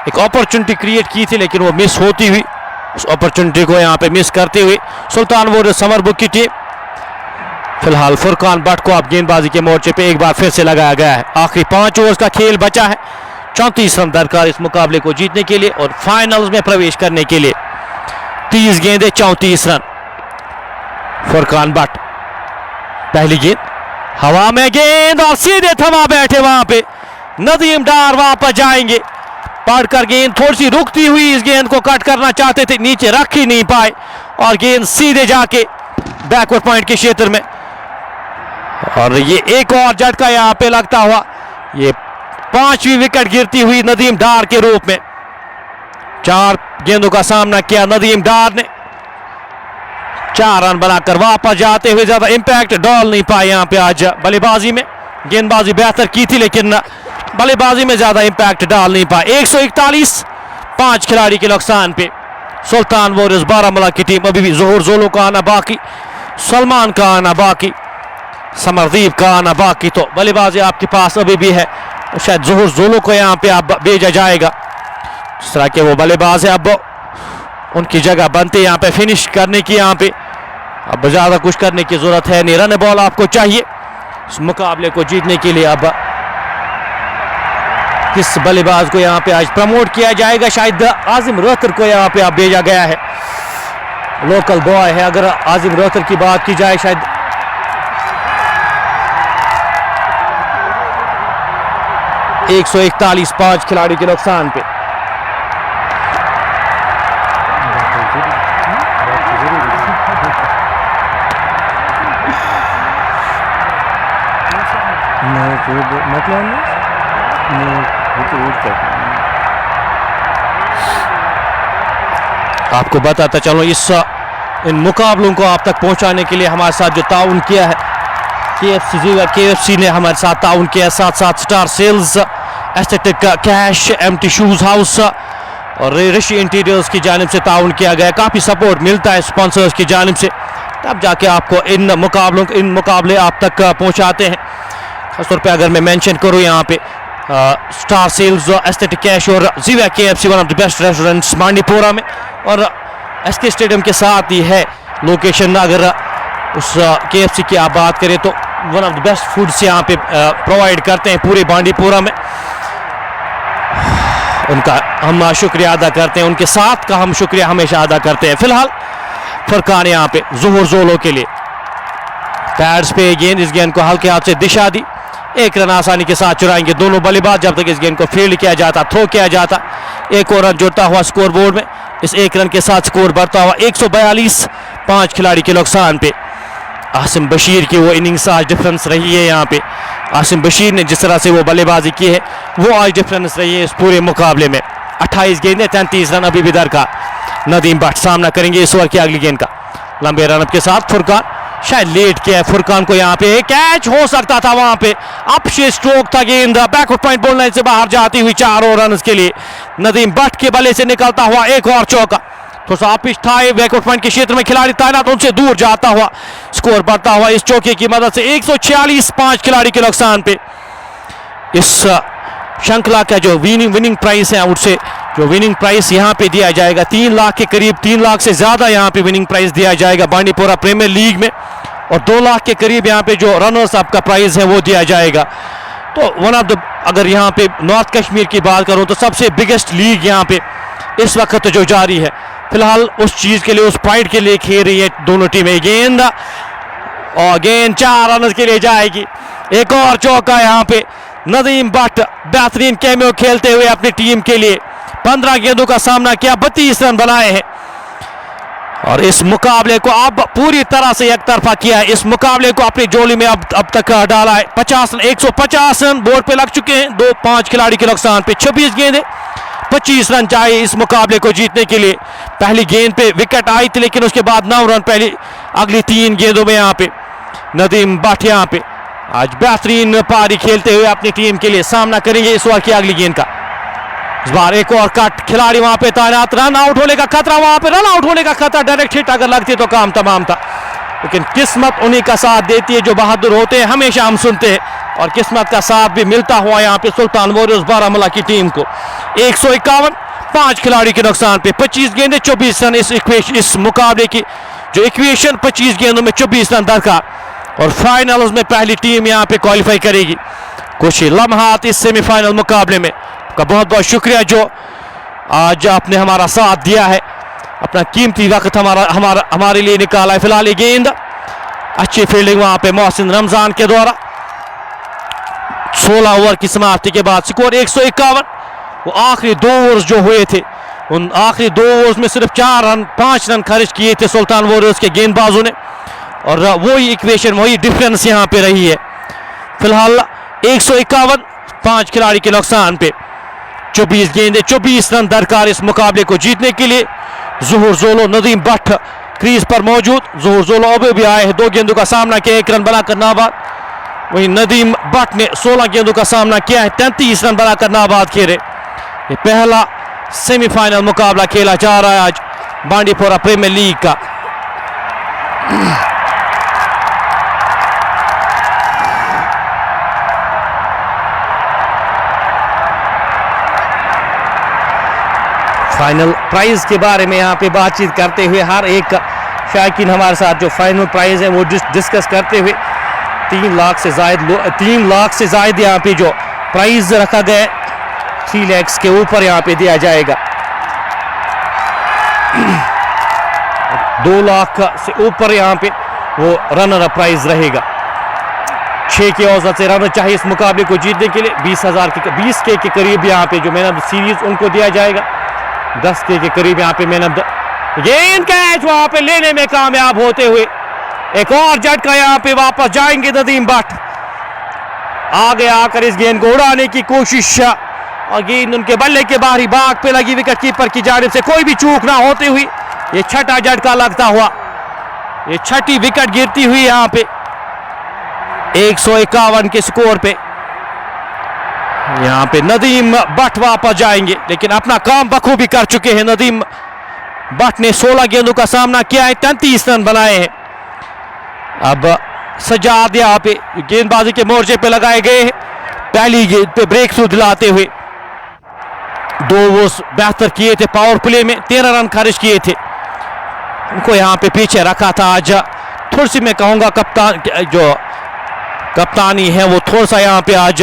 एक अपॉर्चुनिटी क्रिएट की थी लेकिन वो मिस होती हुई, उस अपॉर्चुनिटी को यहां पे मिस करते हुए सुल्तान वॉरियर्स समरबुक की टीम। फिलहाल फुरकान भट्ट को अब गेंदबाजी के मोर्चे पे एक बार फिर से लगाया गया है। आखिरी 5 ओवर्स का खेल बचा है। 34 रन दरकार इस मुकाबले को जीतने के लिए और फाइनल्स में प्रवेश करने के लिए। 30 गेंदें 34 रन। फुरकान भट्ट, पहली गेंद हवा में, गेंद और सीधे थमा बैठे वहां पे नदीम डार। वापस जाएंगे, पढ़कर गेंद थोड़ी सी रुकती हुई, इस गेंद को कट करना चाहते थे, नीचे रख ही नहीं पाए और गेंद सीधे जाके बैकवर्ड पॉइंट के क्षेत्र में। और ये एक और झटका यहां पे लगता हुआ, ये 5वीं विकेट गिरती हुई नदीम डार के रूप में। 4 गेंदों का सामना किया नदीम डार ने। 4 रन बनाकर वापस जाते हुए ज्यादा इंपैक्ट डाल नहीं पाए यहां पे आज बल्लेबाजी में। गेंदबाजी बेहतर की थी लेकिन बल्लेबाजी में ज्यादा इंपैक्ट डाल नहीं पाए। 141, 5 खिलाड़ी के नुकसान पे सुल्तान वॉरियर्स बारामूला की टीम। अभी भी जोहर जोलो का आना बाकी, सलमान का आना बाकी, समरदीप का आना बाकी, तो बल्लेबाजी आपके पास अभी भी है, तो शायद ज़ोहर जोलो को यहाँ पे अब भेजा जाएगा। जिस तरह के वो बल्लेबाज है अब उनकी जगह बनती है यहाँ पे फिनिश करने की। यहाँ पे अब ज़्यादा कुछ करने की ज़रूरत है नहीं, रन बॉल आपको चाहिए इस मुकाबले को जीतने के लिए। अब किस बल्लेबाज को यहाँ पे आज प्रमोट किया जाएगा? शायद आजिम रोहतर को यहाँ पे अब भेजा गया है, लोकल बॉय है। अगर आजिम रोहतर की बात की जाए, शायद 141 5 खिलाड़ी के नुकसान पे। आपको बताता चलो इन मुकाबलों को आप तक पहुंचाने के लिए हमारे साथ जो ताउन किया है KFC ने हमारे साथ ताउन किया, साथ साथ star cells, aesthetic cash, empty shoes house और ऋषि इंटीरियर्स की जानिब से ताउन किया गया। काफ़ी सपोर्ट मिलता है स्पॉन्सर्स की जानिब से, तब जाके आपको इन मुकाबले आप तक पहुंचाते हैं। खासतौर पे अगर मैं मेंशन करूं यहाँ पे स्टार सेल्स, एस्थेटिक कैश और जीवा KFC, one of the best restaurants Bandipora में, और SK स्टेडियम के साथ ही है लोकेशन। अगर उस KFC की आप बात करें तो one of the best foods यहाँ पे प्रोवाइड करते हैं पूरे बांडीपोरा में। उनका हम शुक्रिया अदा करते हैं, उनके साथ का हम शुक्रिया हमेशा अदा करते हैं। फिलहाल फरकान यहाँ पे ज़ोहर जोलो के लिए पैड्स पे गेंद, इस गेंद को हल्के हाथ से दिशा दी, एक रन आसानी के साथ चुराएंगे दोनों बल्लेबाज जब तक इस गेंद को फील्ड किया जाता, थ्रो किया जाता। एक और रन जुड़ता हुआ स्कोर बोर्ड में, इस एक रन के साथ स्कोर बढ़ता हुआ 142 5 खिलाड़ी के नुकसान पे। आसिम बशीर की वो इनिंग्स आज डिफरेंस रही है। यहाँ पे आसिम बशीर ने जिस तरह से वो बल्लेबाजी की है वो आज डिफरेंस रही है इस पूरे मुकाबले में। 28 गेंदें 33 रन अभी भी दरकार। नदीम भट्ट सामना करेंगे इस ओवर की अगली गेंद का, लंबे रन के साथ फुरकान, शायद लेट किया है फुरकान को, यहाँ पे कैच हो सकता था, वहां पे अपशे स्ट्रोक था, गेंद बैकवर्ड पॉइंट बॉल लाइन से बाहर जाती हुई 4 और रन के लिए। नदीम भट्ट के बल्ले से निकलता हुआ एक और चौका, तो पिच था बैकवर्ड पॉइंट के क्षेत्र में खिलाड़ी तैनात, उनसे दूर जाता हुआ स्कोर बढ़ता हुआ इस चौके की मदद से 146 5 खिलाड़ी के नुकसान पे। इस श्रृंखला का जो विनिंग प्राइस है, उससे जो विनिंग प्राइस यहाँ पे दिया जाएगा 3 लाख के करीब, 3 लाख से ज्यादा यहाँ पे विनिंग प्राइस दिया जाएगा बांडीपोरा प्रीमियर लीग में, और 2 लाख के करीब यहाँ पे जो रनर्स अप का प्राइस है वो दिया जाएगा। तो वन ऑफ द, अगर यहाँ पे नॉर्थ कश्मीर की बात करूँ तो सबसे बिगेस्ट लीग यहाँ पे इस वक्त जो जारी है, फिलहाल उस चीज के लिए, उस प्राइड के लिए खेल रही है दोनों टीमें। गेंद 4 रन के लिए जाएगी, एक और चौका यहाँ पे। नदीम भट्ट बेहतरीन कैमियो खेलते हुए अपनी टीम के लिए 15 गेंदों का सामना किया, 32 रन बनाए हैं, और इस मुकाबले को अब पूरी तरह से एक तरफा किया है। इस मुकाबले को अपनी जोली में अब तक डाला है। 150 रन बोर्ड पे लग चुके हैं 5 खिलाड़ी के नुकसान पे। 26 गेंदें 25 रन चाहिए इस मुकाबले को जीतने के लिए। पहली गेंद पे विकेट आई थी, लेकिन उसके बाद 9 रन पहली अगली 3 गेंदों में यहाँ पे नदीम भट्ट यहाँ पे आज बेहतरीन पारी खेलते हुए अपनी टीम के लिए सामना करेंगे इस ओवर की अगली गेंद का। इस बार एक और कट, खिलाड़ी वहां पे तैनात, रन आउट होने का खतरा, वहां पे रन आउट होने का खतरा, डायरेक्ट हिट अगर लगती तो काम तमाम था, लेकिन किस्मत उन्हीं का साथ देती है जो बहादुर होते हैं, हमेशा हम सुनते हैं, और किस्मत का साथ भी मिलता हुआ यहाँ पे सुल्तान वॉरियर्स बारामूला की टीम को। 151 5 खिलाड़ी के नुकसान पे, 25 गेंदें 24 रन इस मुकाबले की जो इक्वेशन 25 गेंदों में 24 रन दरकार, और फाइनल्स में पहली टीम यहाँ पे क्वालिफाई करेगी। कुछ ही लम्हात इस सेमीफाइनल मुकाबले में का बहुत बहुत शुक्रिया जो आज आपने हमारा साथ दिया है, अपना कीमती वक्त हमारे लिए निकाला है। फिलहाल ये गेंद अच्छी फील्डिंग वहां पे मोहसिन रमजान के द्वारा। 16 ओवर की समाप्ति के बाद स्कोर 151। वो आखिरी 2 ओवर्स जो हुए थे, उन आखिरी 2 ओवर्स में सिर्फ 5 रन खर्च किए थे सुल्तान वॉरियर्स के गेंदबाजों ने, और वही इक्वेशन, वही डिफरेंस यहाँ पे रही है। फिलहाल 151 5 खिलाड़ी के नुकसान पे, 24 गेंदें 24 रन दरकार इस मुकाबले को जीतने के लिए। ज़ोहर जोलो, नदीम भट्ट क्रीज पर मौजूद। ज़ोहर जोलो अभी भी आए हैं, 2 गेंदों का सामना किया, 1 रन बनाकर नाबाद। वहीं नदीम भट्ट ने 16 गेंदों का सामना किया है, 33 रन बनाकर नाबाद खेले। ये पहला सेमीफाइनल मुकाबला खेला जा रहा है आज बांडीपोरा 4 प्रीमियर लीग का। फाइनल प्राइज के बारे में यहाँ पे बातचीत करते हुए हर एक शायकीन हमारे साथ जो फाइनल प्राइज है वो डिस्कस करते हुए 3 लाख से ज़ायद यहाँ पे जो प्राइज रखा गया 3 लाख के ऊपर यहाँ पे दिया जाएगा। 2 लाख से ऊपर यहाँ पे वो रनर अप प्राइज रहेगा। 6 के औसत से रनर चाहिए इस मुकाबले को जीतने के लिए। 20 के करीब यहाँ पे जो मैन ऑफ द सीरीज उनको दिया जाएगा। 10 के करीब यहाँ पे मैन ऑफ द गेंद कैच वहां पे लेने में कामयाब होते हुए एक और झटका यहाँ पे वापस जाएंगे नदीम भट्ट। आगे आकर इस गेंद को उड़ाने की कोशिश और गेंद उनके बल्ले के बाहरी भाग पे लगी। विकेट कीपर की जानिब से कोई भी चूक ना होते हुए ये छठा झटका लगता हुआ ये छठी विकेट गिरती हुई यहाँ पे 151 के स्कोर पे यहाँ पे नदीम भट्ट वापस जाएंगे, लेकिन अपना काम बखूबी कर चुके हैं। नदीम भट्ट ने 16 गेंदों का सामना किया है, 33 रन बनाए हैं। अब सजाद यहाँ पे गेंदबाजी के मोर्चे पे लगाए गए हैं। पहली गेंद पे ब्रेक थ्रू दिलाते हुए 2 वो बेहतर किए थे पावर प्ले में, 13 रन खर्च किए थे। उनको यहाँ पे पीछे रखा था। आज थोड़ी सी मैं कहूँगा कप्तानी है वो थोड़ा सा यहाँ पे आज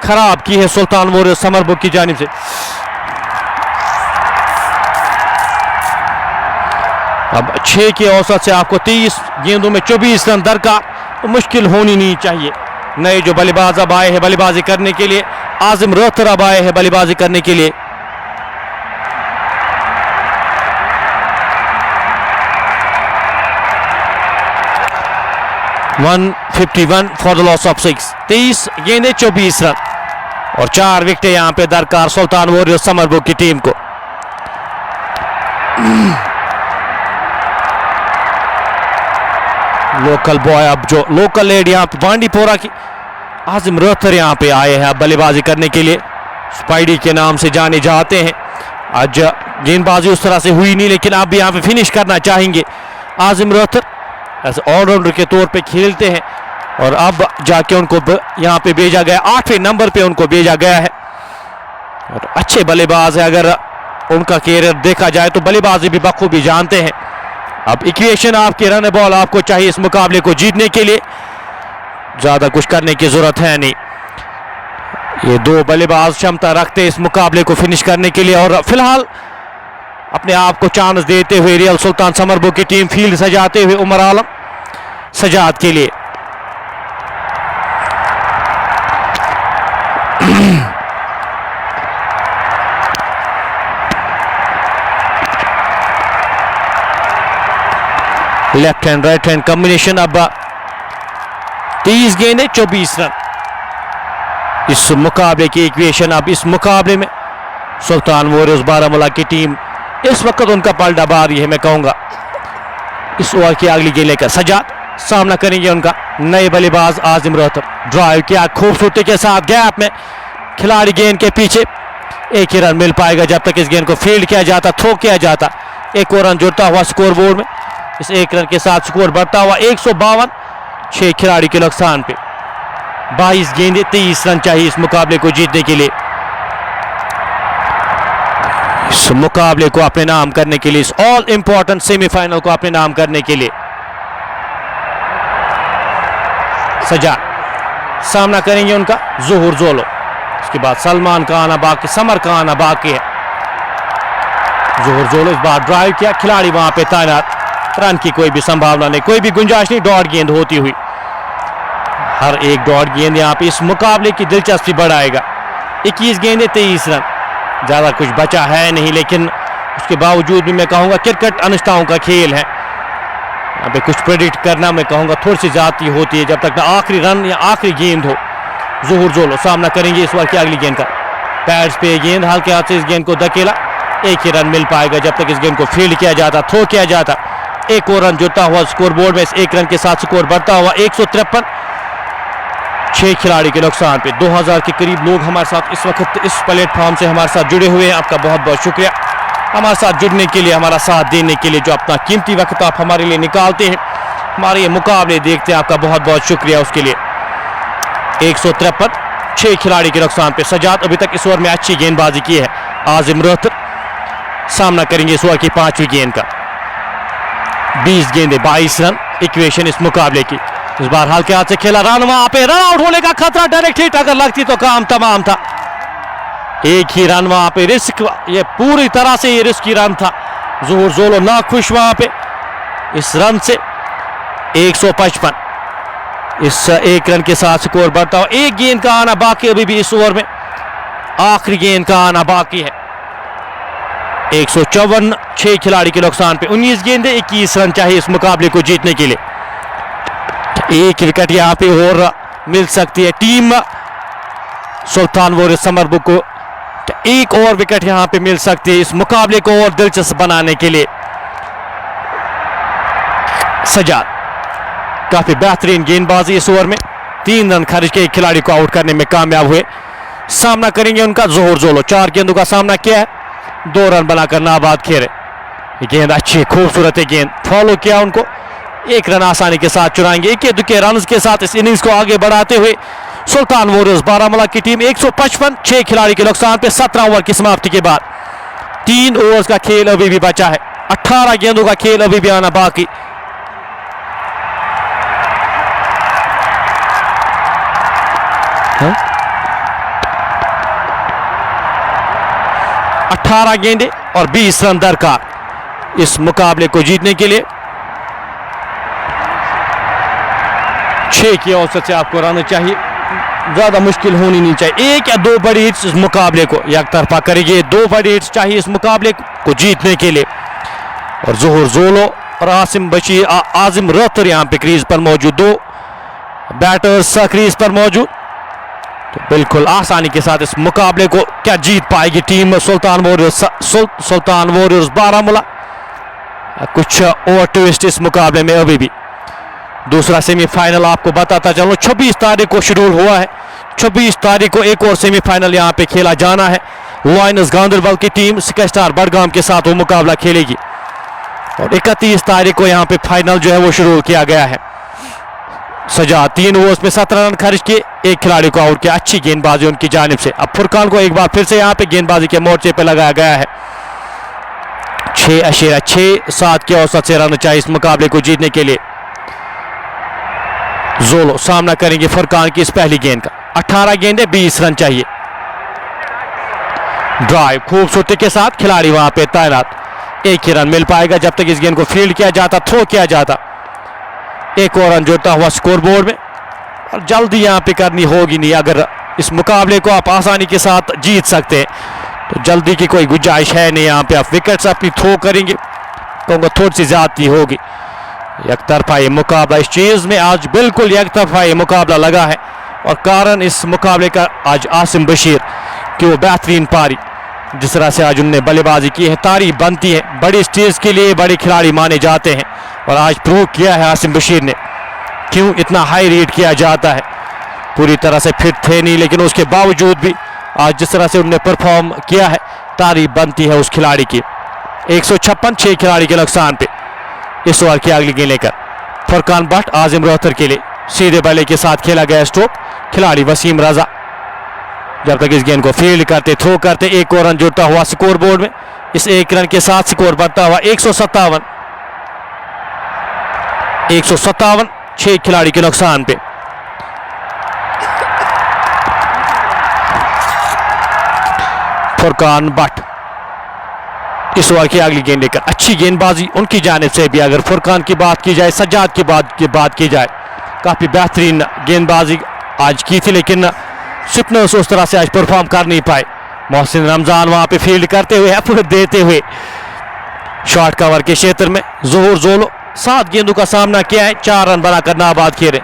खराब की है सुल्तान वॉरियर्स समर बुक की जानिब से। अब 6 के औसत से आपको 30 गेंदों में 24 रन दरकार, तो मुश्किल होनी नहीं चाहिए। नए जो बल्लेबाज अब आए हैं बल्लेबाजी करने के लिए, आजिम रोहतर अब आए हैं बल्लेबाजी करने के लिए। (151 फॉर द लॉस ऑफ 6). 23 गेंदें 24 रन और 4 विकेटें यहाँ पे दरकार सुल्तान वॉरियर्स समर बुक की टीम को। लोकल बॉय अब जो लोकल लेड यहाँ पे बांडीपोरा की आजिम रोहतर यहाँ पे आए हैं अब बल्लेबाजी करने के लिए। स्पाइडी के नाम से जाने जाते हैं। आज गेंदबाजी उस तरह से हुई नहीं, लेकिन आप भी यहाँ पे फिनिश करना चाहेंगे। आजिम रोहतर ऐसे ऑलराउंडर के तौर पे खेलते हैं और अब जाके उनको यहाँ पे भेजा गया, 8वें नंबर पे उनको भेजा गया है और अच्छे बल्लेबाज है। अगर उनका कैरियर देखा जाए तो बल्लेबाजी भी बखूबी जानते हैं। अब इक्वेशन आपकी रन बॉल आपको चाहिए इस मुकाबले को जीतने के लिए, ज्यादा कुछ करने की जरूरत है नहीं। ये 2 बल्लेबाज क्षमता रखते हैं इस मुकाबले को फिनिश करने के लिए और फिलहाल अपने आप को चांस देते हुए रियल सुल्तान समर बुक की टीम फील्ड सजाते हुए उमर आलम सजाद के लिए। Left hand right hand combination. अब 30 गेंदें 24 रन इस मुकाबले की इक्वेशन। अब इस मुकाबले में सुल्तान वॉरियर्स बारामूला की टीम इस वक्त उनका पलड़ा बारी है। मैं कहूंगा इस ओवर की अगली गेंद लेकर सजाद सामना करेंगे उनका नए बल्लेबाज आजिम रोहतर। ड्राइव किया खूबसूरती के साथ, गैप में खिलाड़ी गेंद के पीछे। एक ही रन मिल पाएगा जब तक इस गेंद को फील्ड किया जाता, थ्रो किया जाता। एक और रन जुड़ता हुआ स्कोर बोर्ड में। इस एक रन के साथ स्कोर बढ़ता हुआ 152। 6 खिलाड़ी के नुकसान पे 22 गेंदें 23 रन चाहिए इस मुकाबले को जीतने के लिए। इस मुकाबले को अपने नाम करने के लिए, इस ऑल इंपॉर्टेंट सेमीफाइनल को अपने नाम करने के लिए सजा सामना करेंगे उनका ज़ुहूर जोलो। उसके बाद सलमान का आना बाकी, समर का आना बाकी है। ज़ुहूर जोलो इस बार ड्राइव किया, खिलाड़ी वहां पे तैनात। रन की कोई भी संभावना नहीं, कोई भी गुंजाइश नहीं। डॉट गेंद होती हुई हर एक डॉट गेंद यहाँ पे इस मुकाबले की दिलचस्पी बढ़ाएगा। 21 गेंदें 23 रन, ज्यादा कुछ बचा है नहीं, लेकिन उसके बावजूद भी मैं कहूँगा क्रिकेट अनिश्चितताओं का खेल है। यहाँ पे कुछ प्रेडिक्ट करना मैं कहूँगा थोड़ी सी ज्यादती होती है जब तक ना आखिरी रन या आखिरी गेंद हो। ज़ुहूर जोलो सामना करेंगे इस बार की अगली गेंद का। पैड्स पे गेंद, हल्के हाथ से इस गेंद को धकेला। एक ही रन मिल पाएगा जब तक इस गेंद को फील्ड किया जाता, थ्रो किया जाता। एक और रन जुड़ता हुआ स्कोर बोर्ड में, इस एक रन के साथ स्कोर बढ़ता हुआ 153। 6 खिलाड़ी के नुकसान पे 2000 के करीब लोग हमारे साथ इस वक्त इस प्लेटफॉर्म से हमारे साथ जुड़े हुए हैं। आपका बहुत बहुत शुक्रिया हमारे साथ जुड़ने के लिए, हमारा साथ देने के लिए, जो अपना कीमती वक्त आप हमारे लिए निकालते हैं, हमारे ये मुकाबले देखते हैं। आपका बहुत बहुत शुक्रिया उसके लिए। 153। 6 खिलाड़ी के नुकसान पे सजाद अभी तक इस ओवर में अच्छी गेंदबाजी की है। आजिम रोहतर सामना करेंगे इस ओवर की 5वीं गेंद का। 20 गेंदे 22 रन इक्वेशन इस मुकाबले की। इस बार हल्के हाथ से खेला, रन वहां पे, रन आउट होने का खतरा, डायरेक्ट हिट अगर लगती तो काम तमाम था। एक ही रन वहां पे, रिस्क, ये पूरी तरह से ये रिस्की रन था। ज़ोहर ज़ोलो ना खुश वहां पे इस रन से। 155 इस एक रन के साथ स्कोर बढ़ता हुआ। एक गेंद का आना बाकी अभी भी इस ओवर में, आखिरी गेंद का आना बाकी है। 154, 6 खिलाड़ी के नुकसान पे 19 गेंदे 21 रन चाहिए इस मुकाबले को जीतने के लिए। एक विकेट यहां पे और मिल सकती है टीम सुल्तान वॉरियर्स समरबुक को। एक और विकेट यहां पे मिल सकती है इस मुकाबले को और दिलचस्प बनाने के लिए। सजाद काफी बेहतरीन गेंदबाजी इस ओवर में, 3 रन खर्च के एक खिलाड़ी को आउट करने में कामयाब हुए। सामना करेंगे उनका ज़ोहर ज़ोलो, 4 गेंदों का सामना किया है, 2 रन बनाकर नाबाद खेले। गेंद अच्छी खूबसूरत है, गेंद फॉलो किया उनको, 1 रन आसानी के साथ चुराएंगे। इक्के दुक्के रन के साथ इस इनिंग्स को आगे बढ़ाते हुए सुल्तान वॉरियर्स बारामूला की टीम 155, 6 खिलाड़ी के नुकसान पे 17 ओवर की समाप्ति के बाद 3 ओवर्स का खेल अभी भी बचा है, 18 गेंदों का खेल अभी भी आना बाकी। हाँ? 18 गेंदे और 20 रन दरकार इस मुकाबले को जीतने के लिए। 6 की औसत से आपको रन चाहिए, ज्यादा मुश्किल होनी नहीं चाहिए। 1 या 2 बड़ी हिट्स इस मुकाबले को एक तरफा करेंगे, 2 बड़ी हिट्स चाहिए इस मुकाबले को जीतने के लिए। और ज़ोहर ज़ोलो और आसिम बशीर, आजिम रतर यहाँ पे क्रीज पर मौजूद, 2 बैटर्स क्रीज पर मौजूद। तो बिल्कुल आसानी के साथ इस मुकाबले को क्या जीत पाएगी टीम सुल्तान वॉरियर्स बारामूला। कुछ और ट्विस्ट इस मुकाबले में अभी भी। दूसरा सेमीफाइनल आपको बताता चलो 26 तारीख को शेड्यूल हुआ है। 26 तारीख को एक और सेमीफाइनल यहां पे खेला जाना है। लायंस गांधरबल की टीम स्काई स्टार बडगाम के साथ वो मुकाबला खेलेगी और 31 तारीख को यहां पे फाइनल जो है वो शेड्यूल किया गया है। सजा 3 ओवर्स में 17 रन खर्च किए, 1 खिलाड़ी को आउट किया। अच्छी गेंदबाजी उनकी जानिब से। अब फुरकान को एक बार फिर से यहां पे गेंदबाजी के मोर्चे पे लगाया गया है। 6.67 की औसत से रन चाहिए इस मुकाबले को जीतने के लिए। ज़ोलो सामना करेंगे फुरकान की इस पहली गेंद का। 18 गेंदे 20 रन चाहिए। ड्राइव खूबसूरती के साथ खिलाड़ी वहां पे तैनात। 1 ही रन मिल पाएगा जब तक इस गेंद को फील्ड किया जाता, थ्रो किया जाता। 1 और रन जुड़ता हुआ स्कोर बोर्ड में और जल्दी यहां पे करनी होगी नहीं। अगर इस मुकाबले को आप आसानी के साथ जीत सकते हैं तो जल्दी की कोई गुंजाइश है नहीं। यहां पे आप विकेट्स अपनी थ्रो करेंगे, कहूँगा थोड़ी सी ज्यादती होगी। एक तरफा ये मुकाबला, इस चीज में आज बिल्कुल एक तरफा ये मुकाबला लगा है और कारण इस मुकाबले का आज आसिम बशीर की वो बेहतरीन पारी, जिस तरह से आज उनने बल्लेबाजी की है, तारीफ बनती है। बड़ी स्टेज के लिए बड़े खिलाड़ी माने जाते हैं और आज प्रूव किया है आसिम बशीर ने क्यों इतना हाई रेट किया जाता है। पूरी तरह से फिट थे नहीं, लेकिन उसके बावजूद भी आज जिस तरह से उन्होंने परफॉर्म किया है, तारीफ बनती है उस खिलाड़ी की। 156, 6 खिलाड़ी के नुकसान पे इस ओवर की अगली गेंद लेकर फुरकान भट्ट आजिम रोहतर के लिए सीधे बल्ले के साथ खेला गया स्ट्रोक। खिलाड़ी वसीम रजा जब तक इस गेंद को फील्ड करते, थ्रो करते, 1 और रन जुड़ता हुआ स्कोर बोर्ड में। इस 1 रन के साथ स्कोर बढ़ता हुआ 157, 6 खिलाड़ी के नुकसान पे। फुरकान भट्ट इस ओवर की अगली गेंद लेकर। अच्छी गेंदबाजी उनकी जानिब से भी। अगर फुरकान की बात की जाए, सज्जाद की बात की जाए, काफी बेहतरीन गेंदबाजी आज की थी, लेकिन स्पिनर्स उस तरह से आज परफॉर्म कर नहीं पाए। मोहसिन रमजान वहां पे फील्ड करते हुए, एफर्ट देते हुए शॉर्ट कवर के क्षेत्र में। ज़ोहर ज़ोलो 7 गेंदों का सामना किया है, 4 रन बनाकर नाबाद खेले।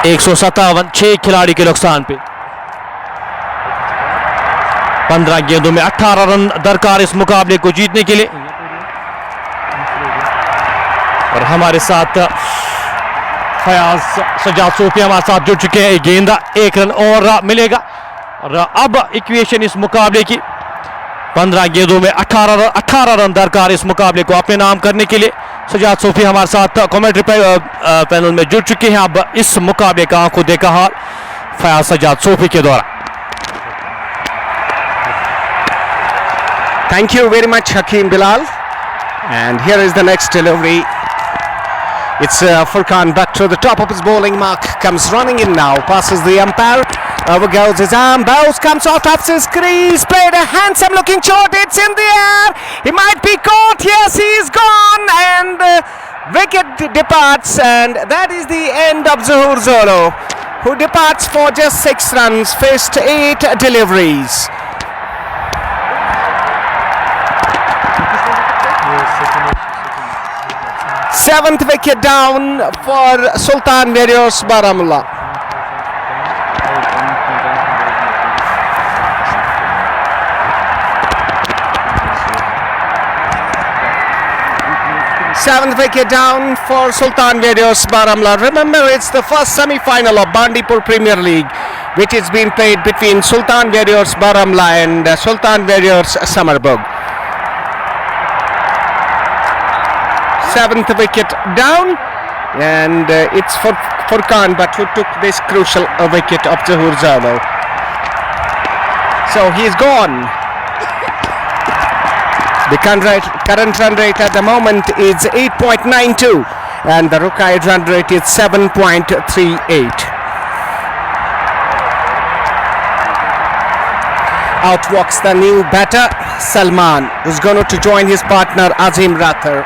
157, 6 खिलाड़ी के नुकसान पे। 15 गेंदों में 18 रन दरकार इस मुकाबले को जीतने के लिए। और हमारे साथ फयाज सजाद सूफी हमारे साथ जुड़ चुके हैं। गेंदा 1 रन और मिलेगा और अब इक्वेशन इस मुकाबले की 15 गेंदों में 18 रन दरकार इस मुकाबले को अपने नाम करने के लिए। सजाद सूफी हमारे साथ कमेंट्री पैनल में जुड़ चुके हैं। अब इस मुकाबले का आंखों देखा हाल फयाज सजाद सूफी के द्वारा। Thank you very much, Hakeem Bilal. And here is the next delivery. It's Furkan Butt to the top of his bowling mark. Comes running in now. Passes the umpire. Over goes his arm. Bows. Comes out of his crease. Played a handsome looking shot. It's in the air. He might be caught. Yes, he's gone. And wicket departs. And that is the end of Zahoor Zolo, who departs for just 6 runs. Faced 8 deliveries. Seventh wicket down for Sultan Warriors Baramulla. Seventh wicket down for Sultan Warriors Baramulla. Remember, it's the first semi-final of Bandipur Premier League, which is being played between Sultan Warriors Baramulla and Sultan Warriors Samarburg. Seventh wicket down, and it's for Furkan Butt, who took this crucial wicket of Zahoor Zolo. So he's gone. The current run rate at the moment is 8.92, and the required run rate is 7.38. Out walks the new batter Salman, who's going to join his partner Azim Rathar.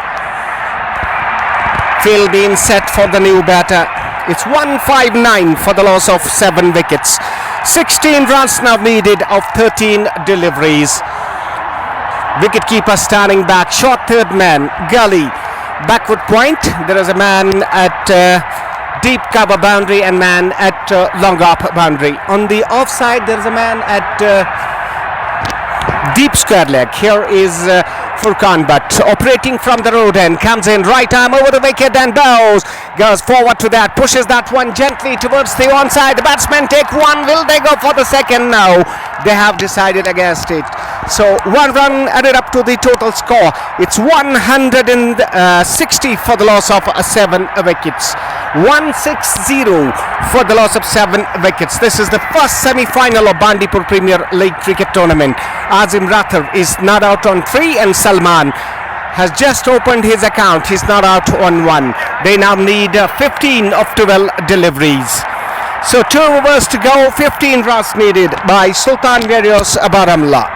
Field being set for the new batter. It's 159 for the loss of 7 wickets. 16 runs now needed of 13 deliveries. Wicketkeeper standing back. Short third man, Gully. Backward point. There is a man at deep cover boundary and man at long up boundary. On the offside, there is a man at deep square leg. Here is Furkan Butt operating from the road end, comes in right arm over the wicket and bows, goes forward to that, pushes that one gently towards the onside. The batsmen take one. Will they go for the second? No, they have decided against it. So 1 run added up to the total score. It's 160 for the loss of 7 wickets. 160 for the loss of 7 wickets. This is the first semi-final of Bandipur Premier League cricket tournament. Azim Rathar is not out on 3, and Salman has just opened his account. He's not out on 1. They now need 15 of 12 deliveries. So 2 overs to go, 15 runs needed by Sultan Warriors Baramulla.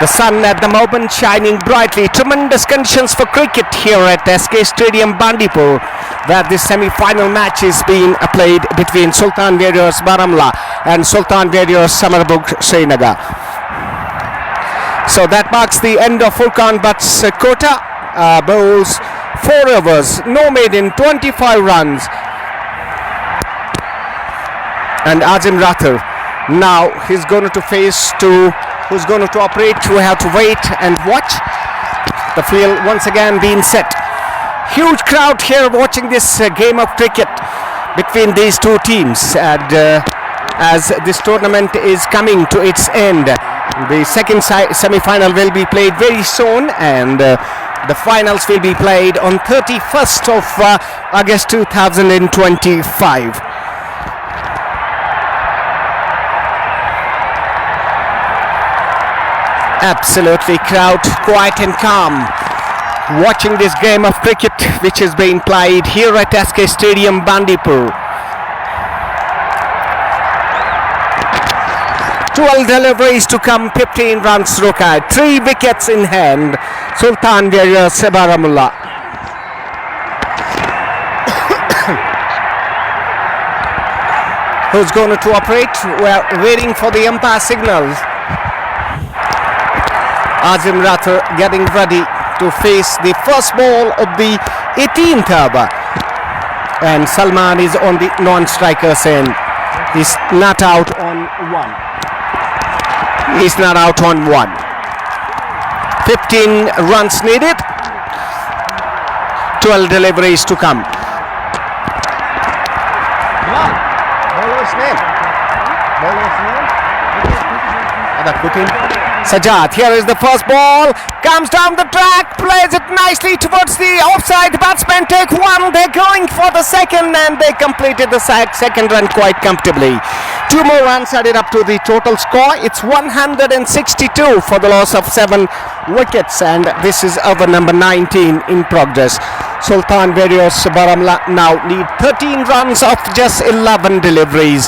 The sun at the moment shining brightly. Tremendous conditions for cricket here at SK Stadium Bandipur, where this semi-final match is being played between Sultan Warriors Baramulla and Sultan Warriors Samarburg Srinagar. So that marks the end of Furkan Butt's quota. Bowls 4 overs, no maiden, 25 runs. And Azim Rathar, now he's going to face who's going to operate. We have to wait and watch. The field once again being set. Huge crowd here watching this game of cricket between these two teams, and as this tournament is coming to its end, the second semi-final will be played very soon, and the finals will be played on 31st of August 2025. Absolutely crowd quiet and calm watching this game of cricket which is being played here at SK Stadium Bandipur. 12 deliveries to come, 15 runs required, 3 wickets in hand. Sultan Warriors Baramulla. Who's going to operate? We're waiting for the umpire signals. Azim Rathar getting ready to face the first ball of the 18th over, and Salman is on the non-striker's end. He's not out on 1. He's not out on 1. 15 runs needed, 12 deliveries to come. Bowler's name. Sajjad, here is the first ball, comes down the track, plays it nicely towards the offside. The batsmen take 1, they're going for the second, and they completed the second run quite comfortably. 2 more runs added up to the total score. It's 162 for the loss of 7 wickets, and this is over number 19 in progress. Sultan Warriors Baramulla now need 13 runs of just 11 deliveries.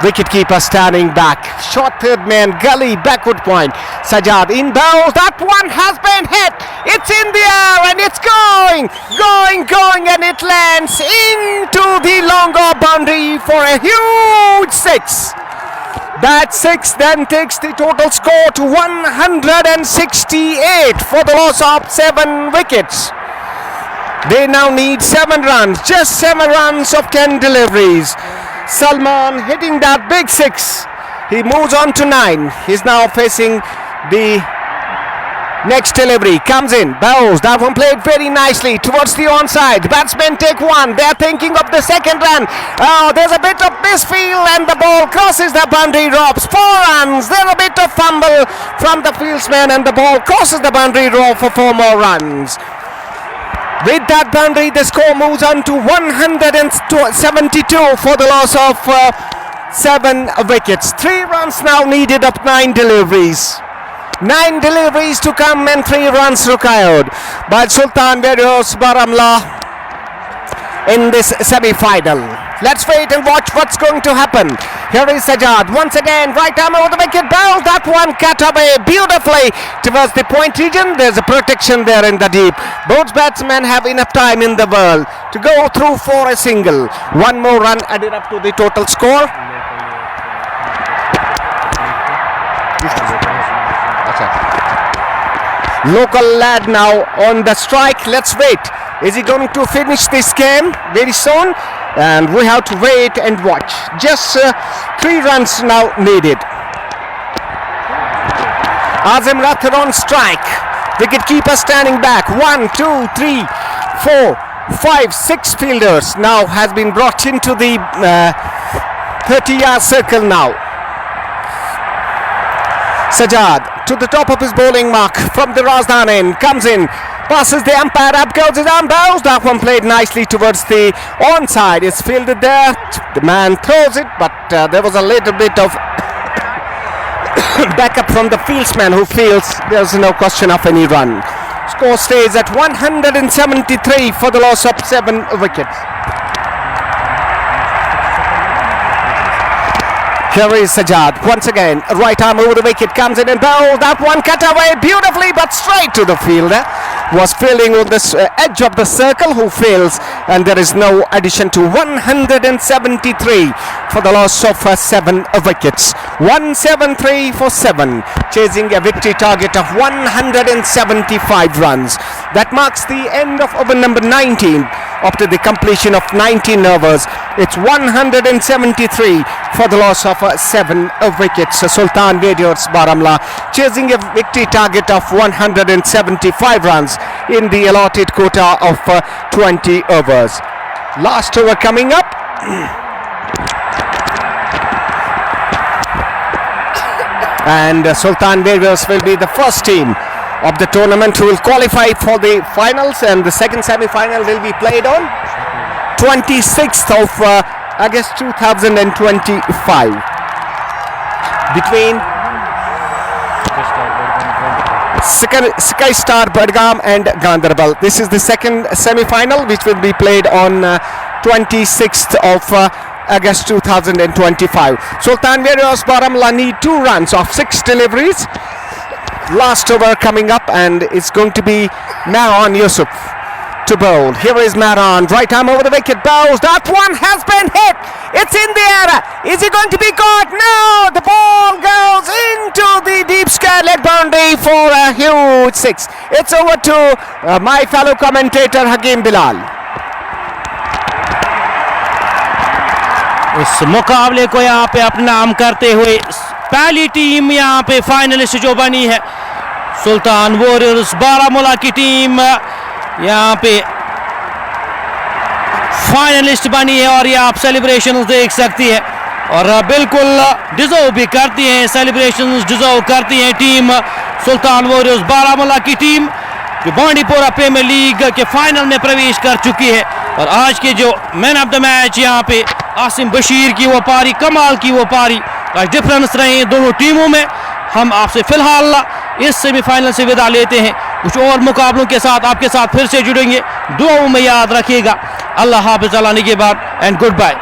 Wicketkeeper standing back. Short third man, gully, backward point. Sajjad in bounds. That one has been hit. It's in the air and it's going, and it lands into the longer boundary for a huge 6. That 6 then takes the total score to 168 for the loss of 7 wickets. They now need 7 runs, just 7 runs of 10 deliveries. Salman hitting that big 6. He moves on to 9. He's now facing the next delivery. Comes in, bows. That one played very nicely towards the onside. The batsmen take 1. They're thinking of the second run. Oh, there's a bit of misfield and the ball crosses the boundary, drops 4 runs. There's a bit of fumble from the fieldsman and the ball crosses the boundary, row for 4 more runs. With that boundary, the score moves on to 172 for the loss of 7 wickets. 3 runs now needed of 9 deliveries. 9 deliveries to come and 3 runs required by Sultan Warriors Baramulla in this semi-final. Let's wait and watch what's going to happen. Here is Sajjad once again, right arm over the wicket, bounce. That one cut away beautifully towards the point region. There's a protection there in the deep. Both batsmen have enough time in the world to go through for a single. 1 more run added up to the total score. Local lad now on the strike. Let's wait. Is he going to finish this game very soon? And we have to wait and watch. Just 3 runs now needed. Azim Rathar on strike. Wicketkeeper standing back. 1, 2, 3, 4, 5, 6 fielders now has been brought into the 30-yard circle now. Sajjad to the top of his bowling mark from the Rajdhan end, comes in, passes the umpire, up goes his arm, bounce. That one played nicely towards the onside. It's fielded there. The man throws it, but there was a little bit of backup from the fieldsman who feels there's no question of any run. Score stays at 173 for the loss of 7 wickets. Here is Sajjad once again, right arm over the wicket, comes in and bowls. That one cut away beautifully but straight to the fielder. Was fielding on this edge of the circle, who fails, and there is no addition to 173 for the loss of 7 wickets. 173 for 7, chasing a victory target of 175 runs. That marks the end of over number 19 after the completion of 19 overs. It's 173 for the loss of 7 wickets. Sultan Warriors Baramulla chasing a victory target of 175 runs in the allotted quota of 20 overs. Last over coming up. And Sultan Warriors will be the first team of the tournament who will qualify for the finals, and the second semi-final will be played on 26th of August 2025 between Sky Star Budgam and Gandarbal. This is the second semi-final, which will be played on 26th of August 2025. Sultan Warriors Baramulla need 2 runs of 6 deliveries. Last over coming up, and it's going to be Maran Yusuf to bowl. Here is Maran, right arm over the wicket, bows. That one has been hit. It's in the air. Is he going to be caught? No, the ball goes into the deep square leg boundary for a huge 6. It's over to my fellow commentator Hakim Bilal. इस मुकाबले को यहाँ पे अपना नाम करते हुए पहली टीम यहाँ पे फाइनलिस्ट जो बनी है, सुल्तान वॉरियर्स बारामूला की टीम यहाँ पे फाइनलिस्ट बनी है, और ये आप सेलिब्रेशंस देख सकती है और बिल्कुल डिजर्व भी करती है, सेलिब्रेशंस डिजर्व करती है टीम सुल्तान वॉरियर्स बारामूला की टीम, जो बांडीपोरा प्रीमियर लीग के फाइनल में प्रवेश कर चुकी है। और आज के जो मैन ऑफ द मैच यहाँ पे आसिम बशीर की वो पारी, कमाल की वो पारी, आज डिफरेंस रहे दोनों टीमों में। हम आपसे फिलहाल इस सेमीफाइनल से विदा लेते हैं, कुछ और मुकाबलों के साथ आपके साथ फिर से जुड़ेंगे। दुआओं में याद रखिएगा। अल्लाह हाफ़िज़, अल्लाह निगहबान एंड गुड बाय।